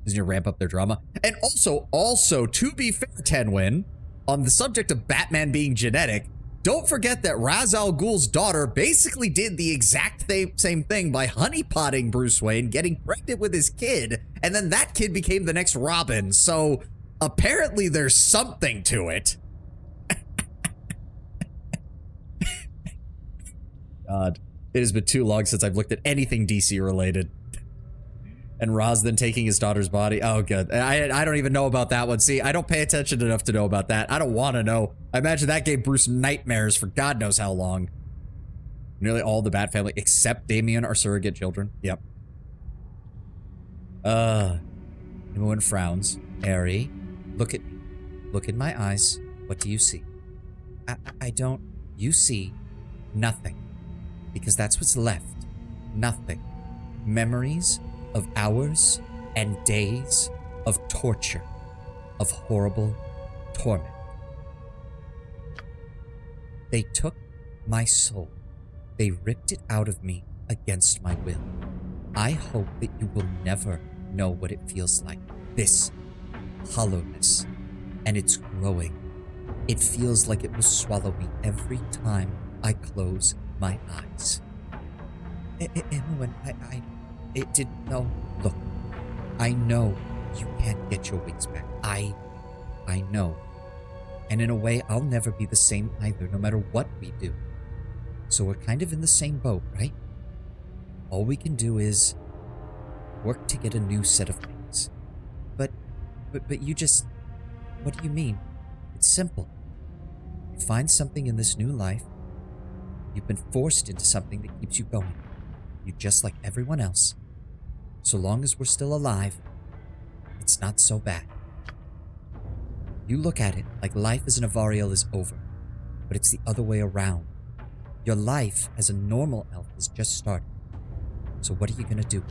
Doesn't you ramp up their drama? And also, to be fair, Tenwin, on the subject of Batman being genetic, don't forget that Ra's al Ghul's daughter basically did the exact same thing by honeypotting Bruce Wayne, getting pregnant with his kid, and then that kid became the next Robin. So apparently there's something to it. God, it has been too long since I've looked at anything DC related. And Ra's then taking his daughter's body. Oh, good. I don't even know about that one. See, I don't pay attention enough to know about that. I don't want to know. I imagine that gave Bruce nightmares for God knows how long. Nearly all the Bat family, except Damian, are surrogate children. Yep. Everyone frowns. Harry, look at me. Look in my eyes. What do you see? I don't. You see nothing. Because that's what's left. Nothing. Memories of hours and days of torture, of horrible torment. They took my soul. They ripped it out of me against my will. I hope that you will never know what it feels like. This hollowness. And it's growing. It feels like it will swallow me every time I close my eyes. It didn't know. Look, I know you can't get your wings back. I know. And in a way, I'll never be the same either, no matter what we do. So we're kind of in the same boat, right? All we can do is work to get a new set of things. But you just, what do you mean? It's simple. You find something in this new life. You've been forced into something that keeps you going. You're just like everyone else. So long as we're still alive, it's not so bad. You look at it like life as an Avariel is over, but it's the other way around. Your life as a normal elf has just started. So what are you gonna do?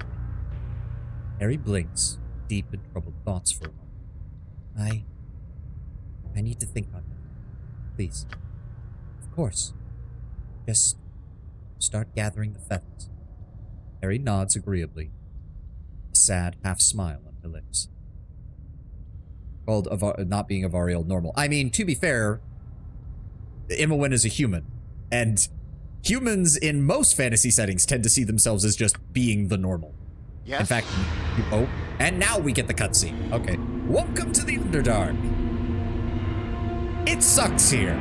Harry blinks, deep in troubled thoughts for a moment. I need to think on it. Please. Of course. Just start gathering the feathers. Harry nods agreeably. A sad half smile on her lips. Called not being Avariel normal. I mean, to be fair, Imowen is a human. And humans in most fantasy settings tend to see themselves as just being the normal. Yes. In fact, oh, and now we get the cutscene. Okay. Welcome to the Underdark. It sucks here.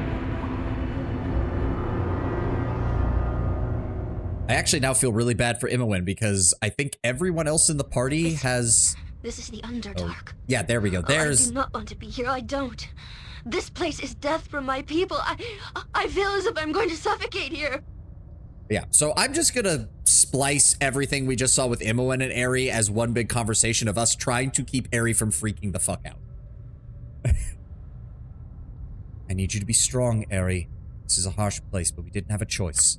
I actually now feel really bad for Imowen because I think everyone else in the party has... This is the Underdark. Oh, yeah, there we go. There's... I do not want to be here. I don't. This place is death for my people. I feel as if I'm going to suffocate here. Yeah, so I'm just gonna splice everything we just saw with Imowen and Aerie as one big conversation of us trying to keep Aerie from freaking the fuck out. I need you to be strong, Aerie. This is a harsh place, but we didn't have a choice.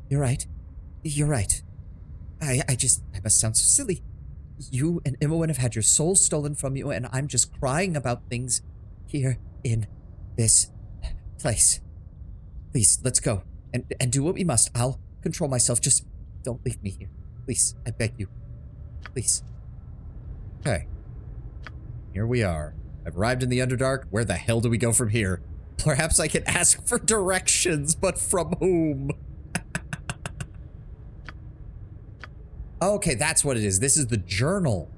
You're right. You're right. I must sound so silly. You and Imowen have had your soul stolen from you, and I'm just crying about things here in this place. Please, let's go. And do what we must. I'll control myself. Just don't leave me here. Please, I beg you. Please. Okay. Here we are. I've arrived in the Underdark. Where the hell do we go from here? Perhaps I can ask for directions, but from whom? Okay, that's what it is. This is the journal.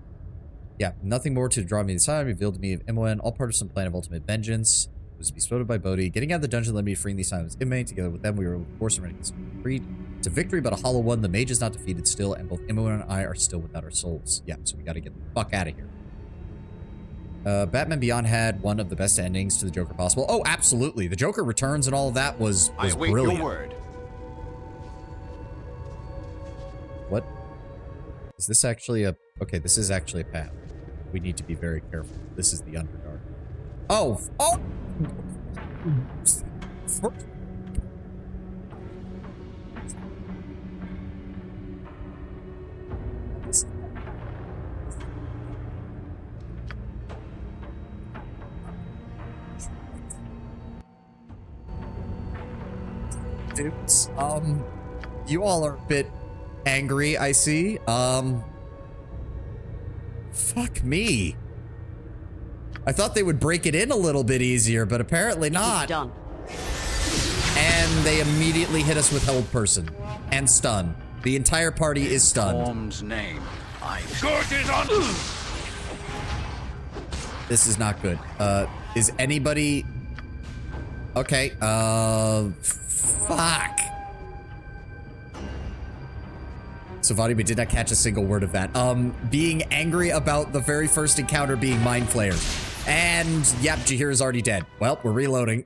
Yeah, nothing more to draw me aside. Revealed to me of Imowen, all part of some plan of ultimate vengeance. It was to be spotted by Bodhi. Getting out of the dungeon led me to freeing the silence inmate. Together with them, we were forced to freed to victory, but a hollow one. The mage is not defeated still, and both Imowen and I are still without our souls. Yeah, so we gotta get the fuck out of here. Batman Beyond had one of the best endings to the Joker possible. Oh, absolutely. The Joker Returns and all of that was await brilliant. your word. What? Is this actually a... Okay, this is actually a path. We need to be very careful. This is the Underdark. Oh! Oh! Dudes, you all are a bit angry, I see. Fuck me. I thought they would break it in a little bit easier, but apparently not. Done. And they immediately hit us with Held Person and stun. The entire party is stunned. Form's name. Good is on. This is not good. Is anybody... Okay, fuck. So Vadiba did not catch a single word of that. Being angry about the very first encounter being Mind Flayers. And, yep, Jahir's already dead. Well, we're reloading.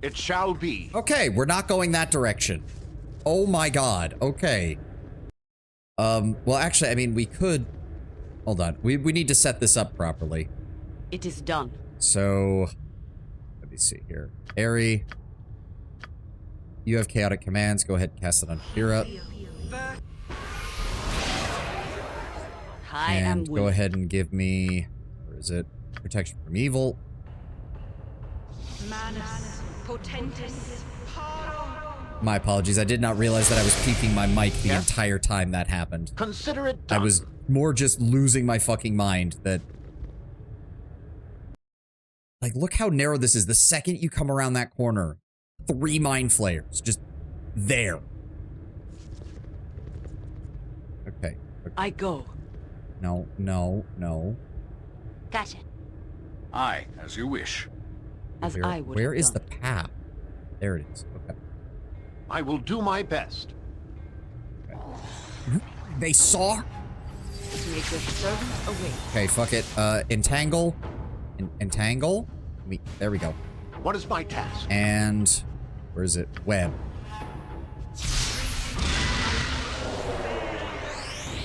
It shall be. Okay, we're not going that direction. Oh my god, okay. Well, actually, I mean, we could... Hold on, we need to set this up properly. It is done. So, let me see here. Aerie, you have chaotic commands. Go ahead and cast it on Kira. And go ahead and give me, where is it? Protection from evil. Manus potentis My apologies. I did not realize that I was peeking my mic the entire time that happened. Consider it done. I was more just losing my fucking mind that... Like, look how narrow this is. The second you come around that corner, 3 Mind Flayers. Just there. Okay. I go. No, no, no. Gotcha. Aye, as you wish. As I would Where have is done. the path? There it is. Okay. I will do my best. They saw? Make your servant awake. Okay, fuck it. Entangle. Entangle? There we go. What is my task? And where is it? Web.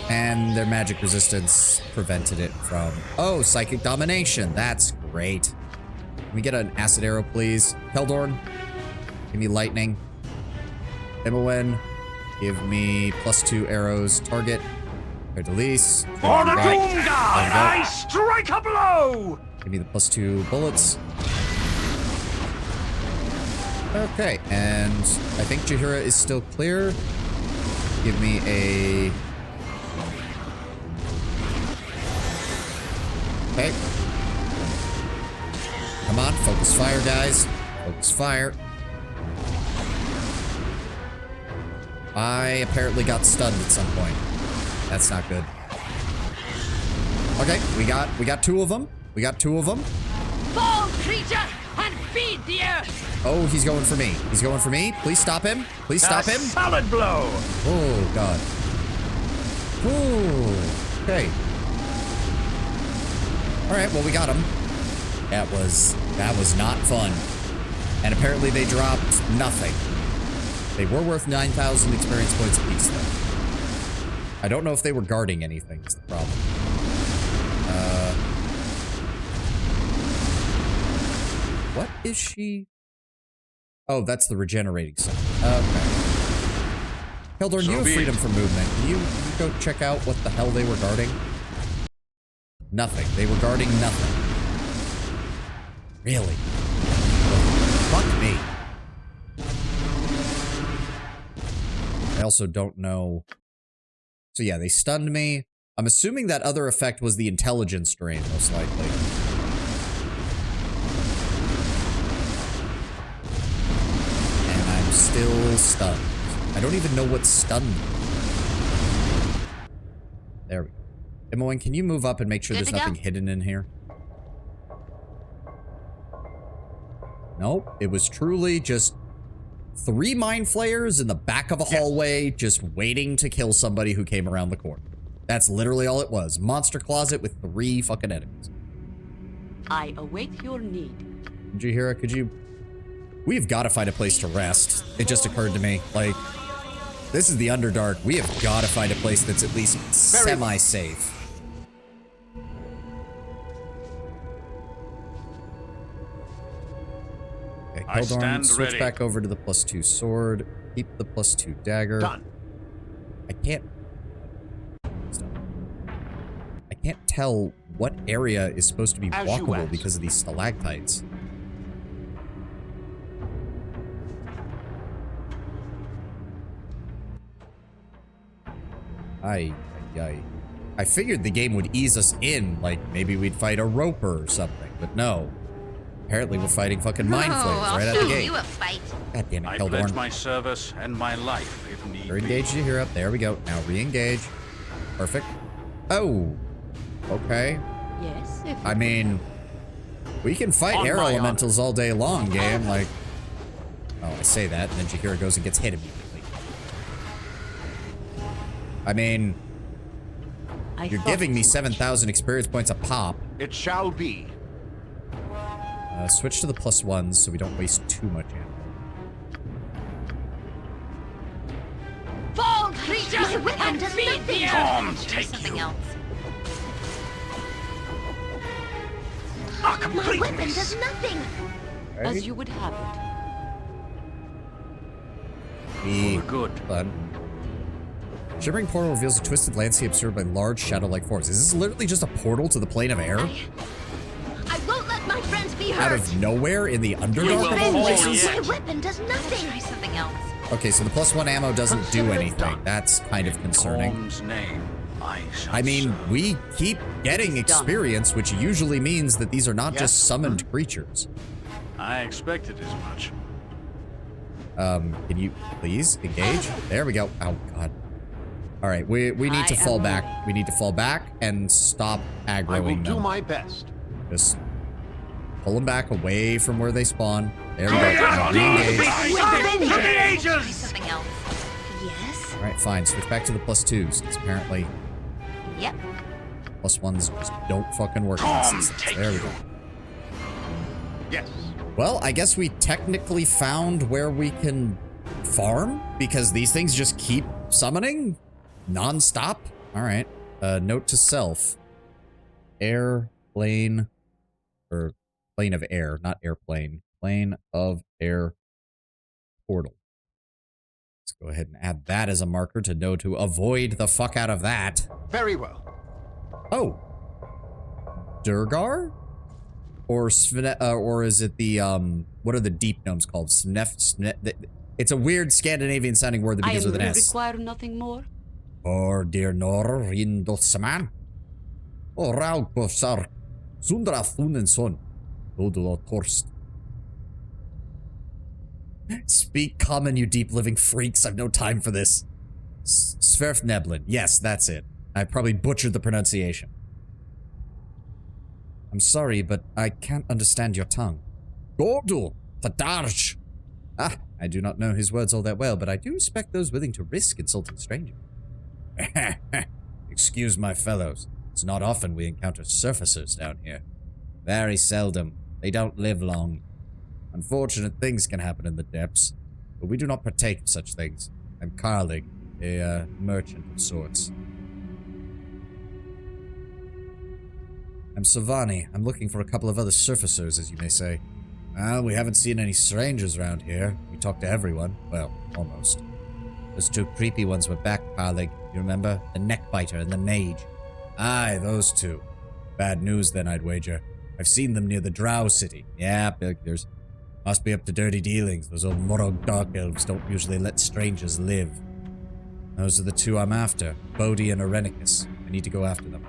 And their magic resistance prevented it from... Oh, psychic domination. That's great. Can we get an acid arrow, please? Keldorn, give me lightning. Imowen, give me +2 arrows. Target. Release. For the Doom God, I strike a blow! Give me the +2 bullets. Okay, and I think Jahira is still clear. Give me a... Okay. Come on, focus fire, guys. Focus fire. I apparently got stunned at some point. That's not good. Okay, we got 2 of them. We got 2 of them. Fall, creature, and feed the earth. Oh, he's going for me. He's going for me. Please stop him. Please stop him. Solid blow. Oh, God. Ooh. Okay. All right, well, we got him. That was not fun. And apparently they dropped nothing. They were worth 9,000 experience points apiece, though. I don't know if they were guarding anything, is the problem. What is she? Oh, that's the regenerating stuff. Okay. Keldorn, you have freedom from movement. Can you go check out what the hell they were guarding? Nothing. They were guarding nothing. Really? Fuck me. I also don't know. So yeah, they stunned me. I'm assuming that other effect was the intelligence drain, most likely. And I'm still stunned. I don't even know what stunned me. There we go. Imoen, can you move up and make sure there's nothing hidden in here? Nope. It was truly just 3 Mind Flayers in the back of a hallway, just waiting to kill somebody who came around the corner. That's literally all it was. Monster closet with 3 fucking enemies. I await your need. Jahira, could you... We've got to find a place to rest. It just occurred to me. Like, this is the Underdark. We have got to find a place that's at least semi-safe. Okay, Hildorn, switch back over to the +2 sword. Keep the +2 dagger. Done. I can't tell what area is supposed to be walkable because of these stalactites. I figured the game would ease us in, like maybe we'd fight a roper or something, but no. Apparently we're fighting fucking mind flayers right out the gate. You a fight. God damn it, I Hildorn. pledge my service and my life if need You're engaged here up. There we go. Now re-engage. Perfect. Oh. Okay. Yes. I mean, we can fight air elementals all day long, game. Like, oh, I say that, and then Jahira goes and gets hit immediately. I mean, you're giving me 7,000 experience points a pop. It shall be. Switch to the +1s so we don't waste too much ammo. Fall creature and feed the earth. Take something you. else. A My complete weapon miss. does nothing. As you would have it. Good. Fun. Shimmering portal reveals a twisted landscape surrounded by large shadow-like forms. Is this literally just a portal to the plane of air? I won't let my friends be Out hurt. of nowhere in the Underdark of all places? My weapon does nothing. Try something else. Okay, so the +1 ammo doesn't do anything. That's kind of concerning. Orm's name. I mean, we keep getting experience, which usually means that these are not just summoned creatures. I expected as much. Can you please engage? There we go. Oh, God. All right, we need to fall back. We need to fall back and stop aggroing them. I will do my best. Just pull them back away from where they spawn. There we go. Now re-engage. Try something else. Yes. All right, fine. Switch back to the +2s, because apparently Yep. +1s just don't fucking work in this instance. There we go. Yes. Well, I guess we technically found where we can farm, because these things just keep summoning non-stop. All right. Note to self. Airplane, or plane of air, not airplane. Plane of air portal. Let's go ahead and add that as a marker to know to avoid the fuck out of that. Very well. Oh. Durgar? Or or is it the, what are the deep gnomes called? It's a weird Scandinavian sounding word that begins with an S. Require nothing more. Or dear nor rindossaman. O raugposar. Sundra funenson. Odulo torst. Speak common, you deep living freaks. I've no time for this. Sverfneblin. Yes, that's it. I probably butchered the pronunciation. I'm sorry, but I can't understand your tongue. Gordul, Tadarj. Ah, I do not know his words all that well, but I do respect those willing to risk insulting strangers. Excuse my fellows. It's not often we encounter surfacers down here. Very seldom. They don't live long. Unfortunate things can happen in the depths, but we do not partake of such things. I'm Karlig, a merchant of sorts. I'm Savani. I'm looking for a couple of other surfacers, as you may say. Well, we haven't seen any strangers around here. We talk to everyone. Well, almost. Those 2 creepy ones were back, Karlig. You remember? The neckbiter and the mage. Aye, those 2. Bad news then, I'd wager. I've seen them near the Drow City. Yeah, there's... Must be up to dirty dealings. Those old Morog Dark Elves don't usually let strangers live. Those are the 2 I'm after. Bodhi and Irenicus. I need to go after them.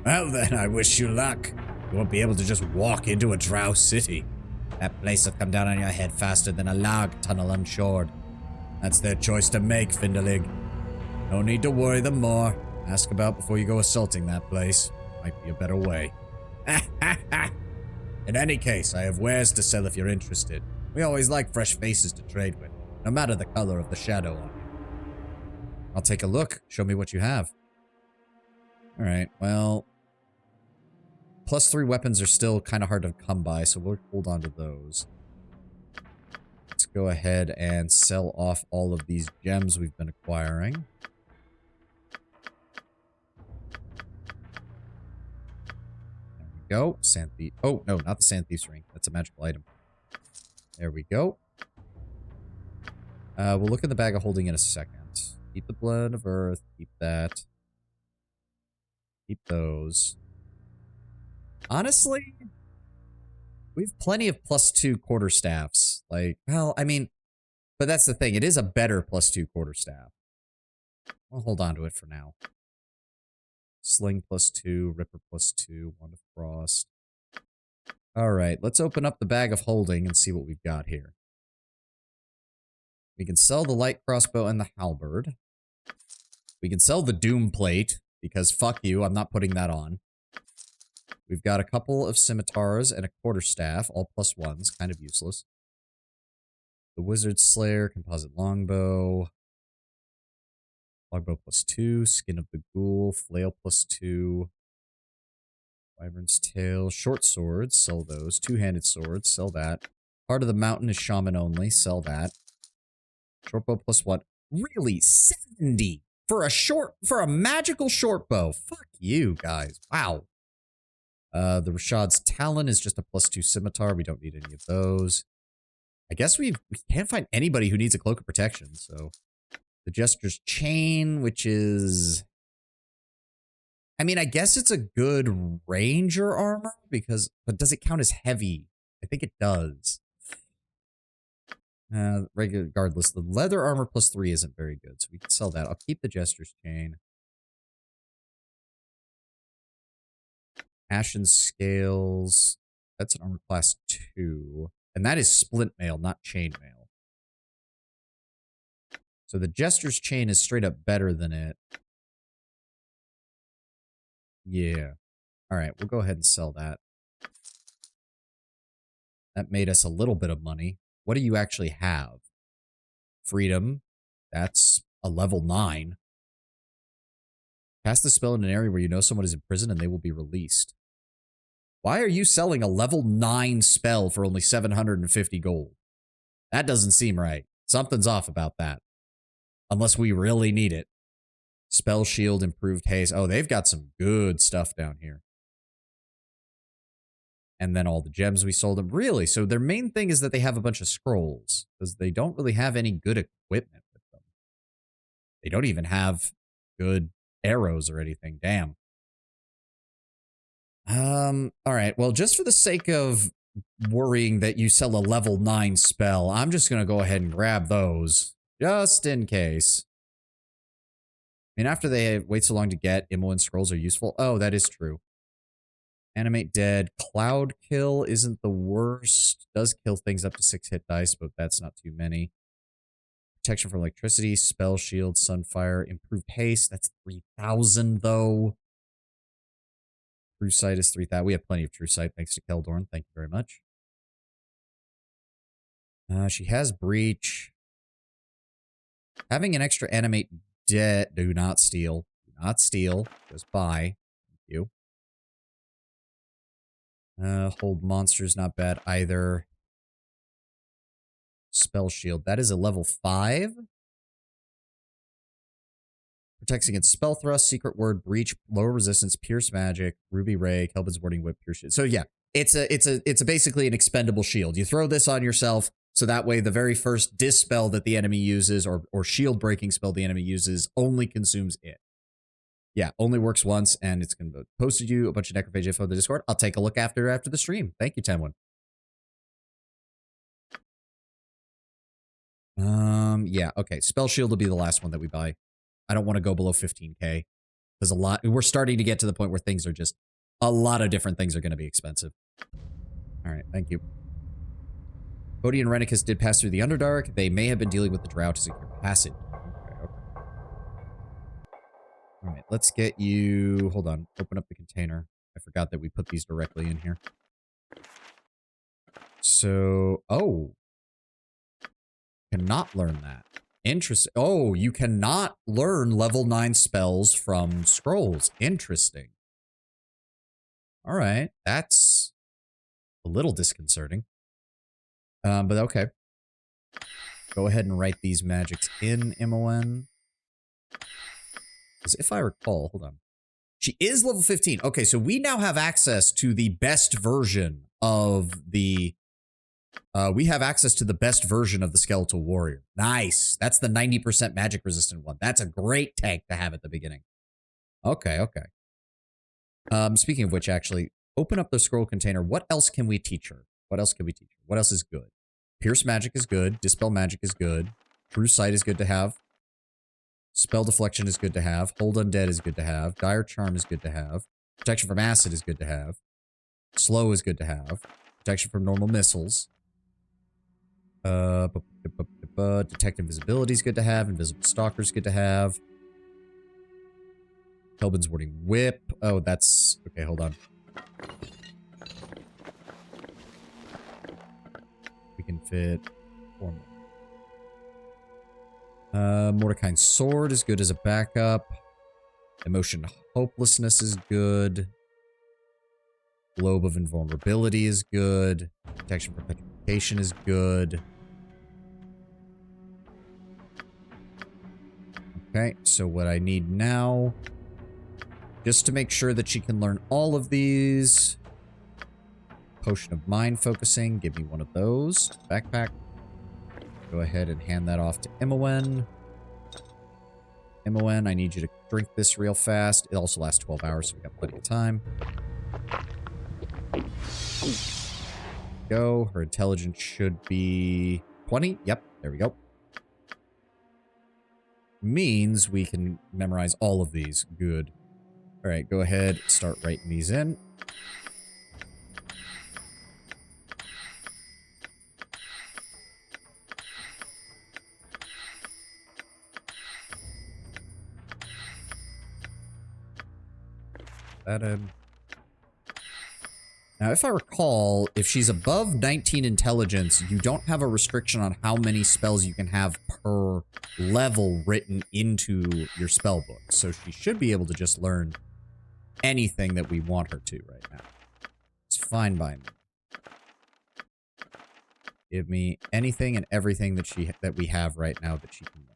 Well then, I wish you luck. You won't be able to just walk into a Drow City. That place will come down on your head faster than a log tunnel unshored. That's their choice to make, Findalig. No need to worry them more. Ask about before you go assaulting that place. Might be a better way. In any case, I have wares to sell if you're interested. We always like fresh faces to trade with, no matter the color of the shadow on you. I'll take a look. Show me what you have. Alright, well... +3 weapons are still kind of hard to come by, so we'll hold on to those. Let's go ahead and sell off all of these gems we've been acquiring. There we go. Sand thief. Oh, no, not the sand thief's ring. That's a magical item. There we go. We'll look at the bag of holding in a second. Keep the blood of earth. Keep that. Keep those. Honestly, we have plenty of +2 quarterstaffs. Like, well, I mean, but that's the thing. It is a better +2 quarterstaff. We'll hold on to it for now. Sling +2, Ripper +2, Wand of Frost. Alright, let's open up the bag of holding and see what we've got here. We can sell the light crossbow and the halberd. We can sell the doom plate, because fuck you, I'm not putting that on. We've got a couple of scimitars and a quarterstaff, all +1s, kind of useless. The Wizard Slayer, composite longbow. Longbow +2, Skin of the Ghoul, flail +2. Wyvern's Tail, short swords, sell those. Two-handed swords, sell that. Heart of the Mountain is shaman only, sell that. Shortbow +1. Really? 70 for a magical shortbow. Fuck you guys. Wow. The Rashad's Talon is just a +2 scimitar. We don't need any of those. I guess we can't find anybody who needs a cloak of protection, so. The Jester's Chain, which is... I mean, I guess it's a good ranger armor, but does it count as heavy? I think it does. Regardless, the leather armor +3 isn't very good, so we can sell that. I'll keep the Jester's Chain. Ashen Scales. That's an armor class 2. And that is splint mail, not chain mail. So the Jester's Chain is straight up better than it. Yeah. Alright, we'll go ahead and sell that. That made us a little bit of money. What do you actually have? Freedom. That's a level 9. Cast the spell in an area where you know someone is in prison and they will be released. Why are you selling a level 9 spell for only 750 gold? That doesn't seem right. Something's off about that. Unless we really need it. Spell shield, improved haste. Oh, they've got some good stuff down here. And then all the gems we sold them. Really? So their main thing is that they have a bunch of scrolls. Because they don't really have any good equipment with them. They don't even have good arrows or anything. Damn. Alright. Well, just for the sake of worrying that you sell a level 9 spell, I'm just going to go ahead and grab those. Just in case. I mean, after they wait so long to get, Imoen scrolls are useful. Oh, that is true. Animate dead. Cloud kill isn't the worst. Does kill things up to 6 hit dice, but that's not too many. Protection from electricity, spell shield, sunfire, improved haste. That's 3,000 though. True sight is 3,000. We have plenty of true sight thanks to Keldorn. Thank you very much. She has breach. Having an extra animate dead. Do not steal. Do not steal. Just buy. Thank you. Hold monsters, not bad either. Spell shield. That is a level 5. Protects against spell thrust, secret word, breach, lower resistance, pierce magic, ruby ray, Kelvin's warding whip, pierce shield. So yeah, it's basically an expendable shield. You throw this on yourself, so that way the very first dispel that the enemy uses or shield breaking spell the enemy uses only consumes it. Yeah, only works once, and it's going to posted you a bunch of necrophage info in the Discord. I'll take a look after the stream. Thank you, Tenwin. Yeah, okay. Spell shield will be the last one that we buy. I don't want to go below 15k. Because we're starting to get to the point where things are just, a lot of different things are going to be expensive. Alright, thank you. Bodhi and Irenicus did pass through the Underdark. They may have been dealing with the drought to secure passage. Okay. Alright, let's get you... Hold on. Open up the container. I forgot that we put these directly in here. So... Oh. Cannot learn that. Interesting. Oh, you cannot learn level 9 spells from scrolls. Interesting. All right. That's a little disconcerting. But okay. Go ahead and write these magics in Imoen. Because if I recall, hold on. She is level 15. Okay, so we now have access to the best version of the... we have access to the best version of the Skeletal Warrior. Nice. That's the 90% magic resistant one. That's a great tank to have at the beginning. Okay, okay. Speaking of which, actually, open up the scroll container. What else can we teach her? What else can we teach her? What else is good? Pierce magic is good. Dispel magic is good. True sight is good to have. Spell deflection is good to have. Hold undead is good to have. Dire charm is good to have. Protection from acid is good to have. Slow is good to have. Protection from normal missiles. Detect invisibility is good to have. Invisible stalker is good to have. Kelvin's warding whip. Oh, that's okay. Hold on. We can fit 4 more. Mordecai's sword is good as a backup. Emotion hopelessness is good. Globe of invulnerability is good. Protection from petrification is good. Okay, so what I need now, just to make sure that she can learn all of these. Potion of mind focusing, give me one of those. Backpack. Go ahead and hand that off to Imoen. Imoen, I need you to drink this real fast. It also lasts 12 hours, so we got plenty of time. Go. Her intelligence should be 20. Yep, there we go. Means we can memorize all of these. Good. All right, go ahead, start writing these in. That in. Now, if I recall, if she's above 19 intelligence, you don't have a restriction on how many spells you can have per level written into your spell book. So she should be able to just learn anything that we want her to right now. It's fine by me. Give me anything and everything that we have right now that she can learn.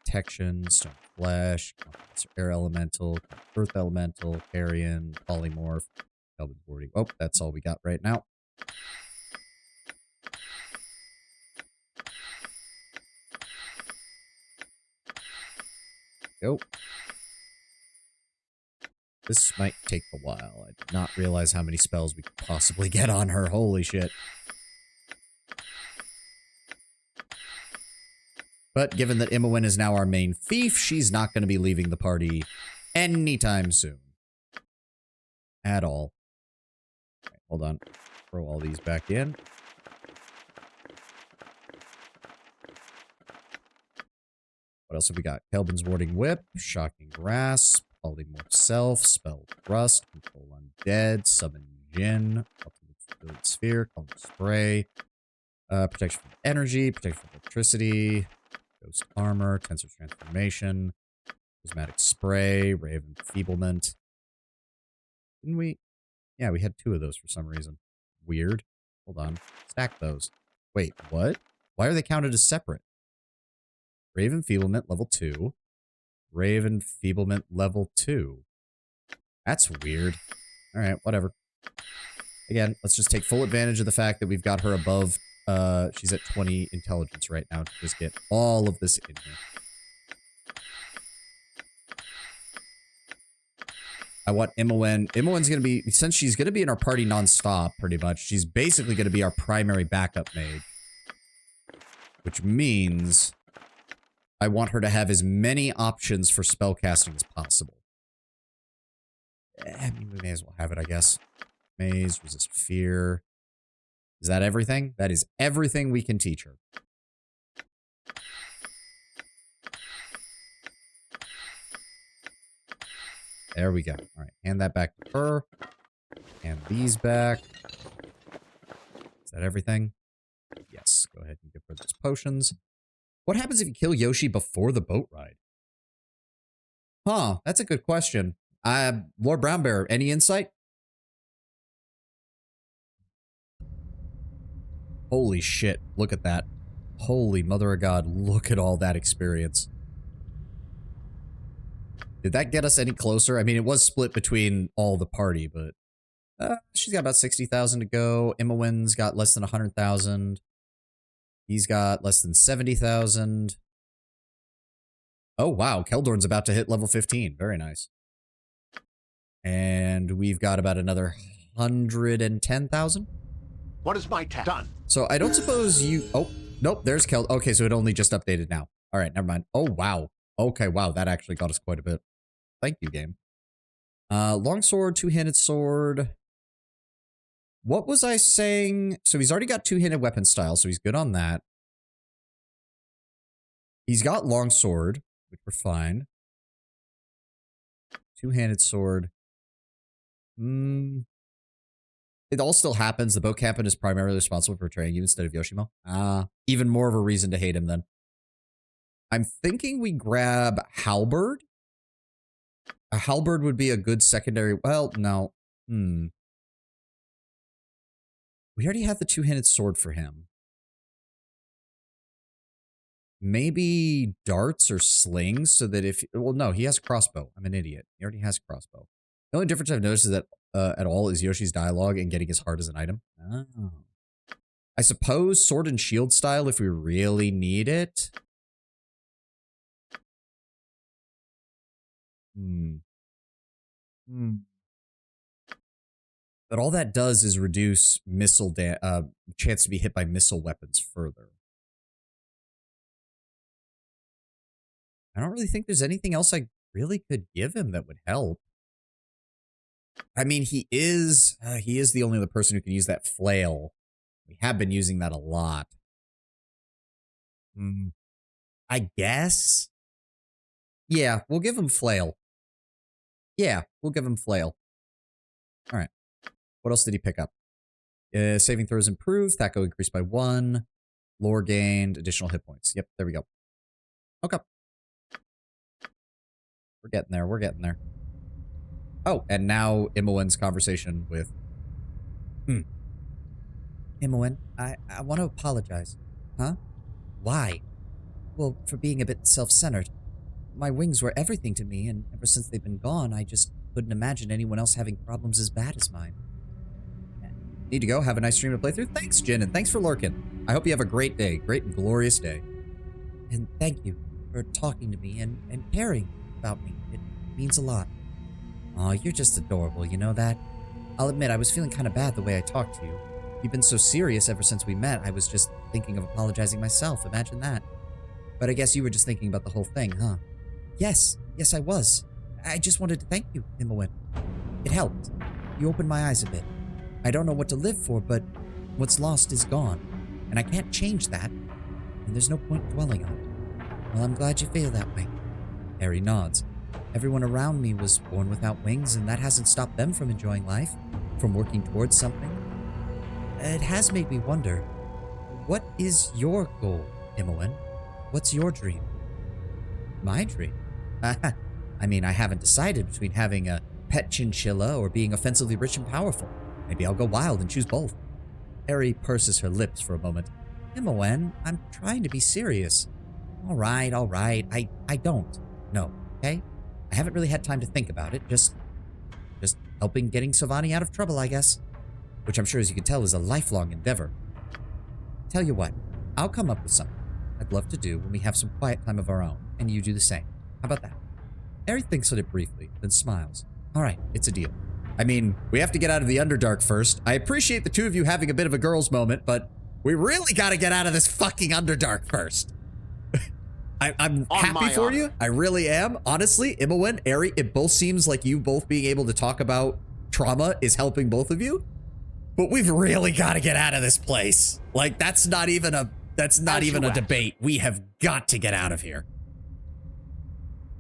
Protection, stone flesh, air elemental, earth elemental, carrion, polymorph, Kelvin's warding. Oh, that's all we got right now. Go. This might take a while. I did not realize how many spells we could possibly get on her. Holy shit. But given that Imoen is now our main thief, she's not going to be leaving the party anytime soon. At all. Okay, hold on. Throw all these back in. What else have we got? Kelvin's warding whip, shocking grasp, polymorph self, spell thrust, control undead, summon Jinn, ultimate sphere, calm spray, protection from energy, protection from electricity, ghost armor, tensor transformation, prismatic spray, ray of enfeeblement. Didn't we? Yeah, we had 2 of those for some reason. Weird. Hold on. Stack those. Wait, what? Why are they counted as separate? Ray of enfeeblement, level 2. Ray of enfeeblement, level 2. That's weird. Alright, whatever. Again, let's just take full advantage of the fact that we've got her above. She's at 20 intelligence right now to just get all of this in here. I want Imoen. Imoen's going to be, since she's going to be in our party nonstop, pretty much, she's basically going to be our primary backup mage. Which means I want her to have as many options for spellcasting as possible. I mean, we may as well have it, I guess. Maze, resist fear. Is that everything? That is everything we can teach her. There we go. All right, hand that back to her. Hand these back. Is that everything? Yes, go ahead and give for those potions. What happens if you kill Yoshi before the boat ride? Huh, that's a good question. Lord Brownbear, any insight? Holy shit, look at that. Holy mother of God, look at all that experience. Did that get us any closer? I mean, it was split between all the party, but she's got about 60,000 to go. Imowen's got less than 100,000. He's got less than 70,000. Oh, wow. Keldorn's about to hit level 15. Very nice. And we've got about another 110,000. What is my task? Done. So I don't suppose you... Oh, nope. There's Keld. Okay, so it only just updated now. All right, never mind. Oh, wow. Okay, wow. That actually got us quite a bit. Thank you, game. Longsword, two-handed sword. What was I saying? So he's already got two-handed weapon style, so he's good on that. He's got longsword, which we're fine. Two-handed sword. It all still happens. The boat captain is primarily responsible for betraying you instead of Yoshimo. Even more of a reason to hate him then. I'm thinking we grab Halberd. A halberd would be a good secondary... Well, no. We already have the two-handed sword for him. Maybe darts or slings so that if... Well, no, he has a crossbow. I'm an idiot. He already has a crossbow. The only difference I've noticed is that at all is Yoshi's dialogue and getting his heart as an item. Oh. I suppose sword and shield style if we really need it. But all that does is reduce missile chance to be hit by missile weapons further. I don't really think there's anything else I really could give him that would help. I mean, he is the only other person who can use that flail. We have been using that a lot. I guess. Yeah, we'll give him flail. Yeah, we'll give him flail. All right. What else did he pick up? Saving throws improved. Thaco increased by 1. Lore gained. Additional hit points. Yep, there we go. Okay. We're getting there. We're getting there. Oh, and now Imowen's conversation with... Imowen, I want to apologize. Huh? Why? Well, for being a bit self-centered. My wings were everything to me, and ever since they've been gone, I just couldn't imagine anyone else having problems as bad as mine. Need to go. Have a nice stream to play through. Thanks, Jin, and thanks for lurking. I hope you have a great day. Great and glorious day. And thank you for talking to me and caring about me. It means a lot. Aw, you're just adorable, you know that? I'll admit, I was feeling kind of bad the way I talked to you. You've been so serious ever since we met, I was just thinking of apologizing myself. Imagine that. But I guess you were just thinking about the whole thing, huh? Yes, I was. I just wanted to thank you, Imowen. It helped. You opened my eyes a bit. I don't know what to live for, but what's lost is gone. And I can't change that. And there's no point dwelling on it. Well, I'm glad you feel that way. Harry nods. Everyone around me was born without wings, and that hasn't stopped them from enjoying life, from working towards something. It has made me wonder, what is your goal, Imowen? What's your dream? My dream? I mean, I haven't decided between having a pet chinchilla or being offensively rich and powerful. Maybe I'll go wild and choose both. Harry purses her lips for a moment. Imowen, I'm trying to be serious. All right. I don't. No, okay? I haven't really had time to think about it. Just helping getting Silvani out of trouble, I guess. Which I'm sure, as you can tell, is a lifelong endeavor. Tell you what, I'll come up with something I'd love to do when we have some quiet time of our own, and you do the same. How about that? Harry thinks on it briefly, then smiles. All right, it's a deal. I mean, we have to get out of the Underdark first. I appreciate the two of you having a bit of a girls' moment, but we really gotta get out of this fucking Underdark first. I'm happy for you. I really am. Honestly, Imowen, Eri, it both seems like you both being able to talk about trauma is helping both of you. But we've really got to get out of this place. Like, that's not even a debate. We have got to get out of here.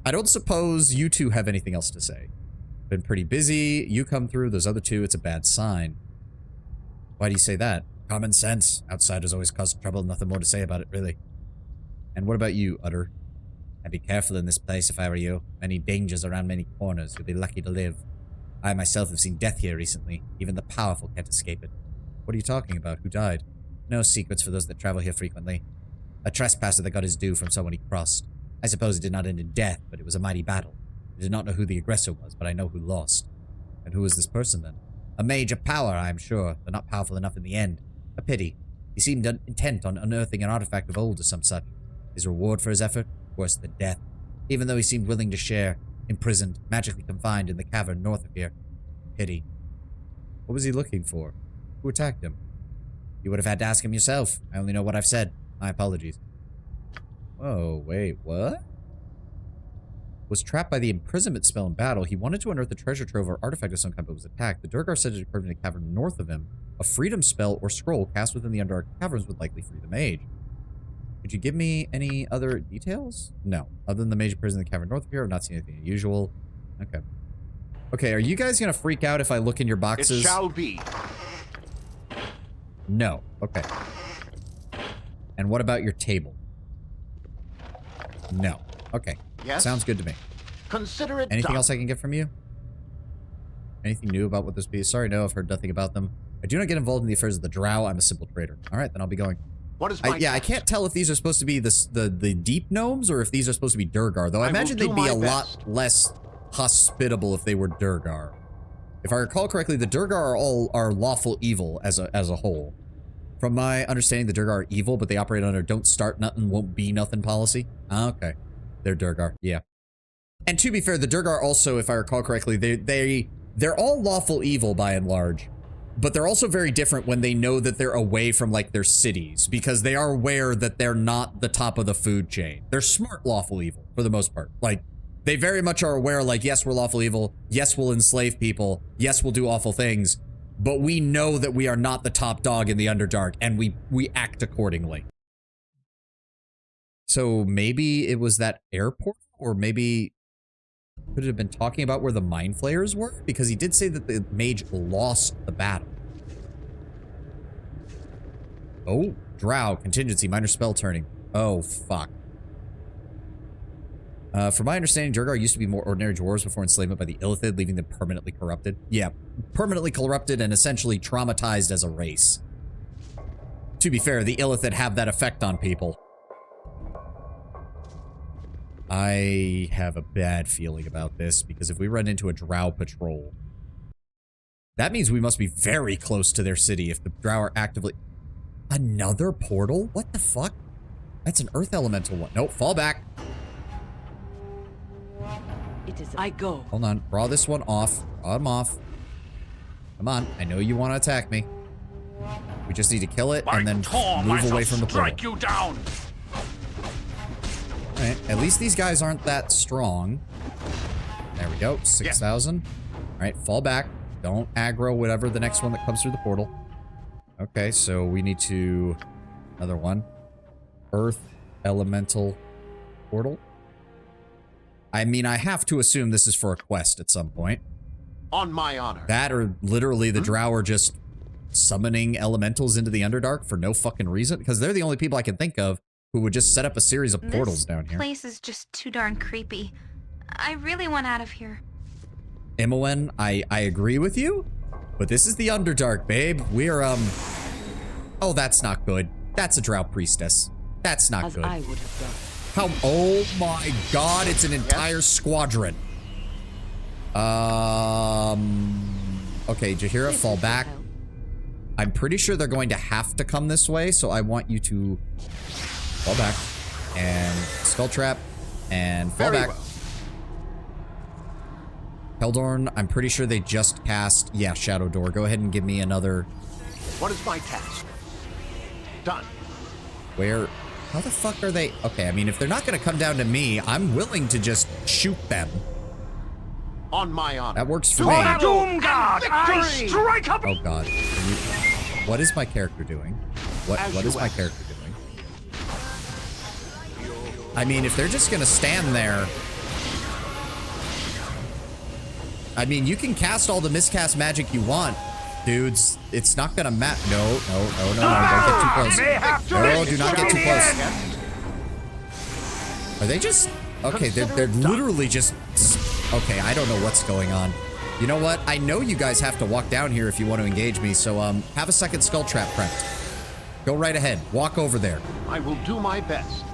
I don't suppose you two have anything else to say. Been pretty busy. You come through. Those other two, it's a bad sign. Why do you say that? Common sense. Outsiders always cause trouble. Nothing more to say about it, really. And what about you, Utter? I'd be careful in this place if I were you. Many dangers around many corners. You'll be lucky to live. I myself have seen death here recently. Even the powerful can't escape it. What are you talking about? Who died? No secrets for those that travel here frequently. A trespasser that got his due from someone he crossed. I suppose it did not end in death, but it was a mighty battle. I did not know who the aggressor was, but I know who lost. And who was this person then? A mage of power, I am sure, but not powerful enough in the end. A pity. He seemed intent on unearthing an artifact of old or some such. His reward for his effort? Worse than death. Even though he seemed willing to share, imprisoned, magically confined in the cavern north of here. Pity. What was he looking for? Who attacked him? You would have had to ask him yourself. I only know what I've said. My apologies. Oh, wait, what? Was trapped by the imprisonment spell in battle. He wanted to unearth a treasure trove or artifact of some kind, but was attacked. The Durgar said it occurred in a cavern north of him. A freedom spell or scroll cast within the Underdark caverns would likely free the mage. Could you give me any other details? No. Other than the mage prison in the cavern north of here, I've not seen anything unusual. Okay. Okay, are you guys gonna freak out if I look in your boxes? It shall be. No. Okay. And what about your table? No. Okay. Yes? Sounds good to me. Consider it Anything done. else I can get from you? Anything new about what this be? Sorry, no, I've heard nothing about them. I do not get involved in the affairs of the drow. I'm a simple trader. Alright, then I'll be going. What is my yeah, I can't tell if these are supposed to be the deep gnomes or if these are supposed to be Durgar, though I imagine they'd be a lot less hospitable if they were Durgar. If I recall correctly, the Durgar are lawful evil as a whole. From my understanding, the Durgar are evil, but they operate under don't start nothing, won't be nothing policy. Okay. They're Durgar, yeah. And to be fair, the Durgar also, if I recall correctly, they're all lawful evil by and large. But they're also very different when they know that they're away from, like, their cities, because they are aware that they're not the top of the food chain. They're smart lawful evil, for the most part. Like, they very much are aware, like, yes, we're lawful evil, yes, we'll enslave people, yes, we'll do awful things, but we know that we are not the top dog in the Underdark, and we act accordingly. So maybe it was that airport, or maybe could it have been talking about where the mind flayers were? Because he did say that the mage lost the battle. Oh, drow, contingency, minor spell turning. Oh, fuck. From my understanding, Durgar used to be more ordinary dwarves before enslavement by the Illithid, leaving them permanently corrupted. Yeah, permanently corrupted and essentially traumatized as a race. To be fair, the Illithid have that effect on people. I have a bad feeling about this, because if we run into a drow patrol, that means we must be very close to their city if the drow are actively... Another portal? What the fuck? That's an earth elemental one. Nope, fall back. It is I go. Hold on, draw this one off. Draw him off. Come on, I know you want to attack me. We just need to kill it and then move away from the portal. Strike you down. Alright, at least these guys aren't that strong. There we go, 6,000. Alright, fall back. Don't aggro whatever the next one that comes through the portal. Okay, so we need to... Another one. Earth Elemental Portal. I mean, I have to assume this is for a quest at some point. On my honor. That or literally the drow are just summoning elementals into the Underdark for no fucking reason. Because they're the only people I can think of who would just set up a series of portals down here. This place is just too darn creepy. I really want out of here. Imoen, I agree with you, but this is the Underdark, babe. We're, Oh, that's not good. That's a drow priestess. That's not good. I would have done. How? Oh my god, it's an entire squadron. Okay, Jaheira, fall back. I'm pretty sure they're going to have to come this way, so I want you to fall back and skull trap and fall back. Heldorn, I'm pretty sure they just cast, yeah, Shadow Door. Go ahead and give me another. What is my task? Done. Where? How the fuck are they? Okay, I mean, if they're not going to come down to me, I'm willing to just shoot them. On my honor. That works for me. Doomguard, I strike up. Oh god. What is my character doing? What is my character doing? I mean, if they're just going to stand there... I mean, you can cast all the miscast magic you want, dudes. It's not gonna matter. No. Don't get too close. No, do not get too close. Are they just... Okay, they're literally just... Okay, I don't know what's going on. You know what? I know you guys have to walk down here if you want to engage me, so have a second skull trap prepped. Go right ahead. Walk over there. I will do my best.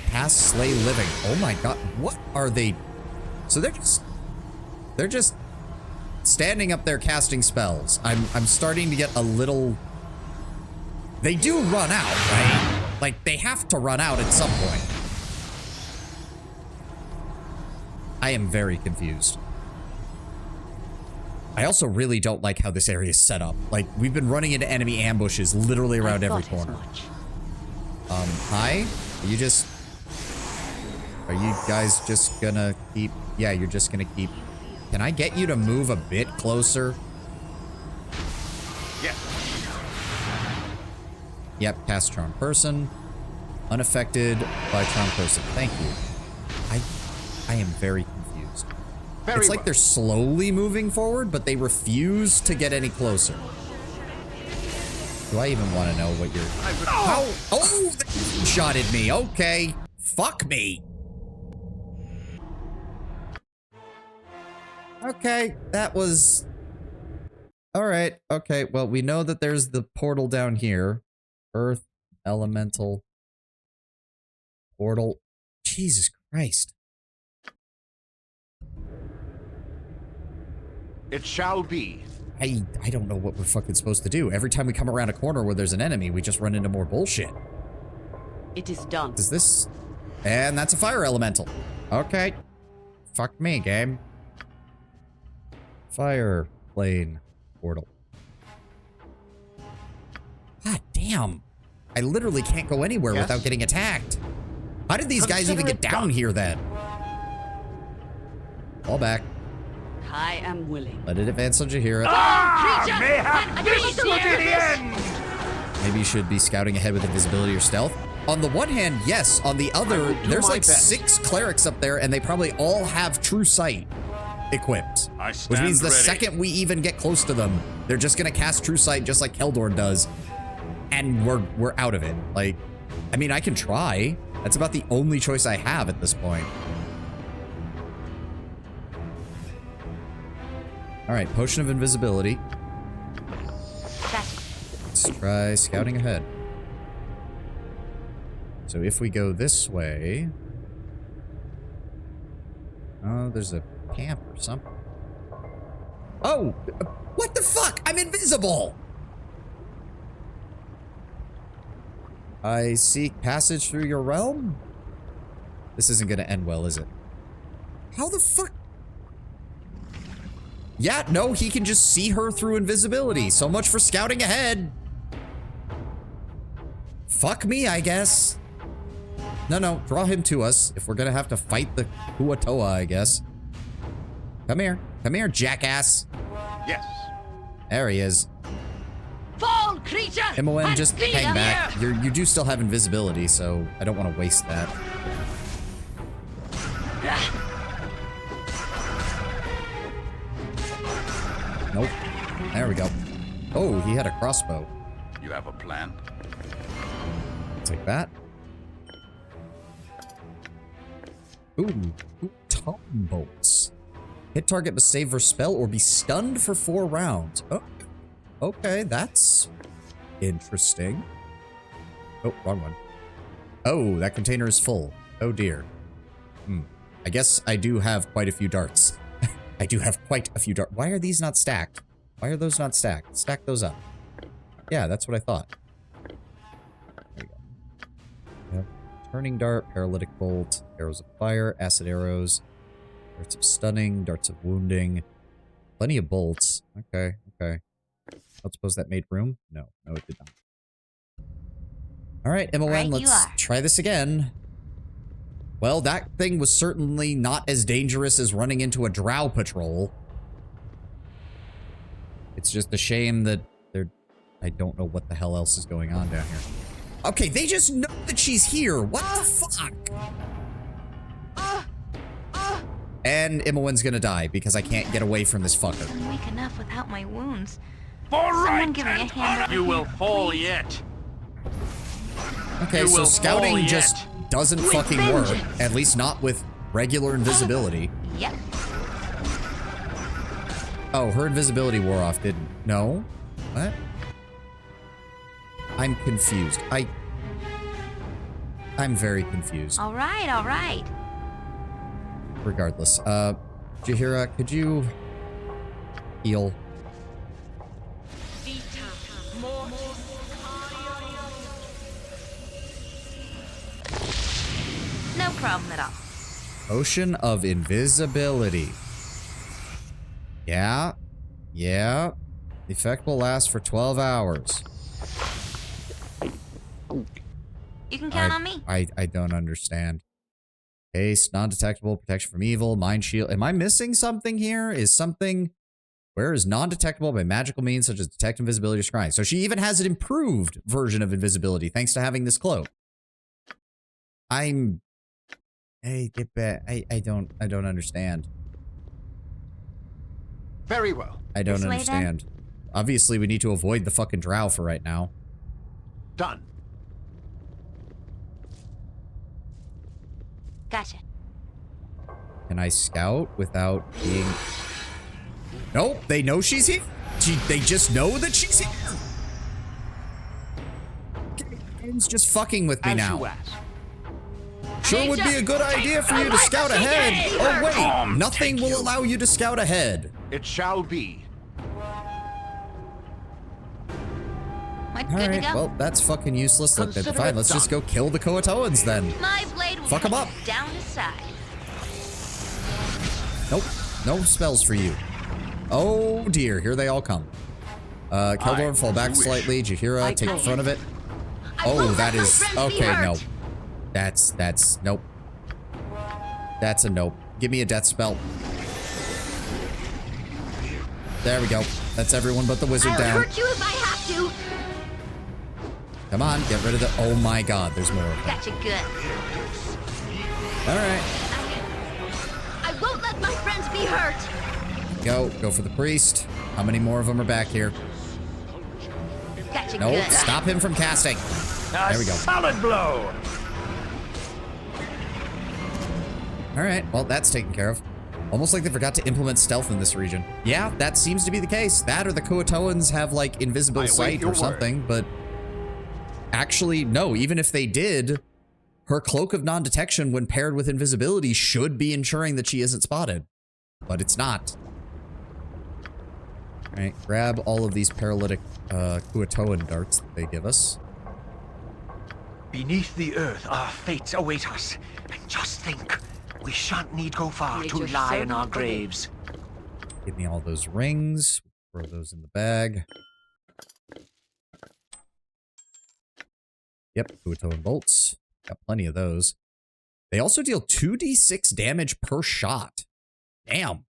Cast Slay Living. Oh my god. What are they... So they're just standing up there casting spells. I'm starting to get a little... They do run out, right? Like, they have to run out at some point. I am very confused. I also really don't like how this area is set up. Like, we've been running into enemy ambushes literally around every corner. Hi? Are you guys just gonna keep... Yeah, you're just gonna keep... Can I get you to move a bit closer? Yes. Yep, cast Charm Person. Unaffected by Charm Person. Thank you. I am very confused. It's like they're slowly moving forward, but they refuse to get any closer. Do I even want to know what you're... How? Oh, they shot at me. Okay. Fuck me. Okay, that was... Alright, okay, well, we know that there's the portal down here. Earth, Elemental, Portal. Jesus Christ. It shall be. I don't know what we're fucking supposed to do. Every time we come around a corner where there's an enemy, we just run into more bullshit. It is done. Is this... And that's a fire elemental. Okay. Fuck me, game. Fire plane portal. God damn. I literally can't go anywhere without getting attacked. How did these guys even get down here then? Fall back. I am willing. Let it advance on Jahira. Mayhap this will be the end! Maybe you should be scouting ahead with invisibility or stealth. On the one hand, yes. On the other, there's like 6 clerics up there and they probably all have True Sight equipped. Which means the second we even get close to them, they're just gonna cast True Sight just like Keldor does. And we're out of it. Like, I mean, I can try. That's about the only choice I have at this point. Alright, Potion of Invisibility. Let's try scouting ahead. So if we go this way... Oh, there's a camp or something. Oh! What the fuck? I'm invisible! I seek passage through your realm? This isn't gonna end well, is it? How the fuck? Yeah, no, he can just see her through invisibility. So much for scouting ahead. Fuck me, I guess. No, draw him to us if we're gonna have to fight the Huatoa, I guess. Come here, jackass. Yes. There he is. Fall, creature! Imoen, just hang back. You do still have invisibility, so I don't want to waste that. Nope. There we go. Oh, he had a crossbow. You have a plan? Take that. Ooh, Tom bolts. Hit target to save or spell or be stunned for 4 rounds. Oh, okay, that's interesting. Oh, wrong one. Oh, that container is full. Oh dear. I guess I do have quite a few darts. I do have quite a few darts. Why are these not stacked? Why are those not stacked? Stack those up. Yeah, that's what I thought. There we go. Yep. Turning dart, paralytic bolt, arrows of fire, acid arrows, darts of stunning, darts of wounding. Plenty of bolts. Okay. I don't suppose that made room? No, it did not. All right, Imoen, let's try this again. Well, that thing was certainly not as dangerous as running into a drow patrol. It's just a shame that I don't know what the hell else is going on down here. Okay, they just know that she's here. What the fuck? And Imowen's gonna die because I can't get away from this fucker. I'm weak enough without my wounds. All Someone right, give me a hand over you will here, fall please. yet. Okay, You so will scouting fall just yet. doesn't With fucking work. vengeance. At least not with regular invisibility. Yep. Oh, her invisibility wore off, didn't? No? What? I'm confused. I'm very confused. All right, all right. Regardless. Jaheira, could you heal? No problem at all. Ocean of Invisibility. Yeah. Yeah. The effect will last for 12 hours. You can count on me. I don't understand. Haste, non-detectable, protection from evil, mind shield. Am I missing something here? Is something... Where is non-detectable by magical means such as detect invisibility or scrying? So she even has an improved version of invisibility thanks to having this cloak. Hey, get back. I don't understand. Very well. I don't This way, understand. Obviously, we need to avoid the fucking drow for right now. Done. Gotcha. Can I scout without being... Nope, they know she's here. They just know that she's here. Game's just fucking with me now. Sure would be a good idea for you to scout ahead. Oh wait, nothing will allow you to scout ahead. It shall be. Good All to right, go. well, that's fucking useless. Look, Consider fine, it let's done. just go kill the Coatoans then. My blade will Fuck 'em cut up. you down to size. Nope, no spells for you. Oh dear, here they all come. Keldorn, fall back slightly. Jaheira, take the front of it. Oh, that is... Okay, no. That's... Nope. That's a nope. Give me a death spell. There we go. That's everyone but the wizard I'll down. hurt you if I have to. Come on, get rid of the... Oh my god, there's more of them. Gotcha good. Alright. I won't let my friends be hurt. Go for the priest. How many more of them are back here? Gotcha Nope, good. stop him from casting. There we go. Solid blow. Alright, well, that's taken care of. Almost like they forgot to implement stealth in this region. Yeah, that seems to be the case. That or the Coatoans have, like, invisible sight or something, but... Actually, no, even if they did, her cloak of non-detection when paired with invisibility should be ensuring that she isn't spotted. But it's not. Alright, grab all of these paralytic Coatoan darts that they give us. Beneath the earth, our fates await us. And just think, we shan't need go far to lie in our graves. Give me all those rings. Throw those in the bag. Yep, Coatoan bolts. Got plenty of those. They also deal 2d6 damage per shot. Damn.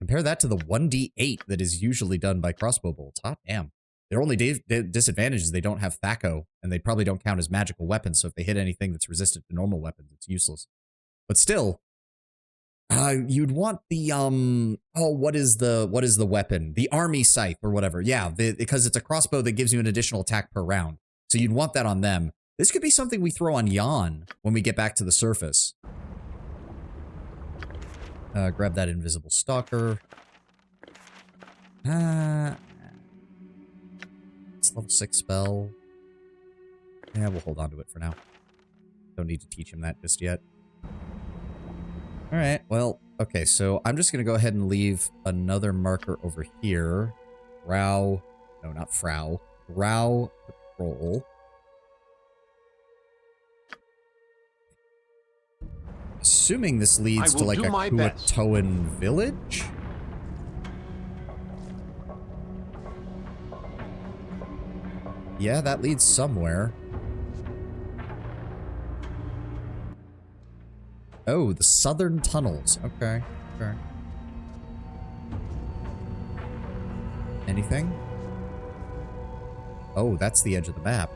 Compare that to the 1d8 that is usually done by crossbow bolts. Hot damn. Their only disadvantage is they don't have Thaco, and they probably don't count as magical weapons, so if they hit anything that's resistant to normal weapons, it's useless. But still, you'd want the, what is the weapon? The army scythe or whatever. Yeah, because it's a crossbow that gives you an additional attack per round. So you'd want that on them. This could be something we throw on Jan when we get back to the surface. Grab that invisible stalker. It's level 6 spell. Yeah, we'll hold on to it for now. Don't need to teach him that just yet. Alright, well, okay, so I'm just going to go ahead and leave another marker over here. Drow, no, not Frau. Drow Patrol. Assuming this leads to like a Coatoan village? Yeah, that leads somewhere. Oh, the southern tunnels. Okay, okay. Anything? Oh, that's the edge of the map.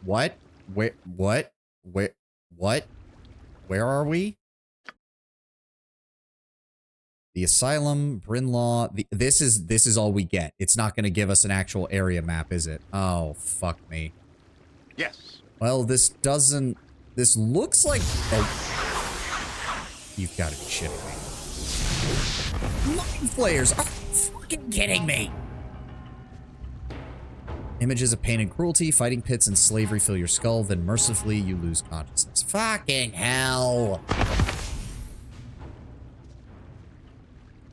What? Where? What? What? Where are we? The asylum, Brinlaw. This is all we get. It's not going to give us an actual area map, is it? Oh, fuck me. Yes. Well, this doesn't. This looks like. Oh, you've got to be shitting me. Mind flayers. Are you fucking kidding me? Images of pain and cruelty, fighting pits and slavery fill your skull. Then mercifully you lose consciousness. Fucking hell.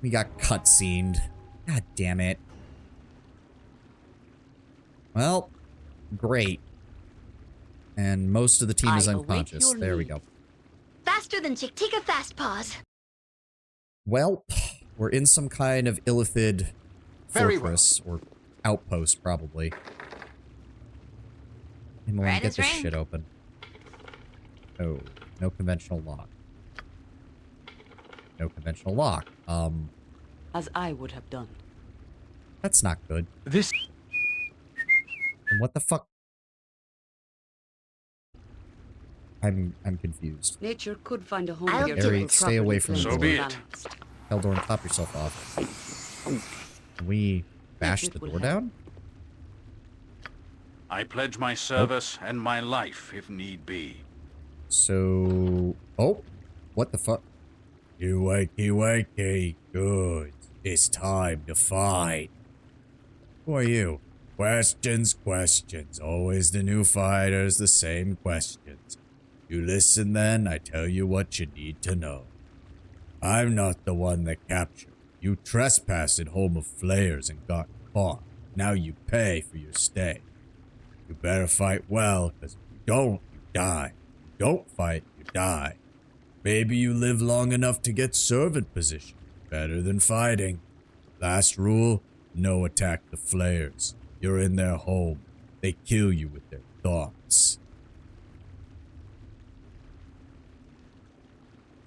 We got cutscened. God damn it. Well, great. And most of the team is unconscious. There we go. Faster than Chick. Take a fast pause. Well, we're in some kind of Illithid fortress or outpost, probably. And we'll get this shit open. Oh, no conventional lock. No conventional lock. As I would have done. That's not good. This. And what the fuck? I'm confused. Nature could find a home here. Harry, stay away from the door. So be it. Eldorn, top yourself off. Can we bash the door down? I pledge my service and my life if need be. So... Oh! What the fuck? You wakey. Good. It's time to fight. Who are you? Questions. Always the new fighters, the same questions. You listen then, I tell you what you need to know. I'm not the one that captured. You trespassed in home of flayers and got caught. Now you pay for your stay. You better fight well, because if you don't, you die. If you don't fight, you die. Maybe you live long enough to get servant position. Better than fighting. Last rule, no attack the flayers. You're in their home. They kill you with their thoughts.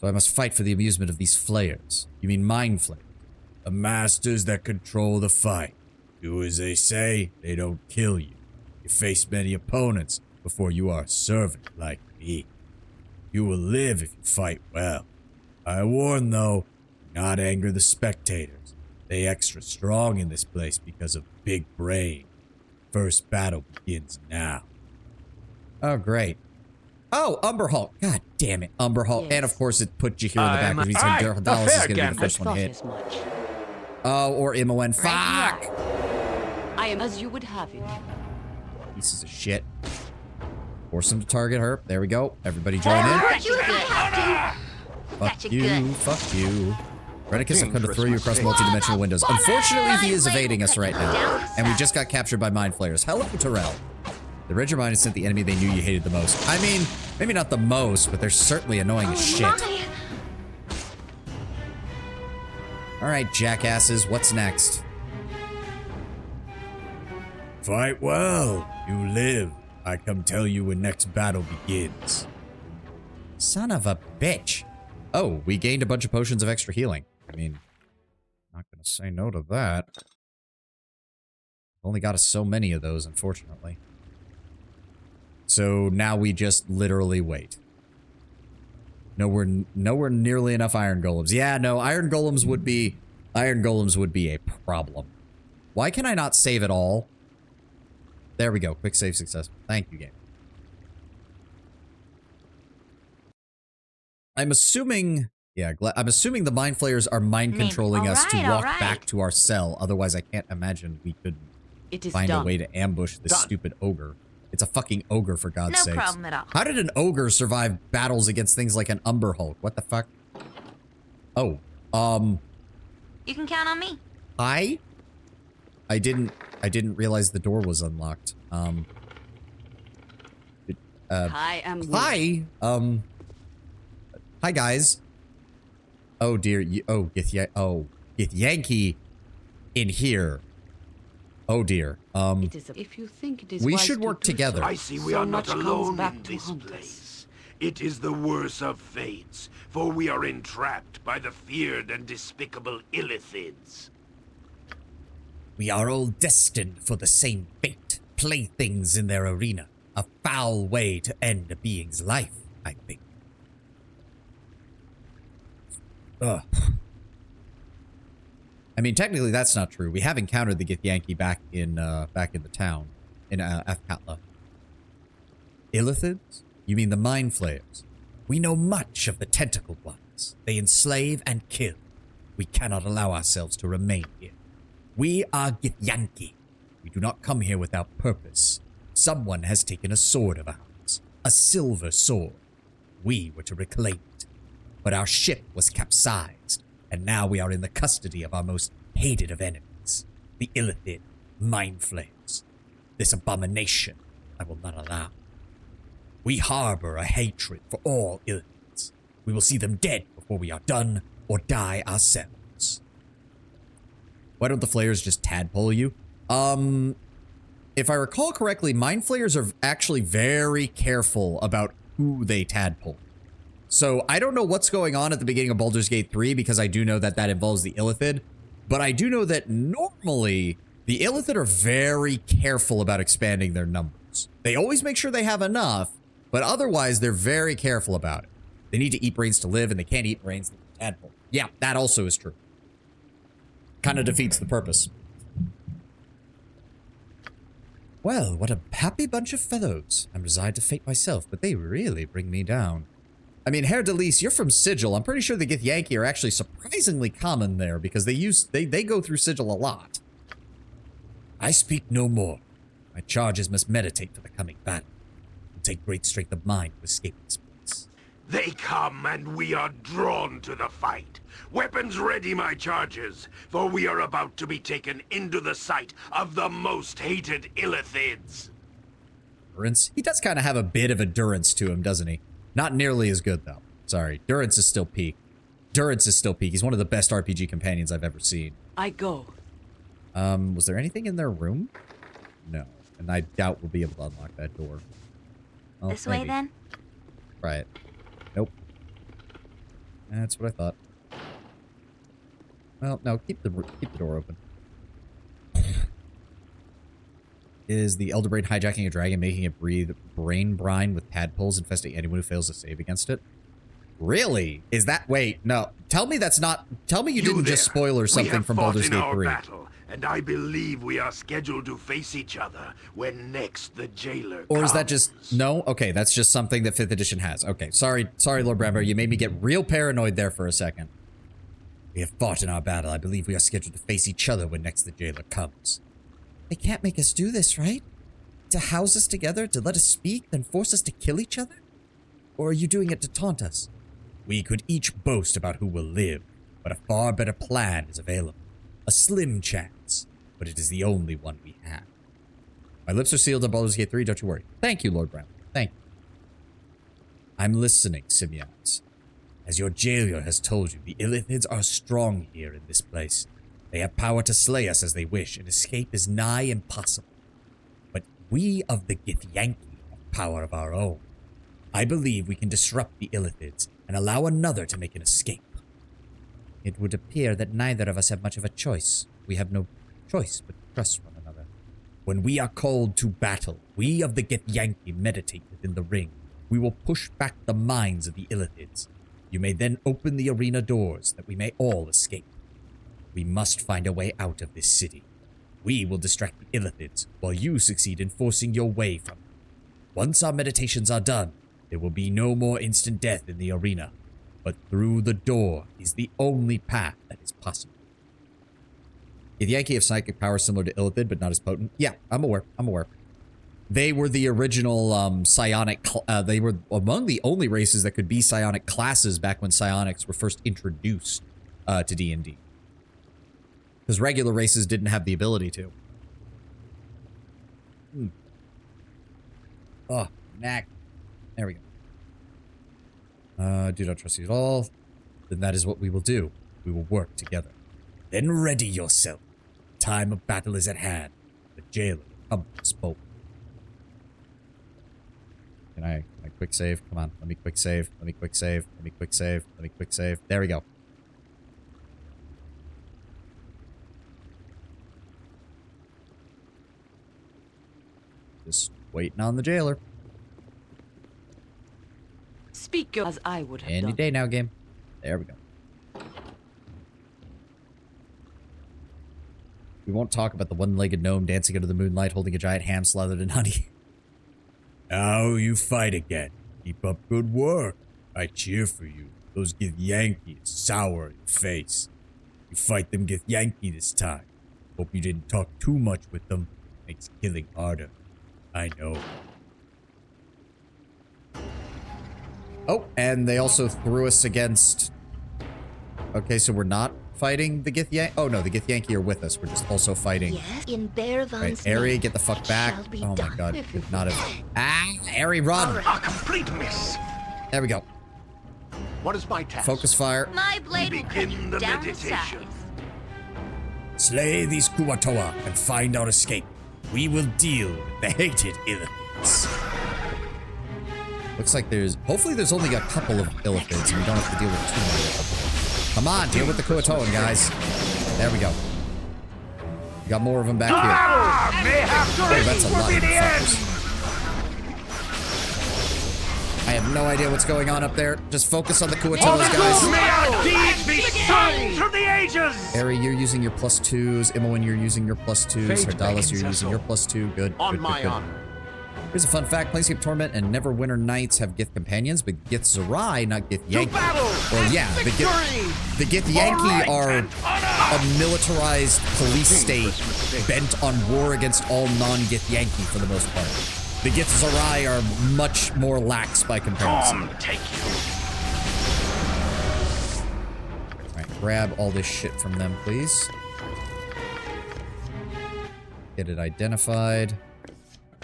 So I must fight for the amusement of these flayers. You mean mind flayers? The masters that control the fight. Do as they say, they don't kill you. You face many opponents before you are a servant like me. You will live if you fight well. I warn though, do not anger the spectators. They extra strong in this place because of big brain. First battle begins now. Oh, great. Oh, Umber Hulk. God damn it, Umber Hulk. Yes. And of course it put you here in the back, which means Dallas is going to be the first one to hit. Oh, or Imoen. Fuck! I am as you would have it. Pieces of shit. Force him to target her. There we go. Everybody join in. Fuck you. Fuck you. Irenicus, I'm going to throw you across multi-dimensional windows. Unfortunately, he is evading us right now. And we just got captured by mind flayers. Hello, Terrell. The Ridger Mind has sent the enemy they knew you hated the most. I mean, maybe not the most, but they're certainly annoying as shit. Alright, jackasses, what's next? Fight well. You live. I come tell you when next battle begins. Son of a bitch. Oh, we gained a bunch of potions of extra healing. I mean, not gonna say no to that. Only got us so many of those, unfortunately. So now we just literally wait. Nowhere nearly enough iron golems. Yeah, no, iron golems would be a problem. Why can I not save it all? There we go. Quick save success. Thank you, game. I'm assuming, yeah, I'm assuming the mind flayers are mind controlling us to walk back to our cell. Otherwise, I can't imagine we could find a way to ambush this stupid ogre. It's a fucking ogre, for God's sakes. No problem at all. How did an ogre survive battles against things like an Umber Hulk? What the fuck? Oh, You can count on me. I didn't realize the door was unlocked. Hi, guys. Oh dear. Get Yankee in here. Oh dear. If you think it is we wise should work together. I see we are not alone in this place. It is the worst of fates, for we are entrapped by the feared and despicable Illithids. We are all destined for the same fate. Playthings in their arena. A foul way to end a being's life. I think. Ugh. I mean, technically that's not true. We have encountered the Githyanki back in the town, in Athkatla. Illithids? You mean the Mind Flayers? We know much of the tentacled ones. They enslave and kill. We cannot allow ourselves to remain here. We are Githyanki. We do not come here without purpose. Someone has taken a sword of ours. A silver sword. We were to reclaim it. But our ship was capsized, and now we are in the custody of our most hated of enemies, the Illithid Mind Flayers. This abomination I will not allow. We harbor a hatred for all Illithids. We will see them dead before we are done, or die ourselves. Why don't the Flayers just tadpole you? If I recall correctly, Mind Flayers are actually very careful about who they tadpole. So I don't know what's going on at the beginning of Baldur's Gate 3 because I do know that that involves the Illithid, but I do know that normally the Illithid are very careful about expanding their numbers. They always make sure they have enough, but otherwise they're very careful about it. They need to eat brains to live, and they can't eat brains to tadpole. Yeah, that also is true. Kind of defeats the purpose. Well, what a happy bunch of fellows. I'm resigned to fate myself, but they really bring me down. I mean, Herr Delis, you're from Sigil. I'm pretty sure the Githyanki are actually surprisingly common there because they go through Sigil a lot. I speak no more. My charges must meditate for the coming battle and take great strength of mind to escape this place. They come and we are drawn to the fight. Weapons ready, my charges, for we are about to be taken into the sight of the most hated Illithids. Durance? He does kind of have a bit of a Durance to him, doesn't he? Not nearly as good, though. Sorry. Durance is still peak. Durance is still peak. He's one of the best RPG companions I've ever seen. I go. Was there anything in their room? No. And I doubt we'll be able to unlock that door. Well, This way, then? Try it. Nope. That's what I thought. Well, no, keep the door open. Is the Elder Brain hijacking a dragon, making it breathe brain brine with tadpoles, infesting anyone who fails to save against it? Really? Is that... Wait, no. Tell me that's not... Tell me you didn't just spoiler something from Baldur's Gate 3. Battle, and I believe we are scheduled to face each other when next the jailer Or comes. is that just... No? Okay, that's just something that 5th edition has. Okay, sorry, Lord Bramber. You made me get real paranoid there for a second. We have fought in our battle. I believe we are scheduled to face each other when next the jailer comes. They can't make us do this, right? To house us together, to let us speak, then force us to kill each other? Or are you doing it to taunt us? We could each boast about who will live, but a far better plan is available. A slim chance, but it is the only one we have. My lips are sealed on Baldur's Gate 3, don't you worry. Thank you, Lord Brown. Thank you. I'm listening, Simians. As your jailer has told you, the Illithids are strong here in this place. They have power to slay us as they wish, and escape is nigh impossible. But we of the Githyanki have power of our own. I believe we can disrupt the Illithids and allow another to make an escape. It would appear that neither of us have much of a choice. We have no choice but to trust one another. When we are called to battle, we of the Githyanki meditate within the ring. We will push back the minds of the Illithids. You may then open the arena doors that we may all escape. We must find a way out of this city. We will distract the Illithids while you succeed in forcing your way from them. Once our meditations are done, there will be no more instant death in the arena, but through the door is the only path that is possible. Githyanki have psychic power similar to Illithid, but not as potent. Yeah, I'm aware. They were the original psionic... they were among the only races that could be psionic classes back when psionics were first introduced to D&D. Because regular races didn't have the ability to. Oh, knack. There we go. Do not trust you at all. Then that is what we will do. We will work together. Then ready yourself. The time of battle is at hand. The jailer will come spoke. Can I quick save? Come on, let me quick save. Let me quick save. Let me quick save. Let me quick save. There we go. Just waiting on the jailer. Speak as I would have Any done. day now, game. There we go. We won't talk about the one-legged gnome dancing under the moonlight holding a giant ham slathered in honey. Now you fight again. Keep up good work. I cheer for you. Those Githyanki is sour in the face. You fight them Githyanki this time. Hope you didn't talk too much with them. Makes killing harder. I know. Oh, and they also threw us against... Okay, so we're not fighting the Githyanki? Oh, no, the Githyanki are with us. We're just also fighting... Yes, in Bearvan's Right, Ari, name, get the fuck it back. shall be Oh my done. god, could not have... Ah, Ari, run! A complete miss. There we go. What is my task? Focus fire. My blade will cut Begin you the down to meditation. size. Slay these Kuwatoa and find our escape. We will deal with the hated Illithids. Looks like there's... Hopefully there's only a couple of Illithids and we don't have to deal with too many. Come on, deal with the Kuwatoan, guys. There we go. We got more of them back here. Oh, that's a lot of fuckers. I have no idea what's going on up there. Just focus on the Kuwatoas, guys. May our deeds be sung through the ages! Ari, you're using your +2s. Imoen, you're using your +2s. Fate Hardalis, you're beckons us using your all. +2. Good. On good, my good, good. honor. Here's a fun fact. Planescape Torment and Neverwinter Nights have Gith companions, but Gith Zerai, not Gith Yankee. Well, yeah, the Gith Yankee are a militarized police state bent on war against all non-Gith Yankee for the most part. The Gith Zerai are much more lax by comparison. Take you. Alright, grab all this shit from them, please. Get it identified.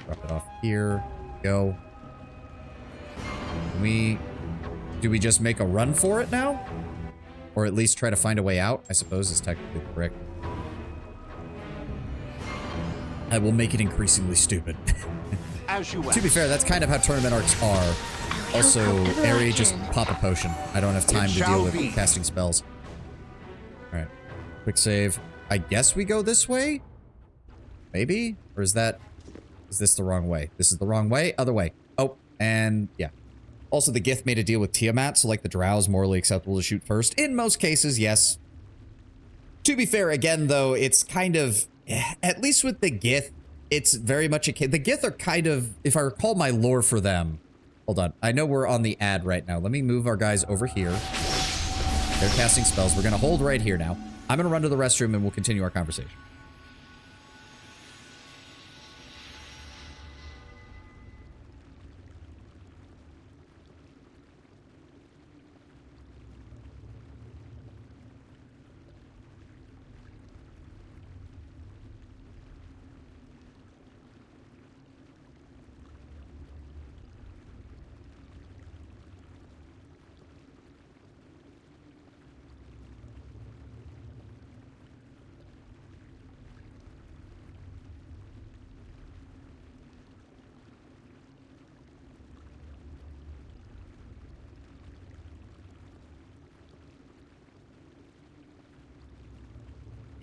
Drop it off here. Go. Do we just make a run for it now? Or at least try to find a way out, I suppose is technically correct. I will make it increasingly stupid. As you To be fair, that's kind of how tournament arcs are. Also, Ari, just pop a potion. I don't have time to deal with casting spells. Alright. Quick save. I guess we go this way? Maybe? Or is this the wrong way? This is the wrong way? Other way. Oh, and yeah. Also, the Gith made a deal with Tiamat, so like the Drow is morally acceptable to shoot first. In most cases, yes. To be fair, again, though, it's kind of... At least with the Gith, it's very much a kid. The Gith are kind of, if I recall my lore for them. Hold on. I know we're on the ad right now. Let me move our guys over here. They're casting spells. We're going to hold right here now. I'm going to run to the restroom and we'll continue our conversation.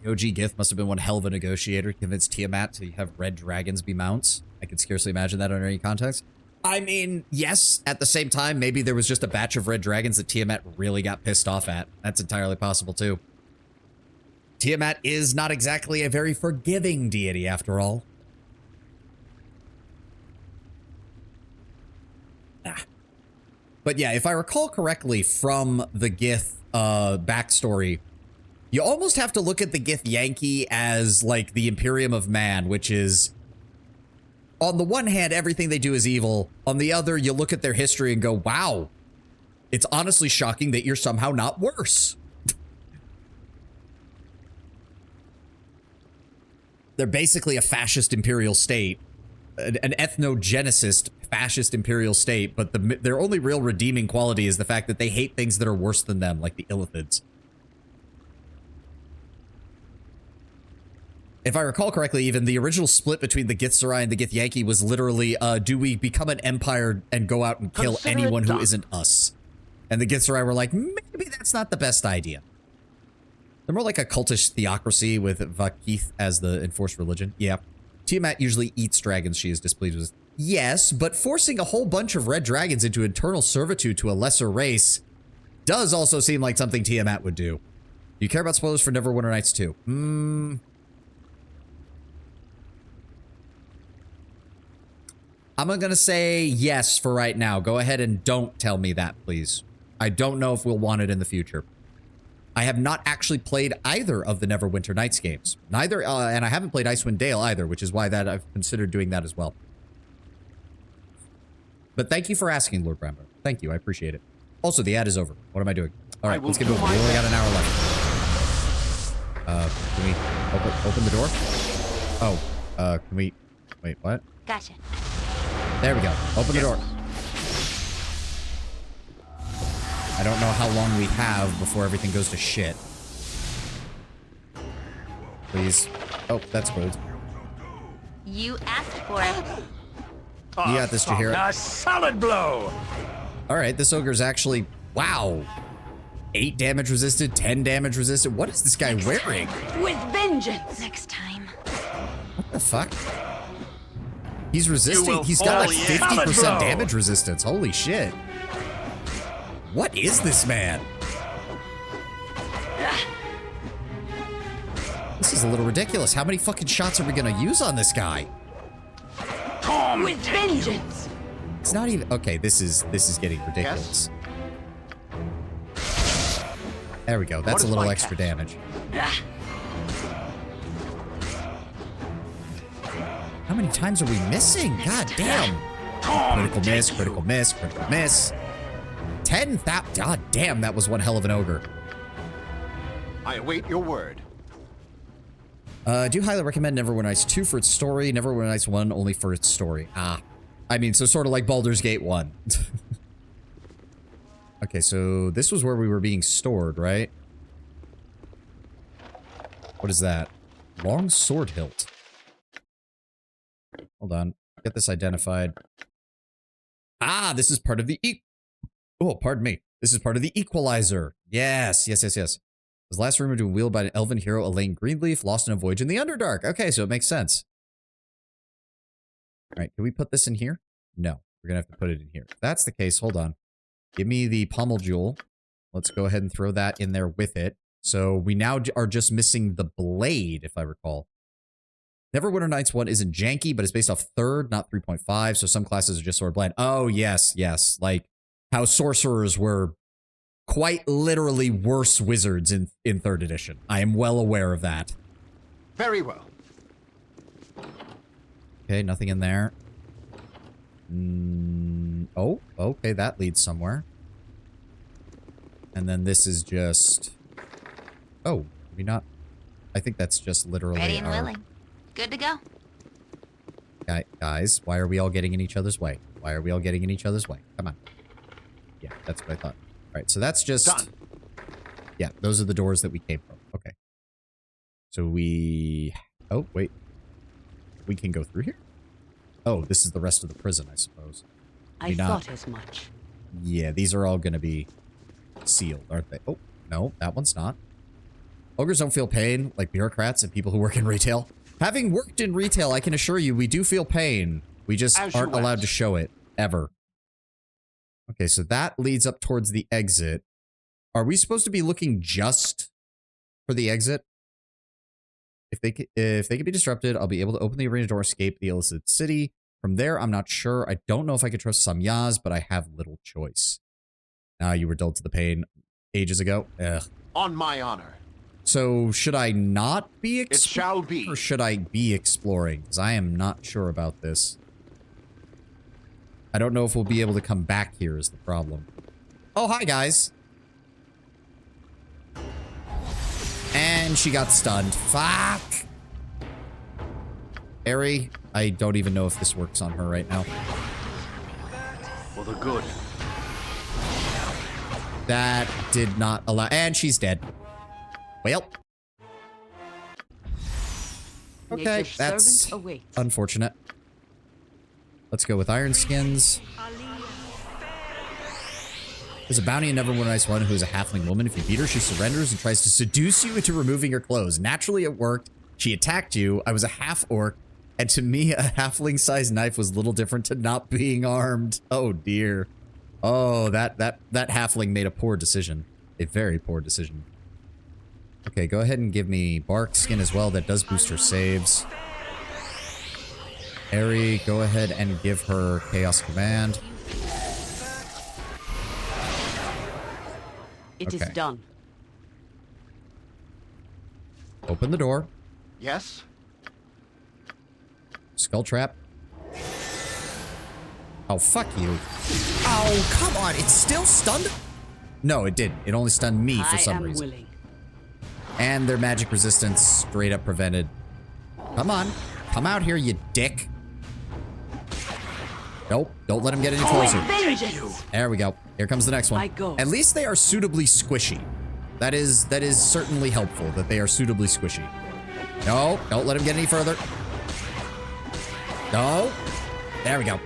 OG Gith must have been one hell of a negotiator, convinced Tiamat to have red dragons be mounts. I could scarcely imagine that under any context. I mean, yes, at the same time, maybe there was just a batch of red dragons that Tiamat really got pissed off at. That's entirely possible, too. Tiamat is not exactly a very forgiving deity, after all. But yeah, if I recall correctly from the Gith backstory, you almost have to look at the Gith Yankee as, like, the Imperium of Man, which is, on the one hand, everything they do is evil. On the other, you look at their history and go, wow, it's honestly shocking that you're somehow not worse. They're basically a fascist imperial state, an ethnogenicist fascist imperial state, but their only real redeeming quality is the fact that they hate things that are worse than them, like the Illithids. If I recall correctly, even the original split between the Gith Zerai and the Gith Yankee was literally, do we become an empire and go out and kill anyone who isn't us? And the Gith Zerai were like, maybe that's not the best idea. They're more like a cultish theocracy with Vakith as the enforced religion. Yeah. Tiamat usually eats dragons she is displeased with. Yes, but forcing a whole bunch of red dragons into eternal servitude to a lesser race does also seem like something Tiamat would do. Do you care about spoilers for Neverwinter Nights 2? I'm gonna say yes for right now. Go ahead and don't tell me that, please. I don't know if we'll want it in the future. I have not actually played either of the Neverwinter Nights games. Neither, and I haven't played Icewind Dale either, which is why that I've considered doing that as well. But thank you for asking, Lord Bramber. Thank you, I appreciate it. Also, the ad is over. What am I doing? All right, let's get moving. We only got an hour left. Can we open the door? Oh, can we... Wait, what? Gotcha. There we go. Open the door. I don't know how long we have before everything goes to shit. Please. Oh, that's gold. You asked for it. You got this, Jaheira. A solid blow! Alright, this ogre's actually... Wow. 8 damage resisted, 10 damage resisted. What is this guy wearing? With vengeance. Next time. What the fuck? He's resisting. He's got like 50% damage resistance. Holy shit. What is this man? This is a little ridiculous. How many fucking shots are we gonna use on this guy? With vengeance. It's not even... Okay, this is getting ridiculous. There we go. That's a little extra damage. How many times are we missing? God damn. Critical miss, critical miss, critical miss. 10,000. God damn, that was one hell of an ogre. I await your word. I do highly recommend Neverwinter Nights 2 for its story, Neverwinter Nights 1 only for its story. Ah. I mean, so sort of like Baldur's Gate 1. Okay, so this was where we were being stored, right? What is that? Long sword hilt. Hold on. Get this identified. Ah, this is part of the oh, pardon me. This is part of the equalizer. Yes, yes, yes, yes. Was last rumored to be wielded by an elven hero, Elaine Greenleaf, lost in a voyage in the Underdark. Okay, so it makes sense. All right, can we put this in here? No, we're gonna have to put it in here. If that's the case, hold on. Give me the pommel jewel. Let's go ahead and throw that in there with it. So we now are just missing the blade, if I recall. Neverwinter Nights 1 isn't janky, but it's based off 3rd, not 3.5, so some classes are just sword blind. Oh, yes, yes. Like how sorcerers were quite literally worse wizards in 3rd edition. I am well aware of that. Very well. Okay, nothing in there. Oh, okay, that leads somewhere. And then this is just... Oh, maybe not. I think that's just literally ready and willing. Good to go. Guys, why are we all getting in each other's way? Why are we all getting in each other's way? Come on. Yeah, that's what I thought. All right, so that's just... Done. Yeah, those are the doors that we came from. Okay. So we... Oh, wait. We can go through here? Oh, this is the rest of the prison, I suppose. I thought as much. Yeah, these are all going to be sealed, aren't they? Oh, no, that one's not. Ogres don't feel pain like bureaucrats and people who work in retail. Having worked in retail, I can assure you we do feel pain. We just aren't allowed to show it, ever. Okay, so that leads up towards the exit. Are we supposed to be looking just for the exit? If they can be disrupted, I'll be able to open the arena door, escape the illicit city. From there, I'm not sure. I don't know if I could trust Samyaz, but I have little choice. Ah, you were dulled to the pain ages ago. Ugh. On my honor. So, should I not be exploring? It shall be. Or should I be exploring? Because I am not sure about this. I don't know if we'll be able to come back here is the problem. Oh, hi, guys. And she got stunned. Fuck! Eri, I don't even know if this works on her right now. For the good. That did not allow... And she's dead. Well. Okay, that's unfortunate. Let's go with Iron Skins. There's a bounty in Neverwinter Nights 1 who is a halfling woman. If you beat her, she surrenders and tries to seduce you into removing your clothes. Naturally, it worked. She attacked you. I was a half-orc. And to me, a halfling-sized knife was a little different to not being armed. Oh, dear. Oh, that halfling made a poor decision. A very poor decision. Okay, go ahead and give me bark skin as well. That does boost her saves. Eri, go ahead and give her Chaos Command. It is done. Open the door. Yes? Skull trap. Oh, fuck you. Oh, come on. It's still stunned? No, it didn't. It only stunned me for some reason. Willing. And their magic resistance straight up prevented. Come on. Come out here, you dick. Nope. Don't let him get any closer. There we go. Here comes the next one. At least they are suitably squishy. That is certainly helpful that they are suitably squishy. No, don't let him get any further. No. There we go.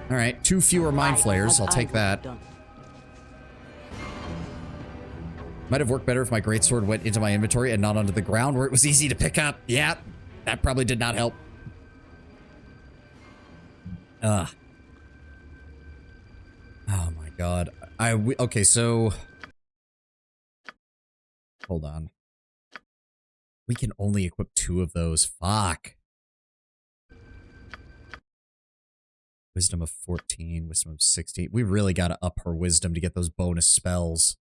All right, 2 fewer mind flayers. I'll take that. Might have worked better if my greatsword went into my inventory and not onto the ground where it was easy to pick up. Yeah, that probably did not help. Oh my god. Okay, so hold on. We can only equip 2 of those. Fuck. Wisdom of 14, wisdom of 16. We really got to up her wisdom to get those bonus spells.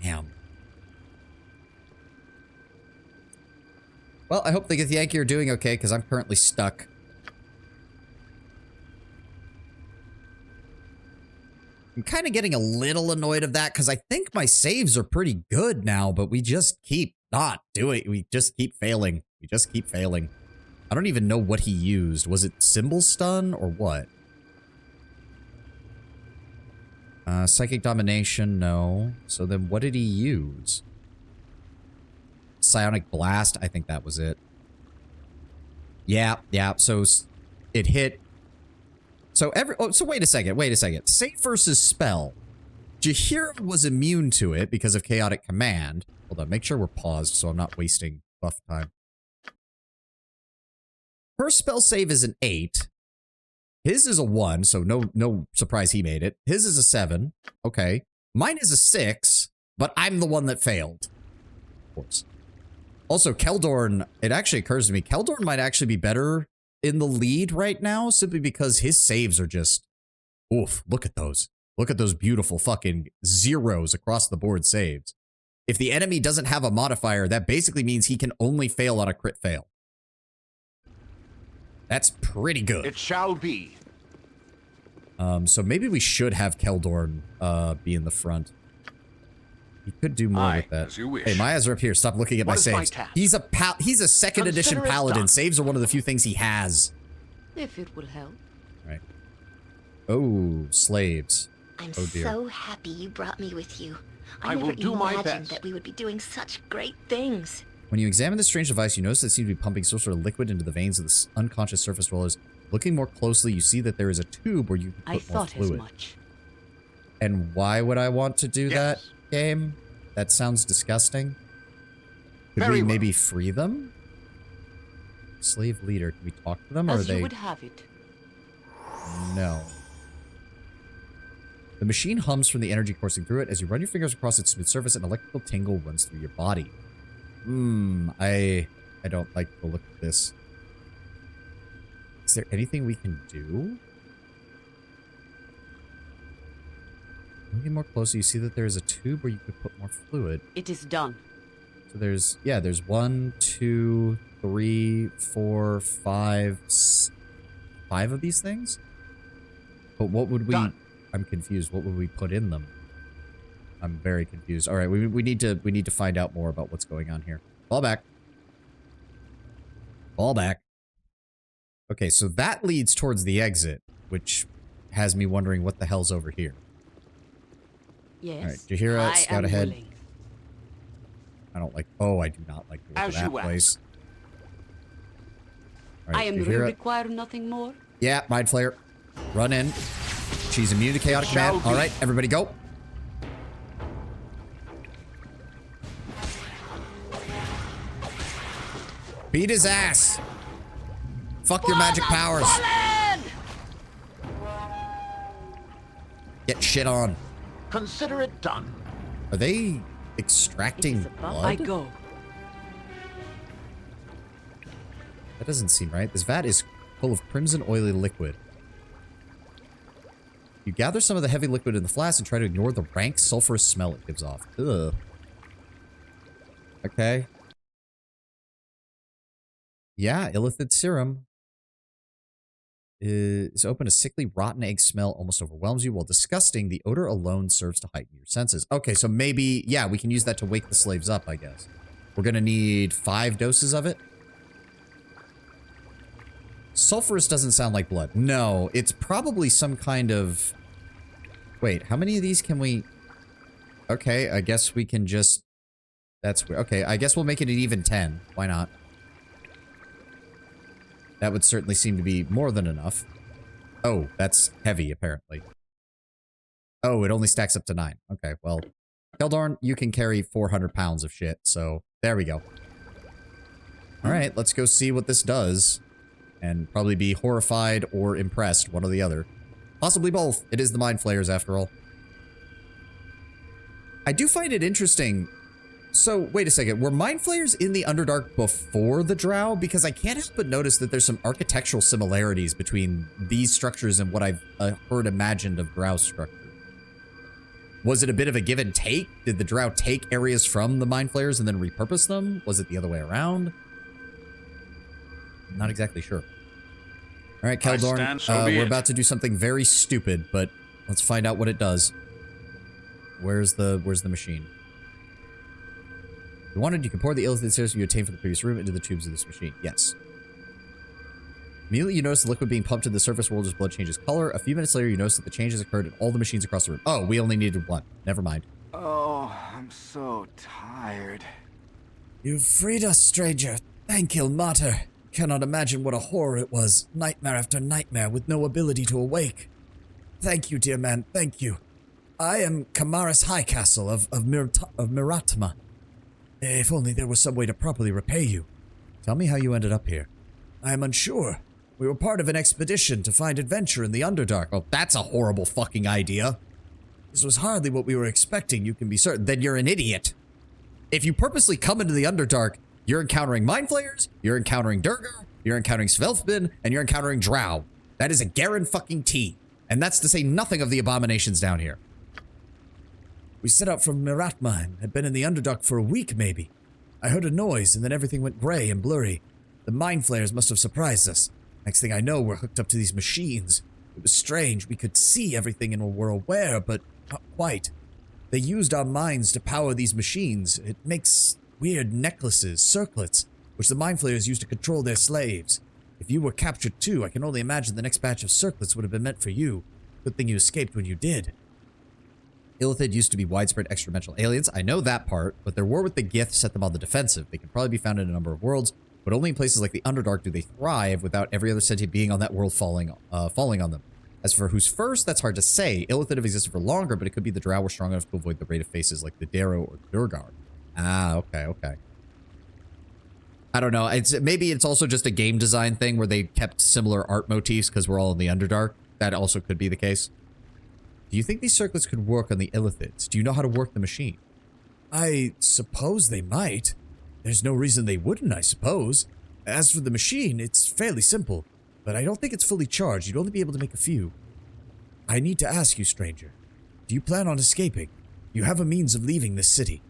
Damn. Well, I hope the Githyanki are doing okay, because I'm currently stuck. I'm kind of getting a little annoyed of that, because I think my saves are pretty good now, but we just keep not doing it. We just keep failing. We just keep failing. I don't even know what he used. Was it symbol stun or what? Psychic domination, no. So then what did he use? Psionic blast, I think that was it. Yeah. So it hit. So so wait a second. Save versus spell. Jaheira was immune to it because of chaotic command. Hold on, make sure we're paused so I'm not wasting buff time. Her spell save is an 8. His is a 1, so no surprise he made it. His is a 7. Okay. Mine is a 6, but I'm the one that failed. Of course. Also, Keldorn, it actually occurs to me, Keldorn might actually be better in the lead right now, simply because his saves are just... Oof, look at those. Look at those beautiful fucking zeros across the board saves. If the enemy doesn't have a modifier, that basically means he can only fail on a crit fail. That's pretty good. It shall be. So maybe we should have Keldorn be in the front. He could do more with that. As you wish. Hey, my eyes are up here. Stop looking at my saves. He's a second edition paladin. Saves are one of the few things he has. If it will help. Right. Oh, slaves. I'm oh dear. so happy you brought me with you. I will do my imagined best. that we would be doing such great things. When you examine this strange device, you notice that it seems to be pumping some sort of liquid into the veins of the unconscious surface dwellers. Looking more closely, you see that there is a tube where you can put more fluid. As much. And why would I want to do that, game? That sounds disgusting. Could we maybe free them? Slave leader, can we talk to them? Or As are they... you would have it. No. The machine hums from the energy coursing through it. As you run your fingers across its smooth surface, an electrical tingle runs through your body. I don't like the look of this. Is there anything we can do? Looking more closely, you see that there is a tube where you could put more fluid. It is done. So there's 1, 2, 3, 4, 5, 5 of these things? But what would we... Done. I'm confused. What would we put in them? I'm very confused. All right, we need to find out more about what's going on here. Fall back. Fall back. Okay, so that leads towards the exit, which has me wondering what the hell's over here. Yes. All right, Jaheira, scout ahead. Willing. I don't like... Oh, I do not like the look of that place. All right, I am Jaheira. require nothing more. Yeah, Mind Flayer. Run in. She's immune to chaotic command. All right, everybody go. Beat his ass. Fuck your magic powers. Get shit on. Consider it done. Are they extracting blood? I go. That doesn't seem right. This vat is full of crimson oily liquid. You gather some of the heavy liquid in the flask and try to ignore the rank sulfurous smell it gives off. Ugh. Okay. Yeah, illithid serum is open. A sickly, rotten egg smell almost overwhelms you. While disgusting, the odor alone serves to heighten your senses. Okay, so maybe, yeah, we can use that to wake the slaves up, I guess. We're gonna need 5 doses of it. Sulfurous doesn't sound like blood. No, it's probably some kind of... Wait, how many of these can we... Okay, I guess we can just... That's weird. Okay, I guess we'll make it an even 10. Why not? That would certainly seem to be more than enough. Oh, that's heavy, apparently. Oh, it only stacks up to 9. Okay, well... Keldorn, you can carry 400 pounds of shit, so... There we go. Alright, let's go see what this does. And probably be horrified or impressed, one or the other. Possibly both. It is the Mind Flayers, after all. I do find it interesting. So, wait a second. Were Mind Flayers in the Underdark before the Drow? Because I can't help but notice that there's some architectural similarities between these structures and what I've heard imagined of Drow structure. Was it a bit of a give and take? Did the Drow take areas from the Mind Flayers and then repurpose them? Was it the other way around? Not exactly sure. All right, Keldorn, we're about to do something very stupid, but let's find out what it does. Where's the machine? If you wanted, you can pour the illithid serum you obtained from the previous room into the tubes of this machine. Yes. Immediately, you notice the liquid being pumped to the surface world as blood changes color. A few minutes later, you notice that the changes occurred in all the machines across the room. Oh, we only needed 1. Never mind. Oh, I'm so tired. You've freed us, stranger. Thank you, Mater. Cannot imagine what a horror it was. Nightmare after nightmare with no ability to awake. Thank you, dear man. Thank you. I am Kamaris Highcastle of Miratma. If only there was some way to properly repay you. Tell me how you ended up here. I am unsure. We were part of an expedition to find adventure in the Underdark. Oh, that's a horrible fucking idea. This was hardly what we were expecting, you can be certain. Then you're an idiot. If you purposely come into the Underdark, you're encountering Mind Flayers, you're encountering Durgar, you're encountering Svelfbin, and you're encountering Drow. That is a guarantee. And that's to say nothing of the abominations down here. We set out from Miratma and had been in the Underdark for a week, maybe. I heard a noise, and then everything went gray and blurry. The Mind Flayers must have surprised us. Next thing I know, we're hooked up to these machines. It was strange. We could see everything and were aware, but not quite. They used our minds to power these machines. It makes weird necklaces, circlets, which the Mind Flayers use to control their slaves. If you were captured too, I can only imagine the next batch of circlets would have been meant for you. Good thing you escaped when you did. Illithid used to be widespread extradimensional aliens. I know that part, but their war with the Gith set them on the defensive. They can probably be found in a number of worlds, but only in places like the Underdark do they thrive without every other sentient being on that world falling on them. As for who's first, that's hard to say. Illithid have existed for longer, but it could be the Drow were strong enough to avoid the rate of faces like the Darrow or Durgar. Ah, okay. I don't know. Maybe it's also just a game design thing where they kept similar art motifs because we're all in the Underdark. That also could be the case. Do you think these circlets could work on the Illithids? Do you know how to work the machine? I suppose they might. There's no reason they wouldn't, I suppose. As for the machine, it's fairly simple, but I don't think it's fully charged. You'd only be able to make a few. I need to ask you, stranger. Do you plan on escaping? You have a means of leaving this city.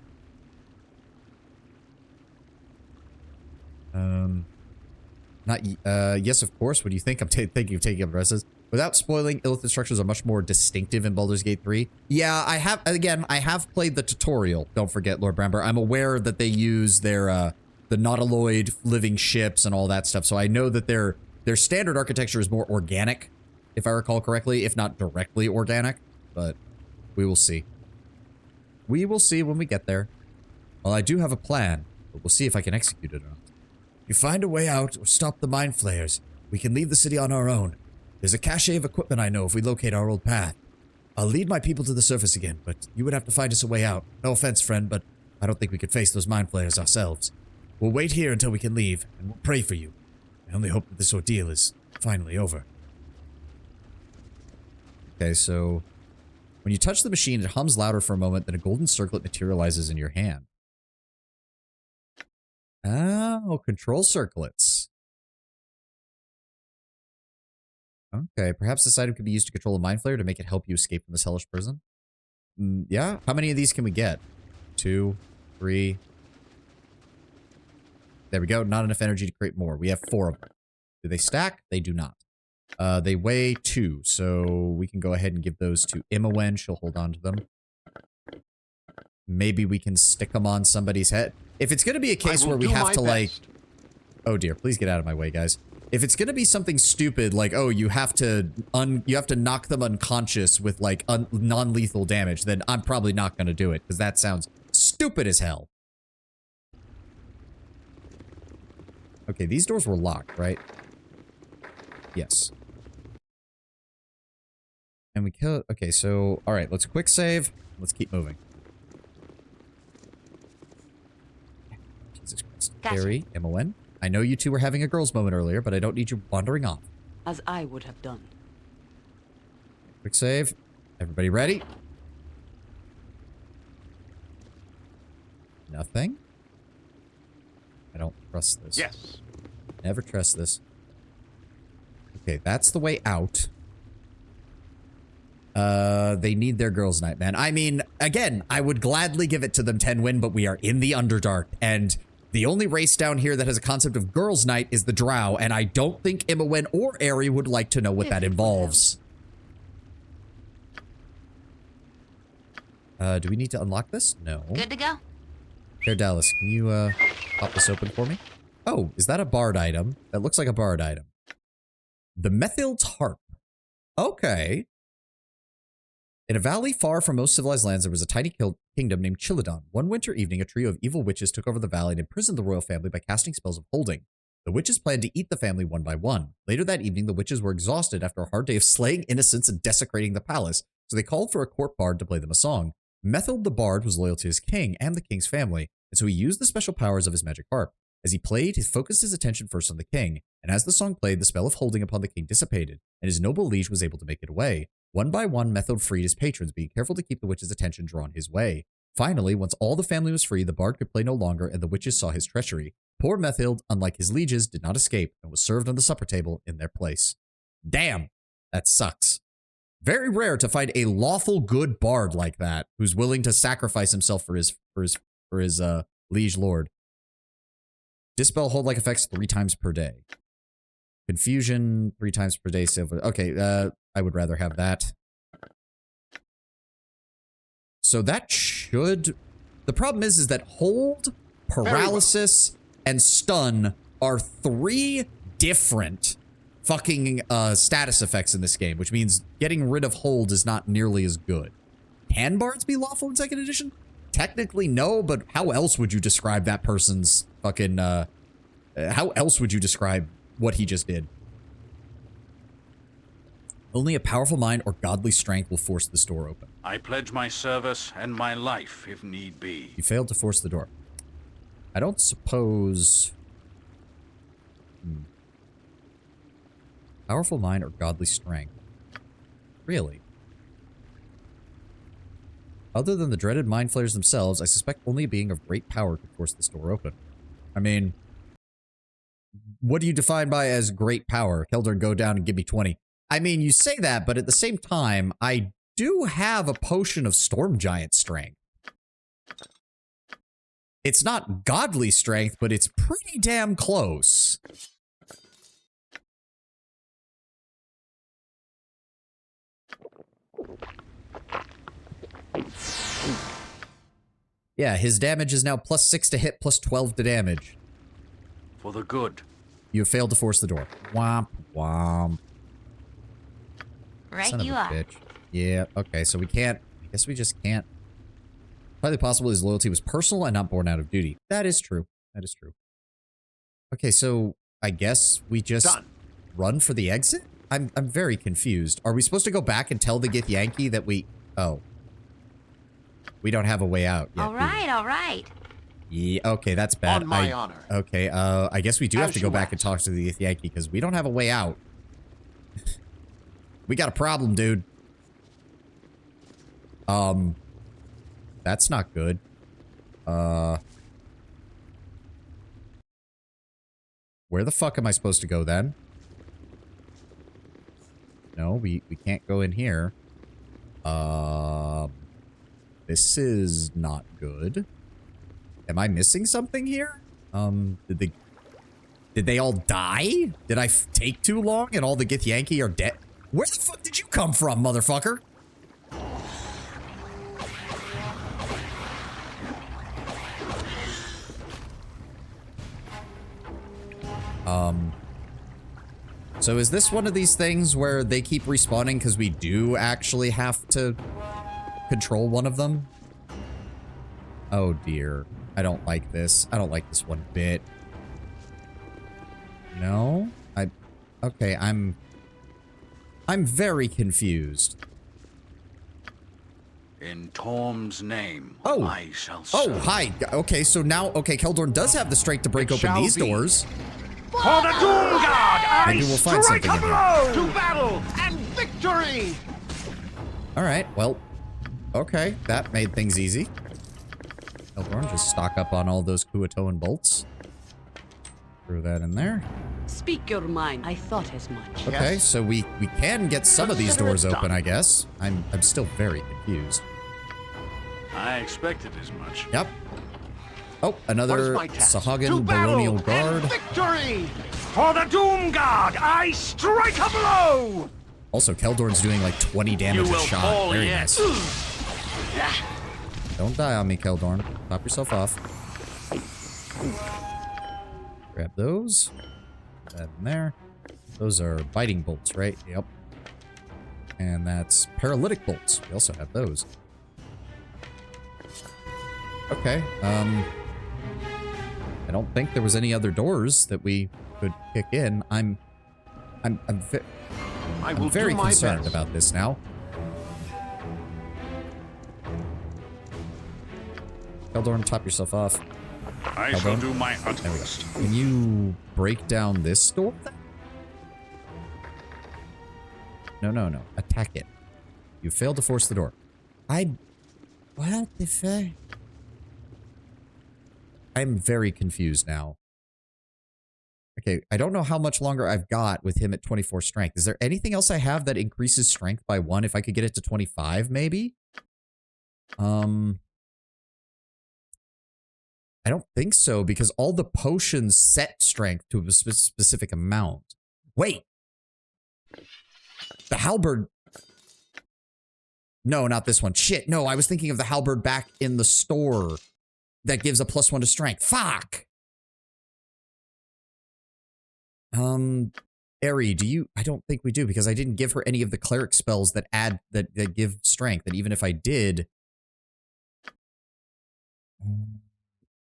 Yes, of course. What do you think? I'm thinking of taking up dresses. Without spoiling, Illithid structures are much more distinctive in Baldur's Gate 3. Yeah, I have played the tutorial. Don't forget, Lord Bramber. I'm aware that they use their, the nautiloid living ships and all that stuff. So I know that their standard architecture is more organic, if I recall correctly, if not directly organic. But we will see. We will see when we get there. Well, I do have a plan, but we'll see if I can execute it or not. You find a way out or stop the Mind Flayers. We can leave the city on our own. There's a cache of equipment I know if we locate our old path. I'll lead my people to the surface again, but you would have to find us a way out. No offense, friend, but I don't think we could face those Mind Flayers ourselves. We'll wait here until we can leave, and we'll pray for you. I only hope that this ordeal is finally over. Okay, so when you touch the machine, it hums louder for a moment, then a golden circlet materializes in your hand. Oh, control circlets. Okay, perhaps this item could be used to control a mind flayer to make it help you escape from this hellish prison. Yeah, how many of these can we get? 2, 3. There we go, not enough energy to create more. We have 4 of them. Do they stack? They do not. They weigh 2, so we can go ahead and give those to Imowen. She'll hold on to them. Maybe we can stick them on somebody's head. If it's going to be a case where we have to, like... Oh dear, please get out of my way, guys. If it's going to be something stupid, like, oh, you have to knock them unconscious with, like, non-lethal damage, then I'm probably not going to do it, because that sounds stupid as hell. Okay, these doors were locked, right? Yes. And we kill... Okay, so... Alright, let's quick save. Let's keep moving. Jesus Christ. Gotcha. Harry, Imowen. I know you two were having a girls' moment earlier, but I don't need you wandering off. As I would have done. Quick save. Everybody ready? Nothing? I don't trust this. Yes. Never trust this. Okay, that's the way out. They need their girls' night, man. I mean, again, I would gladly give it to them 10 win, but we are in the Underdark, and the only race down here that has a concept of girls' night is the Drow, and I don't think Imowen or Aerie would like to know what that involves. Do we need to unlock this? No. Good to go. Here, Dallas, can you, pop this open for me? Oh, is that a bard item? That looks like a bard item. The Methild's Harp. Okay. In a valley far from most civilized lands, there was a tiny kingdom named Chilidon. One winter evening, a trio of evil witches took over the valley and imprisoned the royal family by casting spells of holding. The witches planned to eat the family one by one. Later that evening, the witches were exhausted after a hard day of slaying innocents and desecrating the palace, so they called for a court bard to play them a song. Methild the bard was loyal to his king and the king's family, and so he used the special powers of his magic harp. As he played, he focused his attention first on the king, and as the song played, the spell of holding upon the king dissipated, and his noble liege was able to make it away. One by one, Methild freed his patrons, being careful to keep the witch's attention drawn his way. Finally, once all the family was free, the bard could play no longer, and the witches saw his treachery. Poor Methild, unlike his lieges, did not escape, and was served on the supper table in their place. Damn! That sucks. Very rare to find a lawful good bard like that, who's willing to sacrifice himself for his liege lord. Dispel hold-like effects 3 times per day. Confusion 3 times per day. Okay, I would rather have that. So that should... The problem is that hold, paralysis, and stun are 3 different fucking status effects in this game, which means getting rid of hold is not nearly as good. Can bards be lawful in 2nd edition? Technically, no, but how else would you describe that person's fucking, how else would you describe what he just did? Only a powerful mind or godly strength will force this door open. I pledge my service and my life, if need be. You failed to force the door. I don't suppose... Powerful mind or godly strength. Really? Other than the dreaded mind flayers themselves, I suspect only a being of great power could force this door open. I mean... What do you define by as great power? Keldor, go down and give me 20. I mean, you say that, but at the same time, I do have a potion of Storm Giant strength. It's not godly strength, but it's pretty damn close. Yeah, his damage is now +6 to hit, +12 to damage. For the good. You have failed to force the door. Womp, womp. Right Son of you a are. bitch. Yeah, okay, so we can't... I guess we just can't. Highly possible his loyalty was personal and not born out of duty. That is true. That is true. Okay, so I guess we just run for the exit? I'm very confused. Are we supposed to go back and tell the Githyanki that we... Oh. We don't have a way out yet. All right, all right. Yeah, okay, that's bad. On my honor. Okay, I guess we do have As to go you back and talk to the Yankee because we don't have a way out. We got a problem, dude. That's not good. Where the fuck am I supposed to go then? No, we can't go in here. This is not good. Am I missing something here? Did they all die? Did I take too long and all the Githyanki are dead? Where the fuck did you come from, motherfucker? So is this one of these things where they keep respawning because we do actually have to control one of them? Oh dear. I don't like this. I don't like this one bit. No? Okay, I'm very confused. In Torm's name, Oh. I shall Oh, serve. hi. Okay, so now, okay, Keldorn does have the strength to break open shall these be. doors. For the Doom Guard, I Maybe we'll find strike something a in blow! To battle and victory! All right, well, okay, that made things easy. Keldorn, just stock up on all those Kuatoan bolts. Throw that in there. Speak your mind. I thought as much. Okay, so we can get some of these Consider doors it open, done. I guess. I'm still very confused. I expected as much. Yep. Oh, What is another my task? To Sahagan battle Baronial and Guard. victory! For the Doom Guard, I strike a blow! Also, Keldorn's doing like 20 damage You a will shot. fall Very yet. nice. Don't die on me, Keldorn. Top yourself off. Grab those. Put that in there. Those are biting bolts, right? Yep. And that's paralytic bolts. We also have those. Okay. I don't think there was any other doors that we could kick in. I'm very do my concerned best. about this now. Keldorn, top yourself off. I Keldorn. shall do my There we go. utmost. Can you break down this door? No. Attack it. You failed to force the door. What the fuck? I'm very confused now. Okay, I don't know how much longer I've got with him at 24 strength. Is there anything else I have that increases strength by 1? If I could get it to 25, maybe? I don't think so, because all the potions set strength to a specific amount. Wait! The halberd... No, not this one. Shit, no, I was thinking of the halberd back in the store that gives a +1 to strength. Fuck! Eri, do you... I don't think we do, because I didn't give her any of the cleric spells that add... that give strength, and even if I did...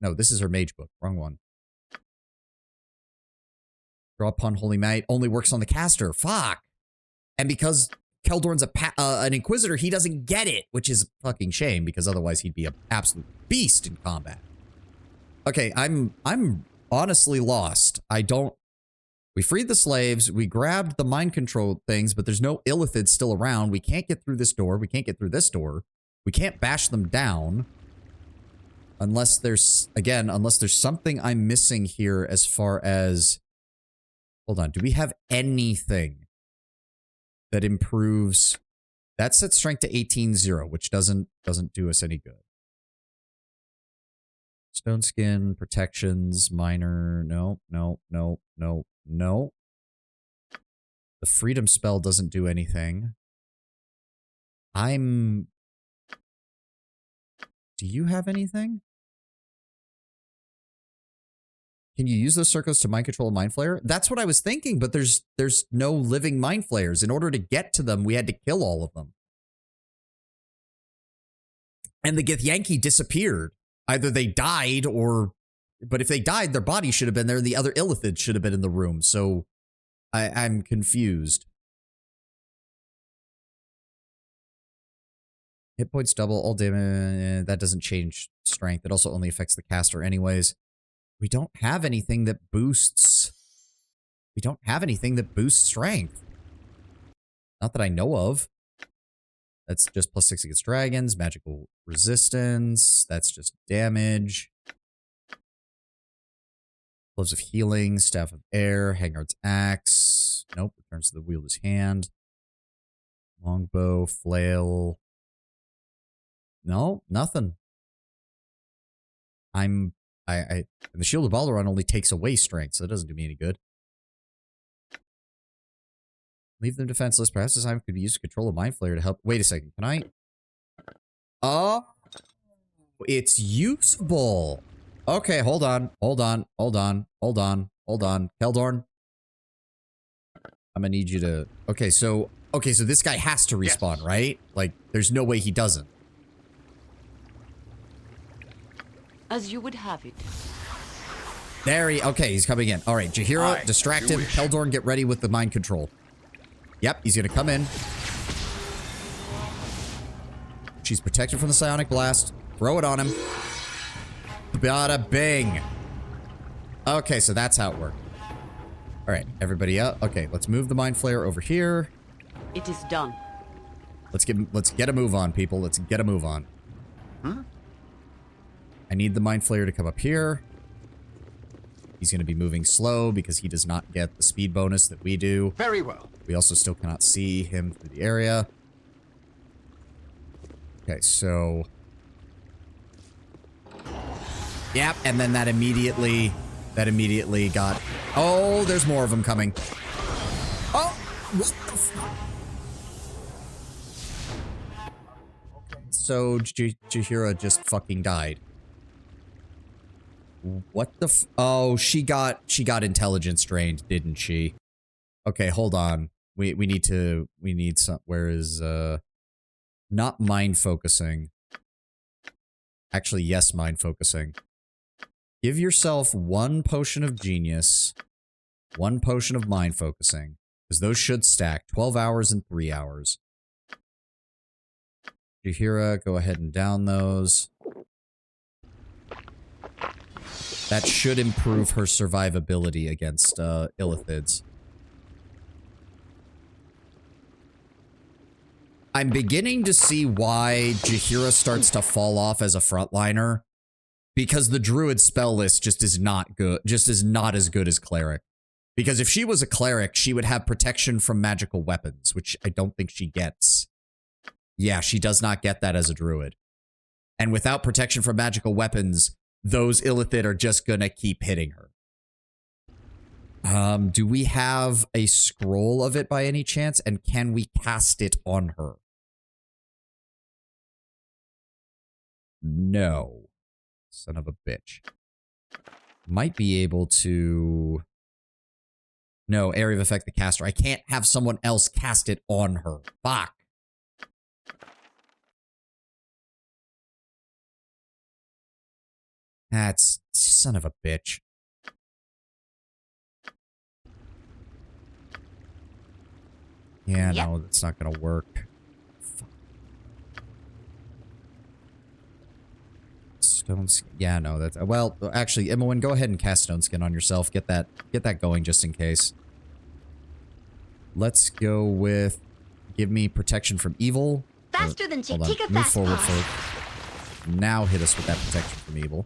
No, this is her mage book. Wrong one. Draw upon Holy Might only works on the caster. Fuck! And because Keldorn's an Inquisitor, he doesn't get it, which is a fucking shame, because otherwise he'd be an absolute beast in combat. Okay, I'm honestly lost. I don't... We freed the slaves, we grabbed the mind control things, but there's no Illithids still around. We can't get through this door, we can't get through this door. We can't bash them down. Unless there's, again, unless there's something I'm missing here as far as... Hold on, do we have anything that improves... That sets strength to 18-0, which doesn't do us any good. Stone skin, protections, minor, no. The freedom spell doesn't do anything. Do you have anything? Can you use those circles to mind control a mind flayer? That's what I was thinking, but there's no living mind flayers. In order to get to them, we had to kill all of them. And the Githyanki disappeared. Either they died or... But if they died, their body should have been there and the other Illithids should have been in the room. So I'm confused. Hit points double, all damage. That doesn't change strength. It also only affects the caster anyways. We don't have anything that boosts... We don't have anything that boosts strength. Not that I know of. That's just +6 against dragons. Magical resistance. That's just damage. Gloves of healing. Staff of air. Hangard's axe. Nope. Returns to the wielder's hand. Longbow. Flail. No, nothing. And the Shield of Balduran only takes away strength, so it doesn't do me any good. Leave them defenseless. Perhaps this time could be used to control a Mind Flayer to help. Wait a second. Can I? Oh, it's usable. Okay, hold on. Keldorn, I'm gonna need you to... Okay, so this guy has to respawn, right? Like, there's no way he doesn't. As you would have it. Okay, he's coming in. All right, Jaheira, distract him. Keldorn, get ready with the mind control. Yep, he's gonna come in. She's protected from the psionic blast. Throw it on him. Bada bing. Okay, so that's how it worked. All right, everybody up. Okay, let's move the mind flayer over here. It is done. Let's get a move on, people. Let's get a move on. Huh? I need the mind flayer to come up here. He's going to be moving slow because he does not get the speed bonus that we do. Very well. We also still cannot see him through the area. Okay, so... Yep, and then that immediately got... Oh, there's more of them coming. Oh! What the fuck? So, Jaheira just fucking died. What the f- Oh, she got intelligence drained, didn't she? Okay, hold on. We need some... Where is, not mind focusing. Actually, yes, mind focusing. Give yourself 1 potion of genius, 1 potion of mind focusing, because those should stack 12 hours and 3 hours. Jaheira, go ahead and down those. That should improve her survivability against illithids. I'm beginning to see why Jaheira starts to fall off as a frontliner. Because the druid spell list just is not good, just is not as good as cleric. Because if she was a cleric, she would have protection from magical weapons, which I don't think she gets. Yeah, she does not get that as a druid. And without protection from magical weapons, those illithid are just gonna keep hitting her. Do we have a scroll of it by any chance? And can we cast it on her? No. Son of a bitch. Might be able to... No, area of effect the caster. I can't have someone else cast it on her. Fuck. That's... Son of a bitch. Yeah, no, that's not gonna work. Stone skin. Yeah, no, that's... Well, actually, Imoen, go ahead and cast Stone Skin on yourself. Get that going just in case. Let's go with... Give me protection from evil. Faster than hold on. Chitika Move fast forward, pass. folks. Now hit us with that protection from evil.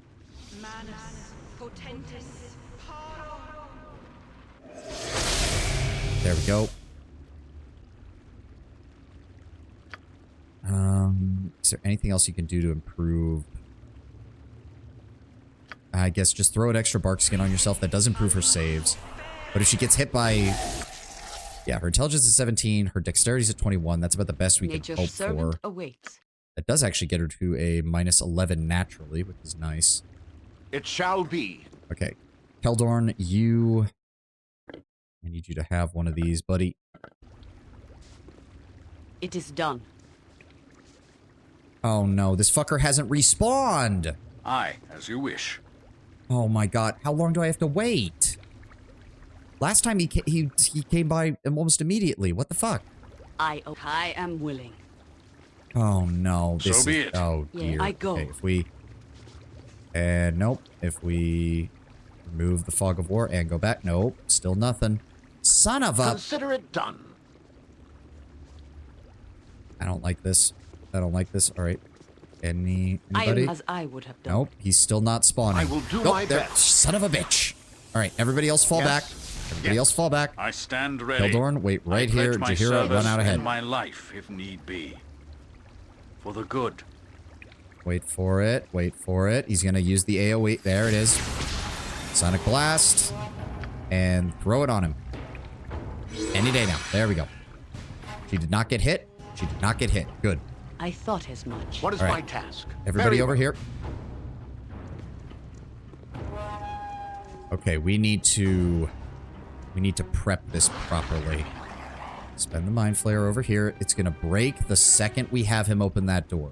There we go. Is there anything else you can do to improve? I guess just throw an extra bark skin on yourself. That does improve her saves. But if she gets hit by... Yeah, her intelligence is 17. Her dexterity is at 21. That's about the best we can hope for. Awaits. That does actually get her to a -11 naturally, which is nice. It shall be. Okay. Keldorn, you... I need you to have one of these, buddy. It is done. Oh no, this fucker hasn't respawned! Aye, as you wish. Oh my god, how long do I have to wait? Last time he came by almost immediately. What the fuck? I am willing. Oh no. This So be is, it. oh Yeah, dear. I go. Okay, if we... And nope. If we remove the fog of war and go back, nope. Still nothing. Son of a... Consider it done. I don't like this. I don't like this. All right. I Anybody? am as I would have done. Nope. He's still not spawning. I will do Nope, my there- best. Son of a bitch. All right. Everybody else fall back. Everybody else fall back. I stand ready. Keldorn, wait right I here. pledge my Jahira, run service out ahead. and my life, if need be. For the good. Wait for it. Wait for it. He's going to use the AoE. There it is. Sonic Blast. And throw it on him. Any day now. There we go. She did not get hit. She did not get hit. Good. I thought as much. What is All my right. task? Everybody Very over well. here. Okay, we need to prep this properly. Spend the Mind Flayer over here. It's going to break the second we have him open that door.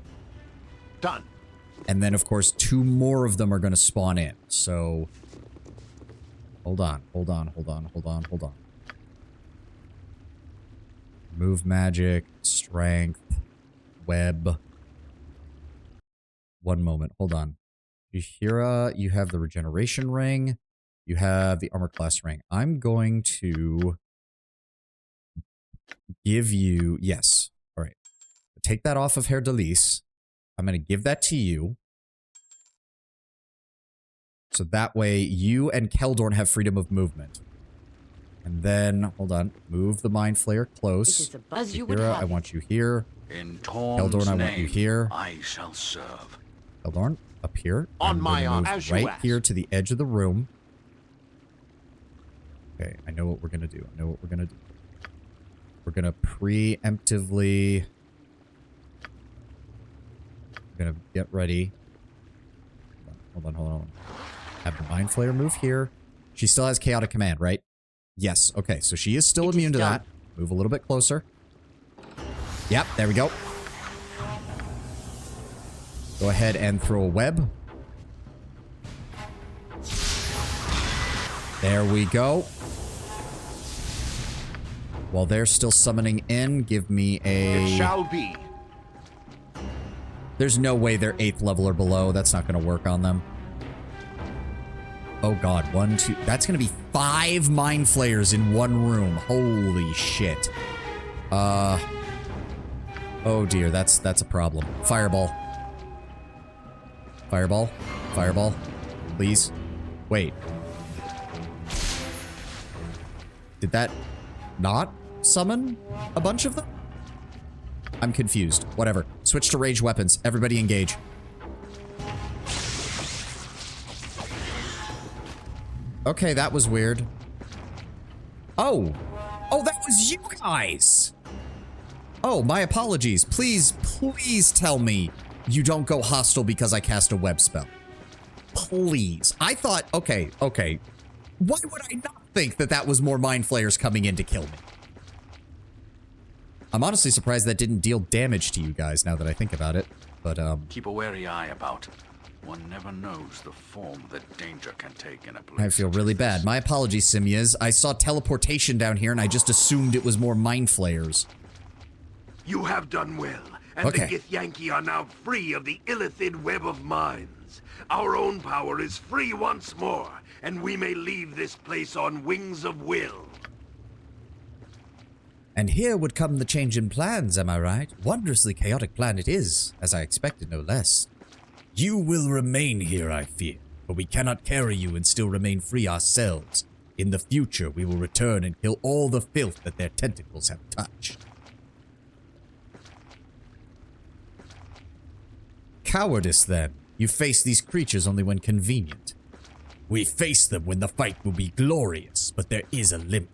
Done. And then, of course, 2 more of them are going to spawn in. So, hold on. Move magic, strength, web. One moment. Hold on. Jahira, you have the regeneration ring. You have the armor class ring. I'm going to give you... Yes. All right. Take that off of Herr Delis. I'm going to give that to you. So that way you and Keldorn have freedom of movement. And then, hold on. Move the Mind Flayer close. As you would Jahira, have I want you here. In Torm's Keldorn, I name, want you here. I shall serve. Keldorn, up here. On I'm my gonna honor, move as you right asked. here to the edge of the room. Okay, I know what we're gonna do. We're gonna preemptively... We're gonna get ready. Hold on. Have the Mind Flayer move here. She still has Chaotic Command, right? Yes. Okay, so she is still immune to that. Move a little bit closer. Yep, there we go. Go ahead and throw a web. There we go. While they're still summoning in, give me a... It shall be. There's no way they're 8th level or below. That's not going to work on them. Oh god, 1, 2... That's going to be 5 Mind Flayers in one room. Holy shit. Oh dear, that's a problem. Fireball. Fireball. Please. Wait. Did that not summon a bunch of them? I'm confused. Whatever. Switch to rage weapons. Everybody engage. Okay, that was weird. Oh, that was you guys. Oh, my apologies. Please tell me you don't go hostile because I cast a web spell. Please. I thought, okay. Why would I not think that was more Mind Flayers coming in to kill me? I'm honestly surprised that didn't deal damage to you guys now that I think about it. But, Keep a wary eye about. One never knows the form that danger can take in a place. I feel really bad. My apologies, Simias. I saw teleportation down here and I just assumed it was more Mind Flayers. You have done well, and Okay. the Githyanki are now free of the Illithid web of minds. Our own power is free once more, and we may leave this place on wings of will. And here would come the change in plans, am I right? Wondrously chaotic plan it is, as I expected no less. You will remain here, I fear, but we cannot carry you and still remain free ourselves. In the future, we will return and kill all the filth that their tentacles have touched. Cowardice, then. You face these creatures only when convenient. We face them when the fight will be glorious, but there is a limit.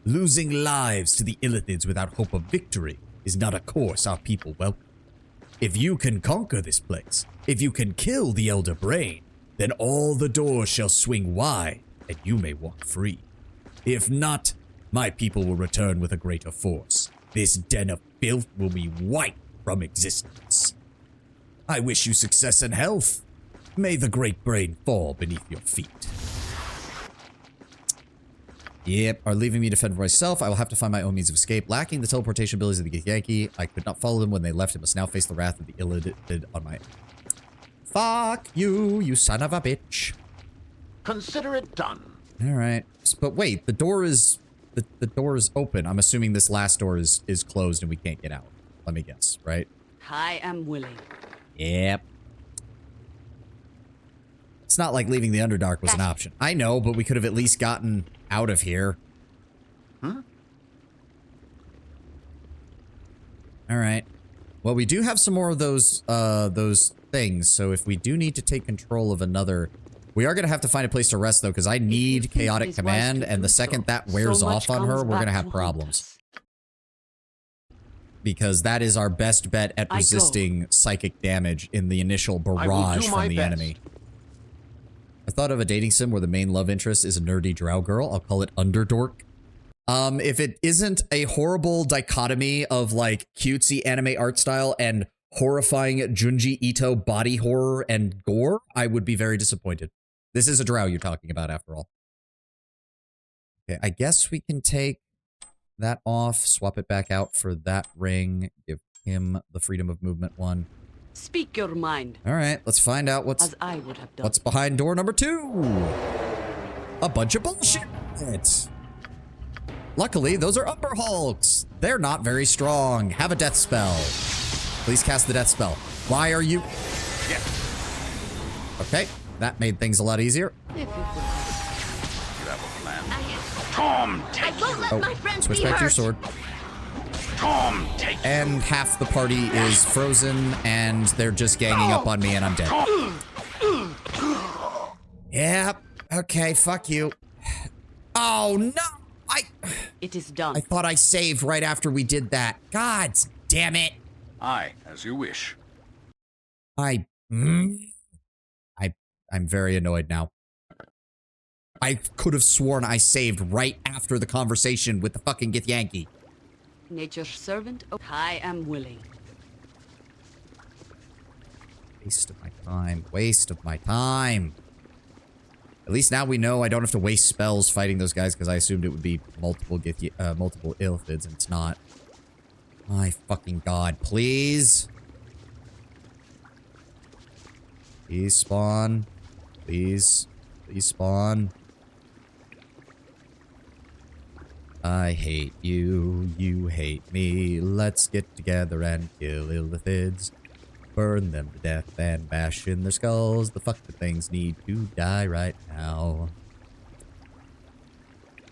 Losing lives to the Illithids without hope of victory is not a course our people welcome. If you can conquer this place, if you can kill the Elder Brain, then all the doors shall swing wide, and you may walk free. If not, my people will return with a greater force. This den of filth will be wiped from existence. I wish you success and health. May the Great Brain fall beneath your feet. Yep, are leaving me to fend for myself. I will have to find my own means of escape. Lacking the teleportation abilities of the Yankee, I could not follow them when they left and must now face the wrath of the Illithid on my... Fuck you, you son of a bitch. Consider it done. Alright. But wait, the door is... The door is open. I'm assuming this last door is closed and we can't get out. Let me guess, right? I am willing. Yep. It's not like leaving the Underdark was an option. I know, but we could have at least gotten out of here. Huh? Alright. Well, we do have some more of those things, so if we do need to take control of another... We are going to have to find a place to rest, though, because I need Chaotic Command, and the second that wears off on her, we're going to have problems. Because that is our best bet at resisting psychic damage in the initial barrage from the enemy. I thought of a dating sim where the main love interest is a nerdy drow girl. I'll call it Underdork. If it isn't a horrible dichotomy of, like, cutesy anime art style and horrifying Junji Ito body horror and gore, I would be very disappointed. This is a drow you're talking about, after all. Okay, I guess we can take that off, swap it back out for that ring, give him the freedom of movement one. Speak your mind. All right, let's find out what's behind door number 2. A bunch of bullshit. Luckily, those are Umber Hulks. They're not very strong. Have a death spell. Please cast the death spell. Why are you... Yeah. Okay, that made things a lot easier. You have a plan? Tom, take Oh, switch back to your sword. Tom, take And half the party is frozen, and they're just ganging up on me, and I'm dead. Yep. Okay, fuck you. Oh, no! It is done. I thought I saved right after we did that. God damn it. Aye, as you wish. I'm very annoyed now. I could have sworn I saved right after the conversation with the fucking Githyanki. Nature's servant, I am willing. Waste of my time. Waste of my time. At least now we know I don't have to waste spells fighting those guys because I assumed it would be multiple Illithids, and it's not. My fucking god, please. Please spawn. Please. Please spawn. I hate you. You hate me. Let's get together and kill Illithids. Burn them to death and bash in their skulls. The fucking things need to die right now.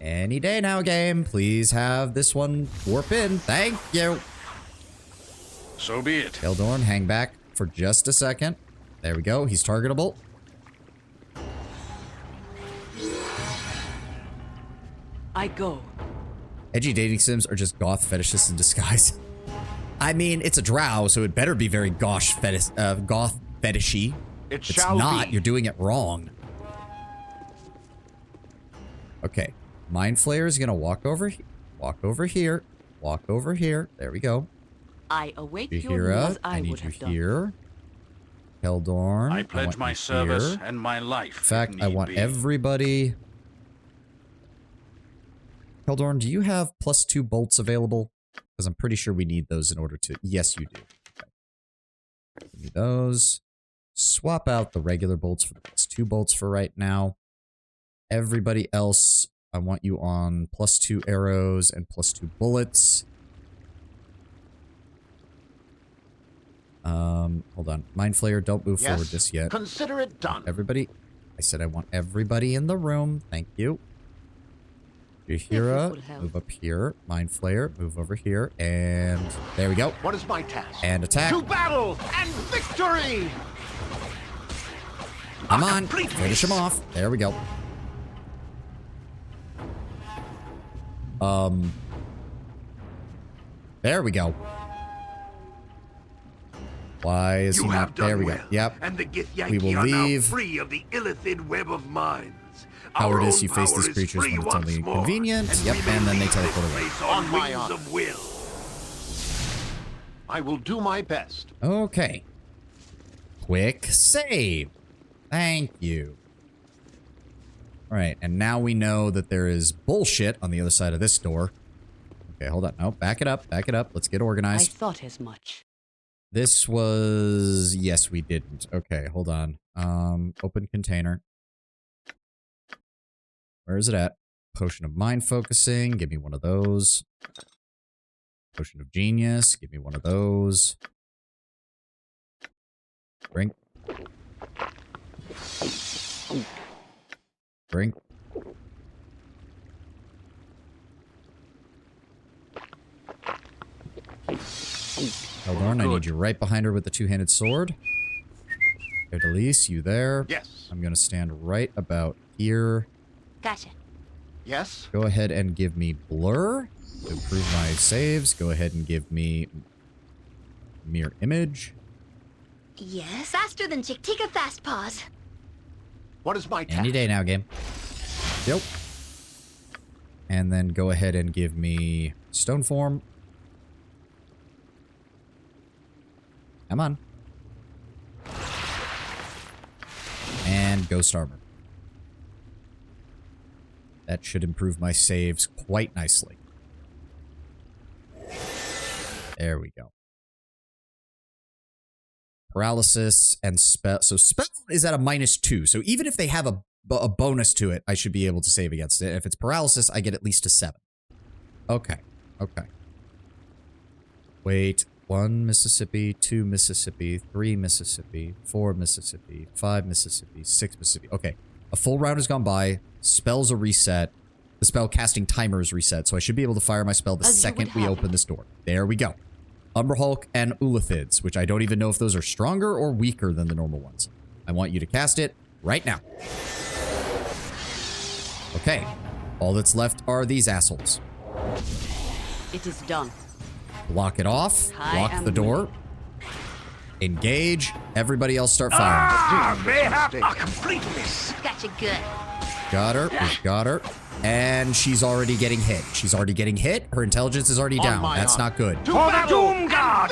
Any day now, game. Please have this one warp in. Thank you. So be it. Eldorn, hang back for just a second. There we go. He's targetable. I go. Edgy dating sims are just goth fetishists in disguise. I mean, it's a drow, so it better be very goth fetishy. It's not. You're doing it wrong. Okay. Mind Flayer is gonna walk over here. Walk over here. Walk over here. There we go. I await your laws. I need would you have done. here. Keldorn. I pledge my service here. and my life. In fact, I want be. everybody... Keldorn, do you have +2 bolts available? Because I'm pretty sure we need those in order to... Yes, you do. Okay. Give me those. Swap out the regular bolts for the +2 bolts for right now. Everybody else, I want you on +2 arrows and +2 bullets. Hold on. Mind Flayer, don't move forward just yet. Consider it done. Everybody. I said I want everybody in the room. Thank you. Yuhira, move up here. Mind Flayer, move over here. And there we go. What is my task? And attack. To battle and victory! Come on. Finish him off. There we go. There we go. Why is he not? There we go. Yep. And the We will are leave. now free of the Illithid web of mines. Cowardice, you face these creatures when it's only convenient. Yep, and then they teleport away. On my honor. Of will. I will do my best. Okay. Quick save. Thank you. Alright, and now we know that there is bullshit on the other side of this door. Okay, hold on. No, back it up. Back it up. Let's get I organized. thought as much. This was... Yes, we didn't. Okay, hold on. Open container. Where is it at? Potion of mind focusing. Give me one of those. Potion of genius. Give me one of those. Drink. Drink. Eldorn, I need you right behind her with the two-handed sword. Elise, you there? Yes. I'm gonna stand right about here. Gotcha. Yes? Go ahead and give me blur to improve my saves. Go ahead and give me mirror image. Yes, faster than Chick. Take a fast pause. What is my task? Any day now, game. Yep. And then go ahead and give me stone form. Come on. And ghost armor. That should improve my saves quite nicely. There we go. Paralysis and spell. So spell is at a -2. So even if they have a bonus to it, I should be able to save against it. If it's paralysis, I get at least a 7. Okay. Okay. Wait. 1 Mississippi, 2 Mississippi, 3 Mississippi, 4 Mississippi, 5 Mississippi, 6 Mississippi. Okay. A full round has gone by. Spells are reset. The spell casting timer is reset, so I should be able to fire my spell the second we open this door. There we go. Umber Hulk and Ulithids, which I don't even know if those are stronger or weaker than the normal ones. I want you to cast it right now. Okay. All that's left are these assholes. It is done. Block it off. Block the door. Engage. Everybody else start firing. Mayhap a complete miss. Gotcha good. Got her. We've got her. And she's already getting hit. She's already getting hit. Her intelligence is already down. That's not good. For the Doom Guard,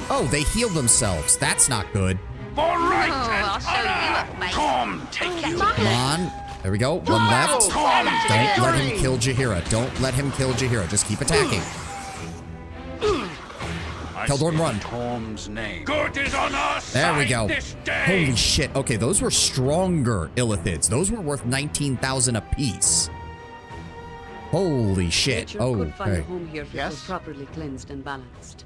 Oh, they healed themselves. That's not good. For right I'll show you a fight. Tom, take you. Come on. There we go. One left. Don't let him kill Jaheira. Don't let him kill Jaheira. Just keep attacking. Keldorn, run. Tom's name. Good is on us. There we go. Holy shit. Okay, those were stronger Illithids. Those were worth 19,000 apiece. Holy shit. Nature Oh, could find a okay. home here if it was properly cleansed and balanced.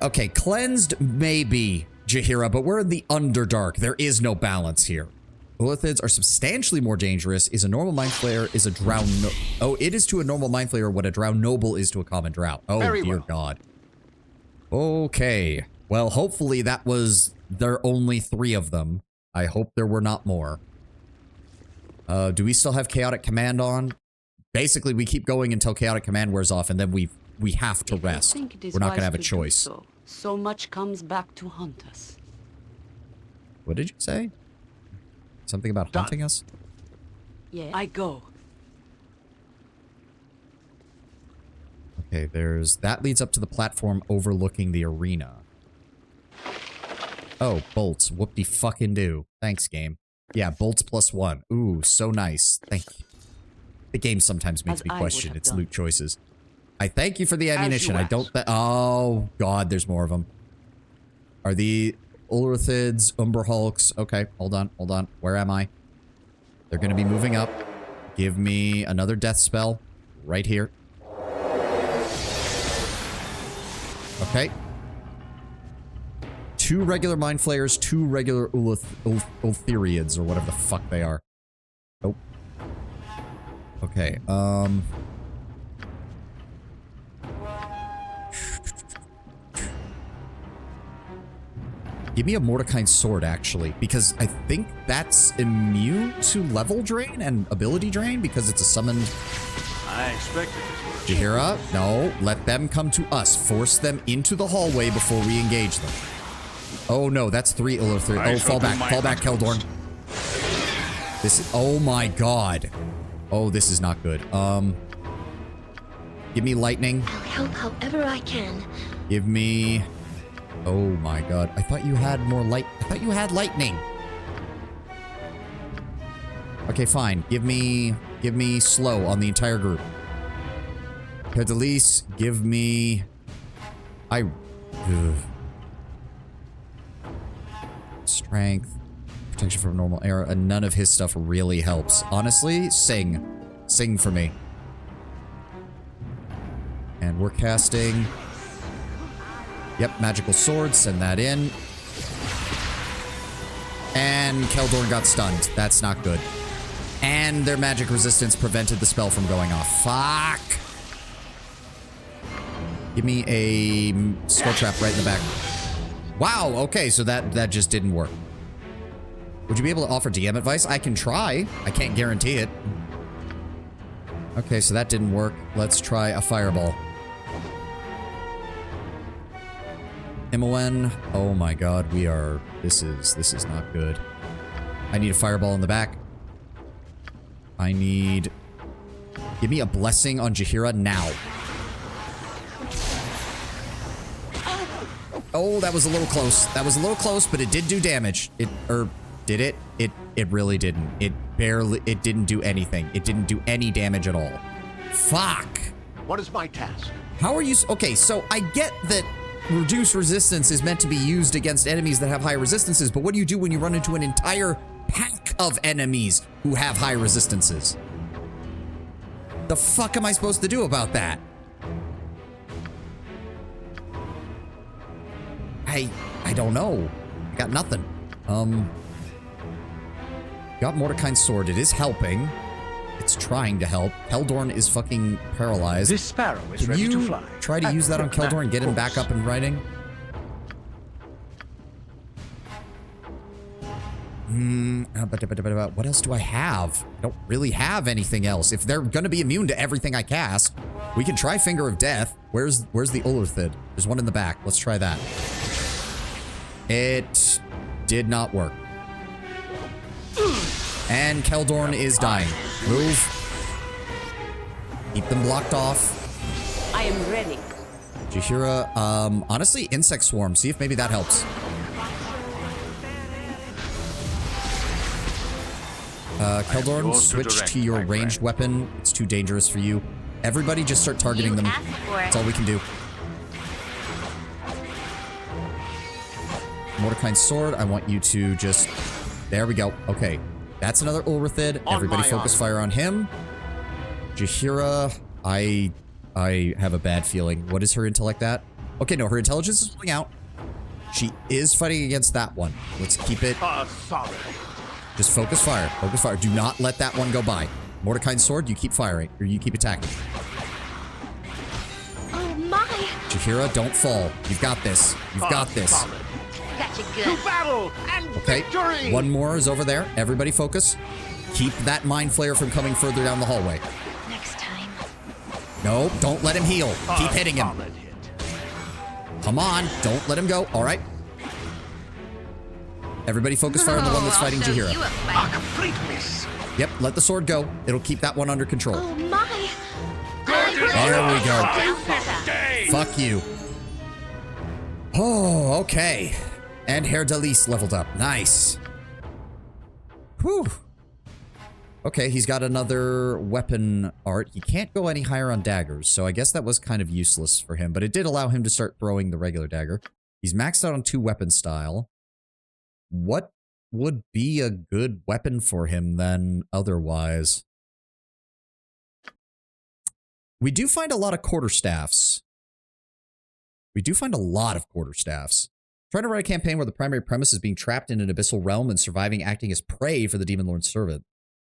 Okay, cleansed maybe, Jaheira, but we're in the Underdark. There is no balance here. Illithids are substantially more dangerous. Is a normal mind flayer is a drow oh, it is to a normal mind flayer what a drow noble is to a common drow. Oh, Very dear well. God. Okay. Well, hopefully that was there are only 3 of them. I hope there were not more. Do we still have chaotic command on? Basically, we keep going until chaotic command wears off, and then we have to rest. We're not gonna have a choice. So much comes back to haunt us. What did you say? Something about haunting us? Yeah, I go. Okay, that leads up to the platform overlooking the arena. Oh, bolts. Whoop-de-fucking-do. Thanks, game. Yeah, bolts +1. Ooh, so nice. Thank you. The game sometimes makes me question its loot choices. I thank you for the ammunition. I don't... Oh, God, there's more of them. Are the Ulrithids, Umber Hulks? Okay, hold on, hold on. Where am I? They're going to be moving up. Give me another death spell right here. Okay. 2 regular Mind Flayers, 2 regular Ultheriids, or whatever the fuck they are. Oh. Okay, give me a Mordecai sword, actually, because I think that's immune to level drain and ability drain because it's a summoned... I expected this. Jaheira, no, let them come to us. Force them into the hallway before we engage them. Oh no, that's 3 Illithrid. Oh, fall back, Keldorn. This, oh my God. Oh, this is not good. Give me lightning. I'll help however I can. Give me... Oh my God. I thought you had more light. I thought you had lightning. Okay, fine. Give me slow on the entire group. Pedalise, give me... Strength. Protection from normal air. And none of his stuff really helps. Honestly, sing. Sing for me. And we're casting... Yep, magical sword. Send that in. And Keldorn got stunned. That's not good. And their magic resistance prevented the spell from going off. Fuck! Give me a skull trap right in the back. Wow, okay, so that just didn't work. Would you be able to offer DM advice? I can try. I can't guarantee it. Okay, so that didn't work. Let's try a fireball. Imoen. Oh my god, we are... This is not good. I need a fireball in the back. I need... Give me a blessing on Jaheira now. Oh, that was a little close. That was a little close, but it did do damage. Did it? It really didn't. It didn't do anything. It didn't do any damage at all. Fuck. What is my task? How are you... Okay, so I get that reduce resistance is meant to be used against enemies that have high resistances, but what do you do when you run into an entire pack of enemies who have high resistances? The fuck am I supposed to do about that? I don't know. I got nothing. Got Mordecai's sword. It is helping. It's trying to help. Keldorn is fucking paralyzed. This sparrow is ready to fly. Try to use that on Keldorn and get him back up and riding. What else do I have? I don't really have anything else. If they're gonna be immune to everything I cast, we can try Finger of Death. Where's the Ullrthid? There's one in the back. Let's try that. It did not work. And Keldorn is dying. Move. Keep them blocked off. I am ready. Jaheira, honestly, Insect Swarm. See if maybe that helps. Keldorn, switch to your ranged weapon. It's too dangerous for you. Everybody just start targeting them. That's all we can do. Mordecai's sword, I want you to just... There we go. Okay. That's another Ullrthid. Everybody focus fire on him. Jaheira, I have a bad feeling. What is her intellect at? Okay, no, her intelligence is pulling out. She is fighting against that one. Let's keep it... Just focus fire. Focus fire. Do not let that one go by. Mordecai's sword, you keep firing. Or you keep attacking. Oh my! Jaheira, don't fall. You've got this. You've got this. Got you good. To battle and victory! One more is over there. Everybody focus. Keep that Mind Flayer from coming further down the hallway. Next time. No, don't let him heal. Keep hitting him. Come on. Don't let him go. All right. Everybody focus fire on the one that's fighting Jaheira. A complete miss. Yep, let the sword go. It'll keep that one under control. Oh my! There we go. Fuck you. Oh, okay. And Herr Delis leveled up. Nice. Whew. Okay, he's got another weapon art. He can't go any higher on daggers, so I guess that was kind of useless for him, but it did allow him to start throwing the regular dagger. He's maxed out on 2 weapon style. What would be a good weapon for him then otherwise? We do find a lot of quarterstaffs. Trying to write a campaign where the primary premise is being trapped in an abyssal realm and surviving acting as prey for the Demon Lord's servant.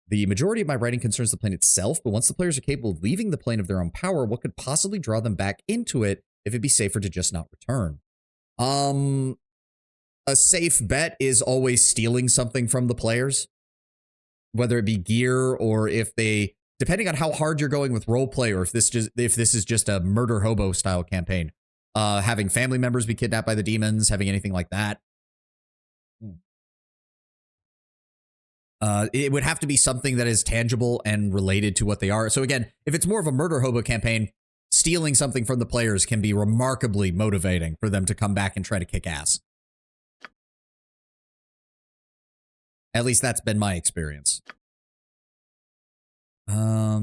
The majority of my writing concerns the plane itself, but once the players are capable of leaving the plane of their own power, what could possibly draw them back into it if it'd be safer to just not return? A safe bet is always stealing something from the players, whether it be gear or if they, depending on how hard you're going with roleplay, or if this is just a murder hobo style campaign, having family members be kidnapped by the demons, having anything like that. It would have to be something that is tangible and related to what they are. So again, if it's more of a murder hobo campaign, stealing something from the players can be remarkably motivating for them to come back and try to kick ass. At least that's been my experience.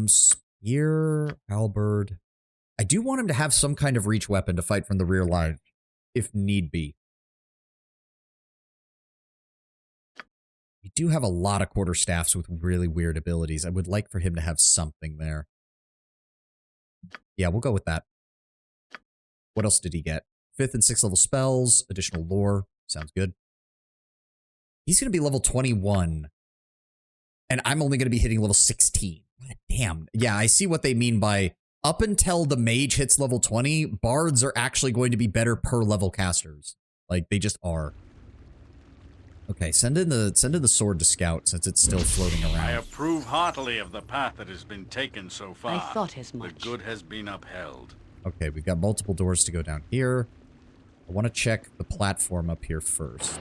Spear, halberd. I do want him to have some kind of reach weapon to fight from the rear line, if need be. We do have a lot of quarterstaffs with really weird abilities. I would like for him to have something there. Yeah, we'll go with that. What else did he get? 5th and 6th level spells, additional lore. Sounds good. He's going to be level 21. And I'm only going to be hitting level 16. God damn. Yeah, I see what they mean by up until the mage hits level 20, bards are actually going to be better per level casters. Like, they just are. Okay, send in the sword to scout since it's still floating around. I approve heartily of the path that has been taken so far. I thought as much. The good has been upheld. Okay, we've got multiple doors to go down here. I want to check the platform up here first.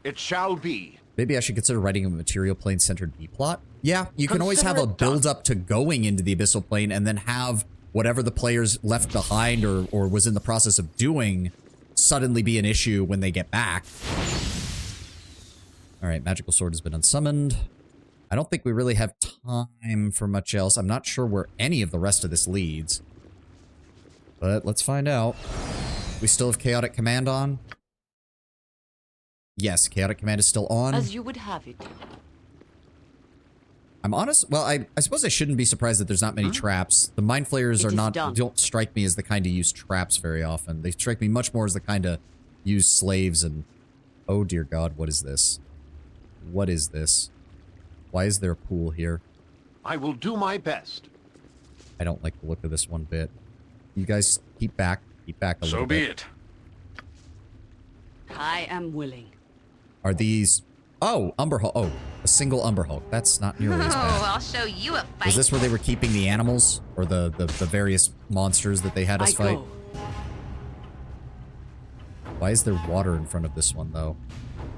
It shall be. Maybe I should consider writing a material plane centered B-plot. Yeah, you can always have a build up to going into the abyssal plane and then have whatever the players left behind or was in the process of doing suddenly be an issue when they get back. Alright, magical sword has been unsummoned. I don't think we really have time for much else. I'm not sure where any of the rest of this leads. But let's find out. We still have chaotic command on? Yes, chaotic command is still on. As you would have it. I'm honest. Well, I suppose I shouldn't be surprised that there's not many traps. The mind flayers don't strike me as the kind to use traps very often. They strike me much more as the kind to use slaves and... Oh dear God, what is this? What is this? Why is there a pool here? I will do my best. I don't like the look of this one bit. You guys keep back a little bit. So be it. I am willing. Are these... Oh, Umber Hulk. Oh, a Single Umber Hulk. That's not nearly as bad. Oh, I'll show you a fight. Was this where they were keeping the animals? Or the various monsters that they had us fight? Why is there water in front of this one, though?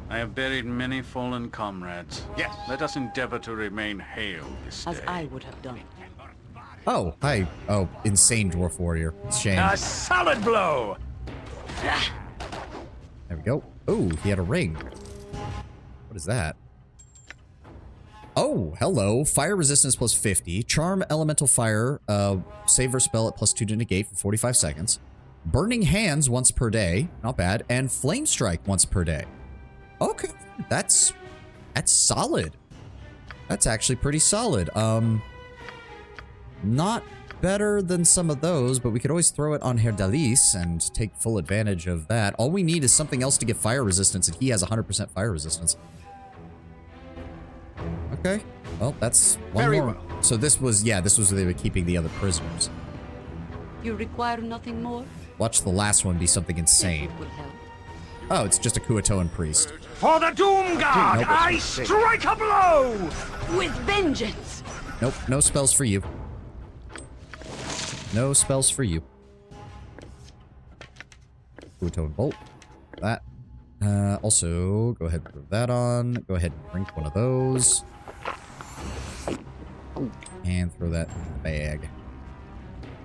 I have buried many fallen comrades. Yes. Let us endeavor to remain hale this day. As I would have done. Oh, hi. Oh, insane dwarf warrior. Shame. A solid blow! There we go. Oh, he had a ring. What is that? Oh, hello. Fire resistance plus 50. Charm elemental fire. Save or spell at plus 2 to negate for 45 seconds. Burning hands once per day. Not bad. And flame strike once per day. Okay. That's solid. That's actually pretty solid. Not better than some of those, but we could always throw it on Herdalis and take full advantage of that. All we need is something else to get fire resistance, and he has 100% fire resistance. Okay. Well, that's one more. Well. So this was where they were keeping the other prisoners. You require nothing more? Watch the last one be something insane. Oh, it's just a Kuatoan priest. For the Doom Guard, Nope. I strike a blow! With vengeance! Nope, no spells for you. No spells for you. Kuatoan bolt. That. Also, go ahead and throw that on. Go ahead and drink one of those. And throw that in the bag.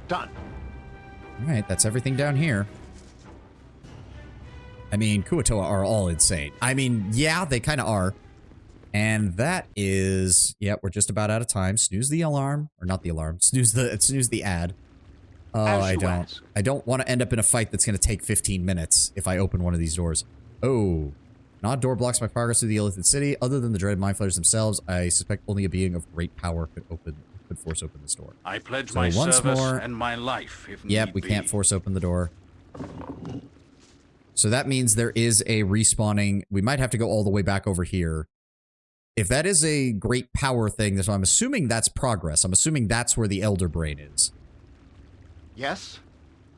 Done. Alright, that's everything down here. I mean, Kuatoa are all insane. I mean, yeah, they kind of are. And that is... Yep, we're just about out of time. Snooze the alarm. Or not the alarm. Snooze the ad. Oh, I don't want to end up in a fight that's going to take 15 minutes if I open one of these doors. Oh. Not door blocks my progress through the Illithid City. Other than the dreaded mind flayers themselves, I suspect only a being of great power could force open this door. I pledge my service and my life if need Yep, we can't force open the door. So that means there is a respawning. We might have to go all the way back over here. If that is a great power thing, so I'm assuming that's progress. I'm assuming that's where the Elder Brain is. Yes,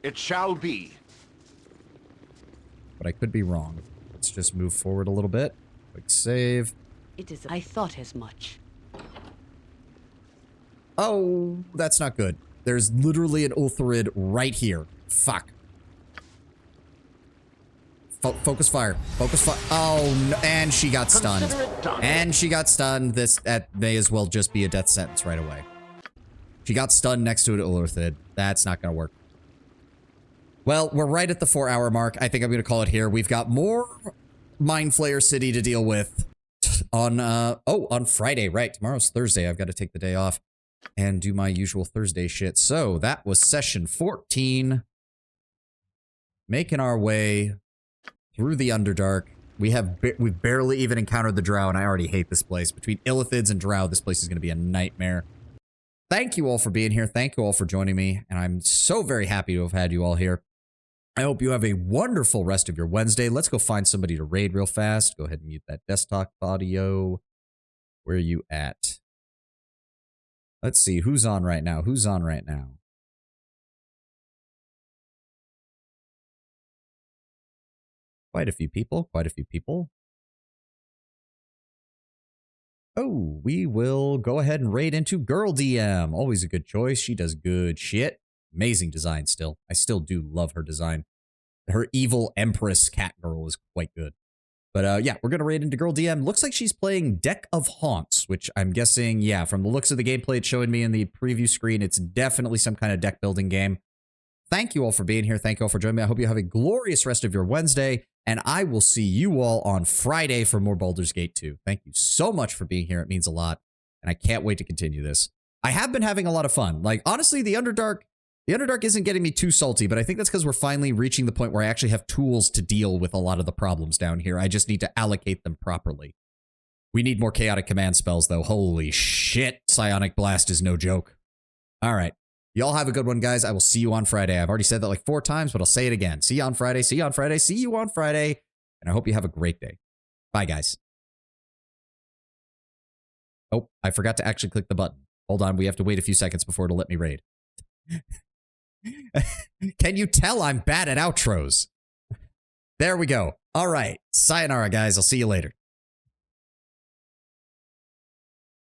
it shall be. But I could be wrong. Let's just move forward a little bit. Quick save. It is. I thought as much. Oh, that's not good. There's literally an Ulthurid right here. Fuck. Focus fire. Focus fire. Oh, no. And she got stunned. And she got stunned. That may as well just be a death sentence right away. She got stunned next to an Ulthurid. That's not going to work. Well, we're right at the 4-hour mark. I think I'm going to call it here. We've got more Mind Flayer City to deal with. on Friday, right? Tomorrow's Thursday. I've got to take the day off and do my usual Thursday shit. So that was session 14. Making our way through the Underdark. We've barely even encountered the Drow, and I already hate this place. Between Illithids and Drow, this place is going to be a nightmare. Thank you all for being here. Thank you all for joining me, and I'm so very happy to have had you all here. I hope you have a wonderful rest of your Wednesday. Let's go find somebody to raid real fast. Go ahead and mute that desktop audio. Where are you at? Let's see. Who's on right now? Who's on right now? Quite a few people. Quite a few people. Oh, we will go ahead and raid into Girl DM. Always a good choice. She does good shit. Amazing design still. I still do love her design. Her evil Empress cat girl is quite good. But yeah, we're going to raid into Girl DM. Looks like she's playing Deck of Haunts, which I'm guessing, yeah, from the looks of the gameplay it's showing me in the preview screen, it's definitely some kind of deck building game. Thank you all for being here. Thank you all for joining me. I hope you have a glorious rest of your Wednesday, and I will see you all on Friday for more Baldur's Gate 2. Thank you so much for being here. It means a lot, and I can't wait to continue this. I have been having a lot of fun. Like, honestly, the Underdark isn't getting me too salty, but I think that's because we're finally reaching the point where I actually have tools to deal with a lot of the problems down here. I just need to allocate them properly. We need more chaotic command spells, though. Holy shit, Psionic Blast is no joke. All right. Y'all have a good one, guys. I will see you on Friday. I've already said that like 4 times, but I'll say it again. See you on Friday. See you on Friday. See you on Friday. And I hope you have a great day. Bye, guys. Oh, I forgot to actually click the button. Hold on. We have to wait a few seconds before it'll let me raid. Can you tell I'm bad at outros? There we go. All right. Sayonara, guys. I'll see you later.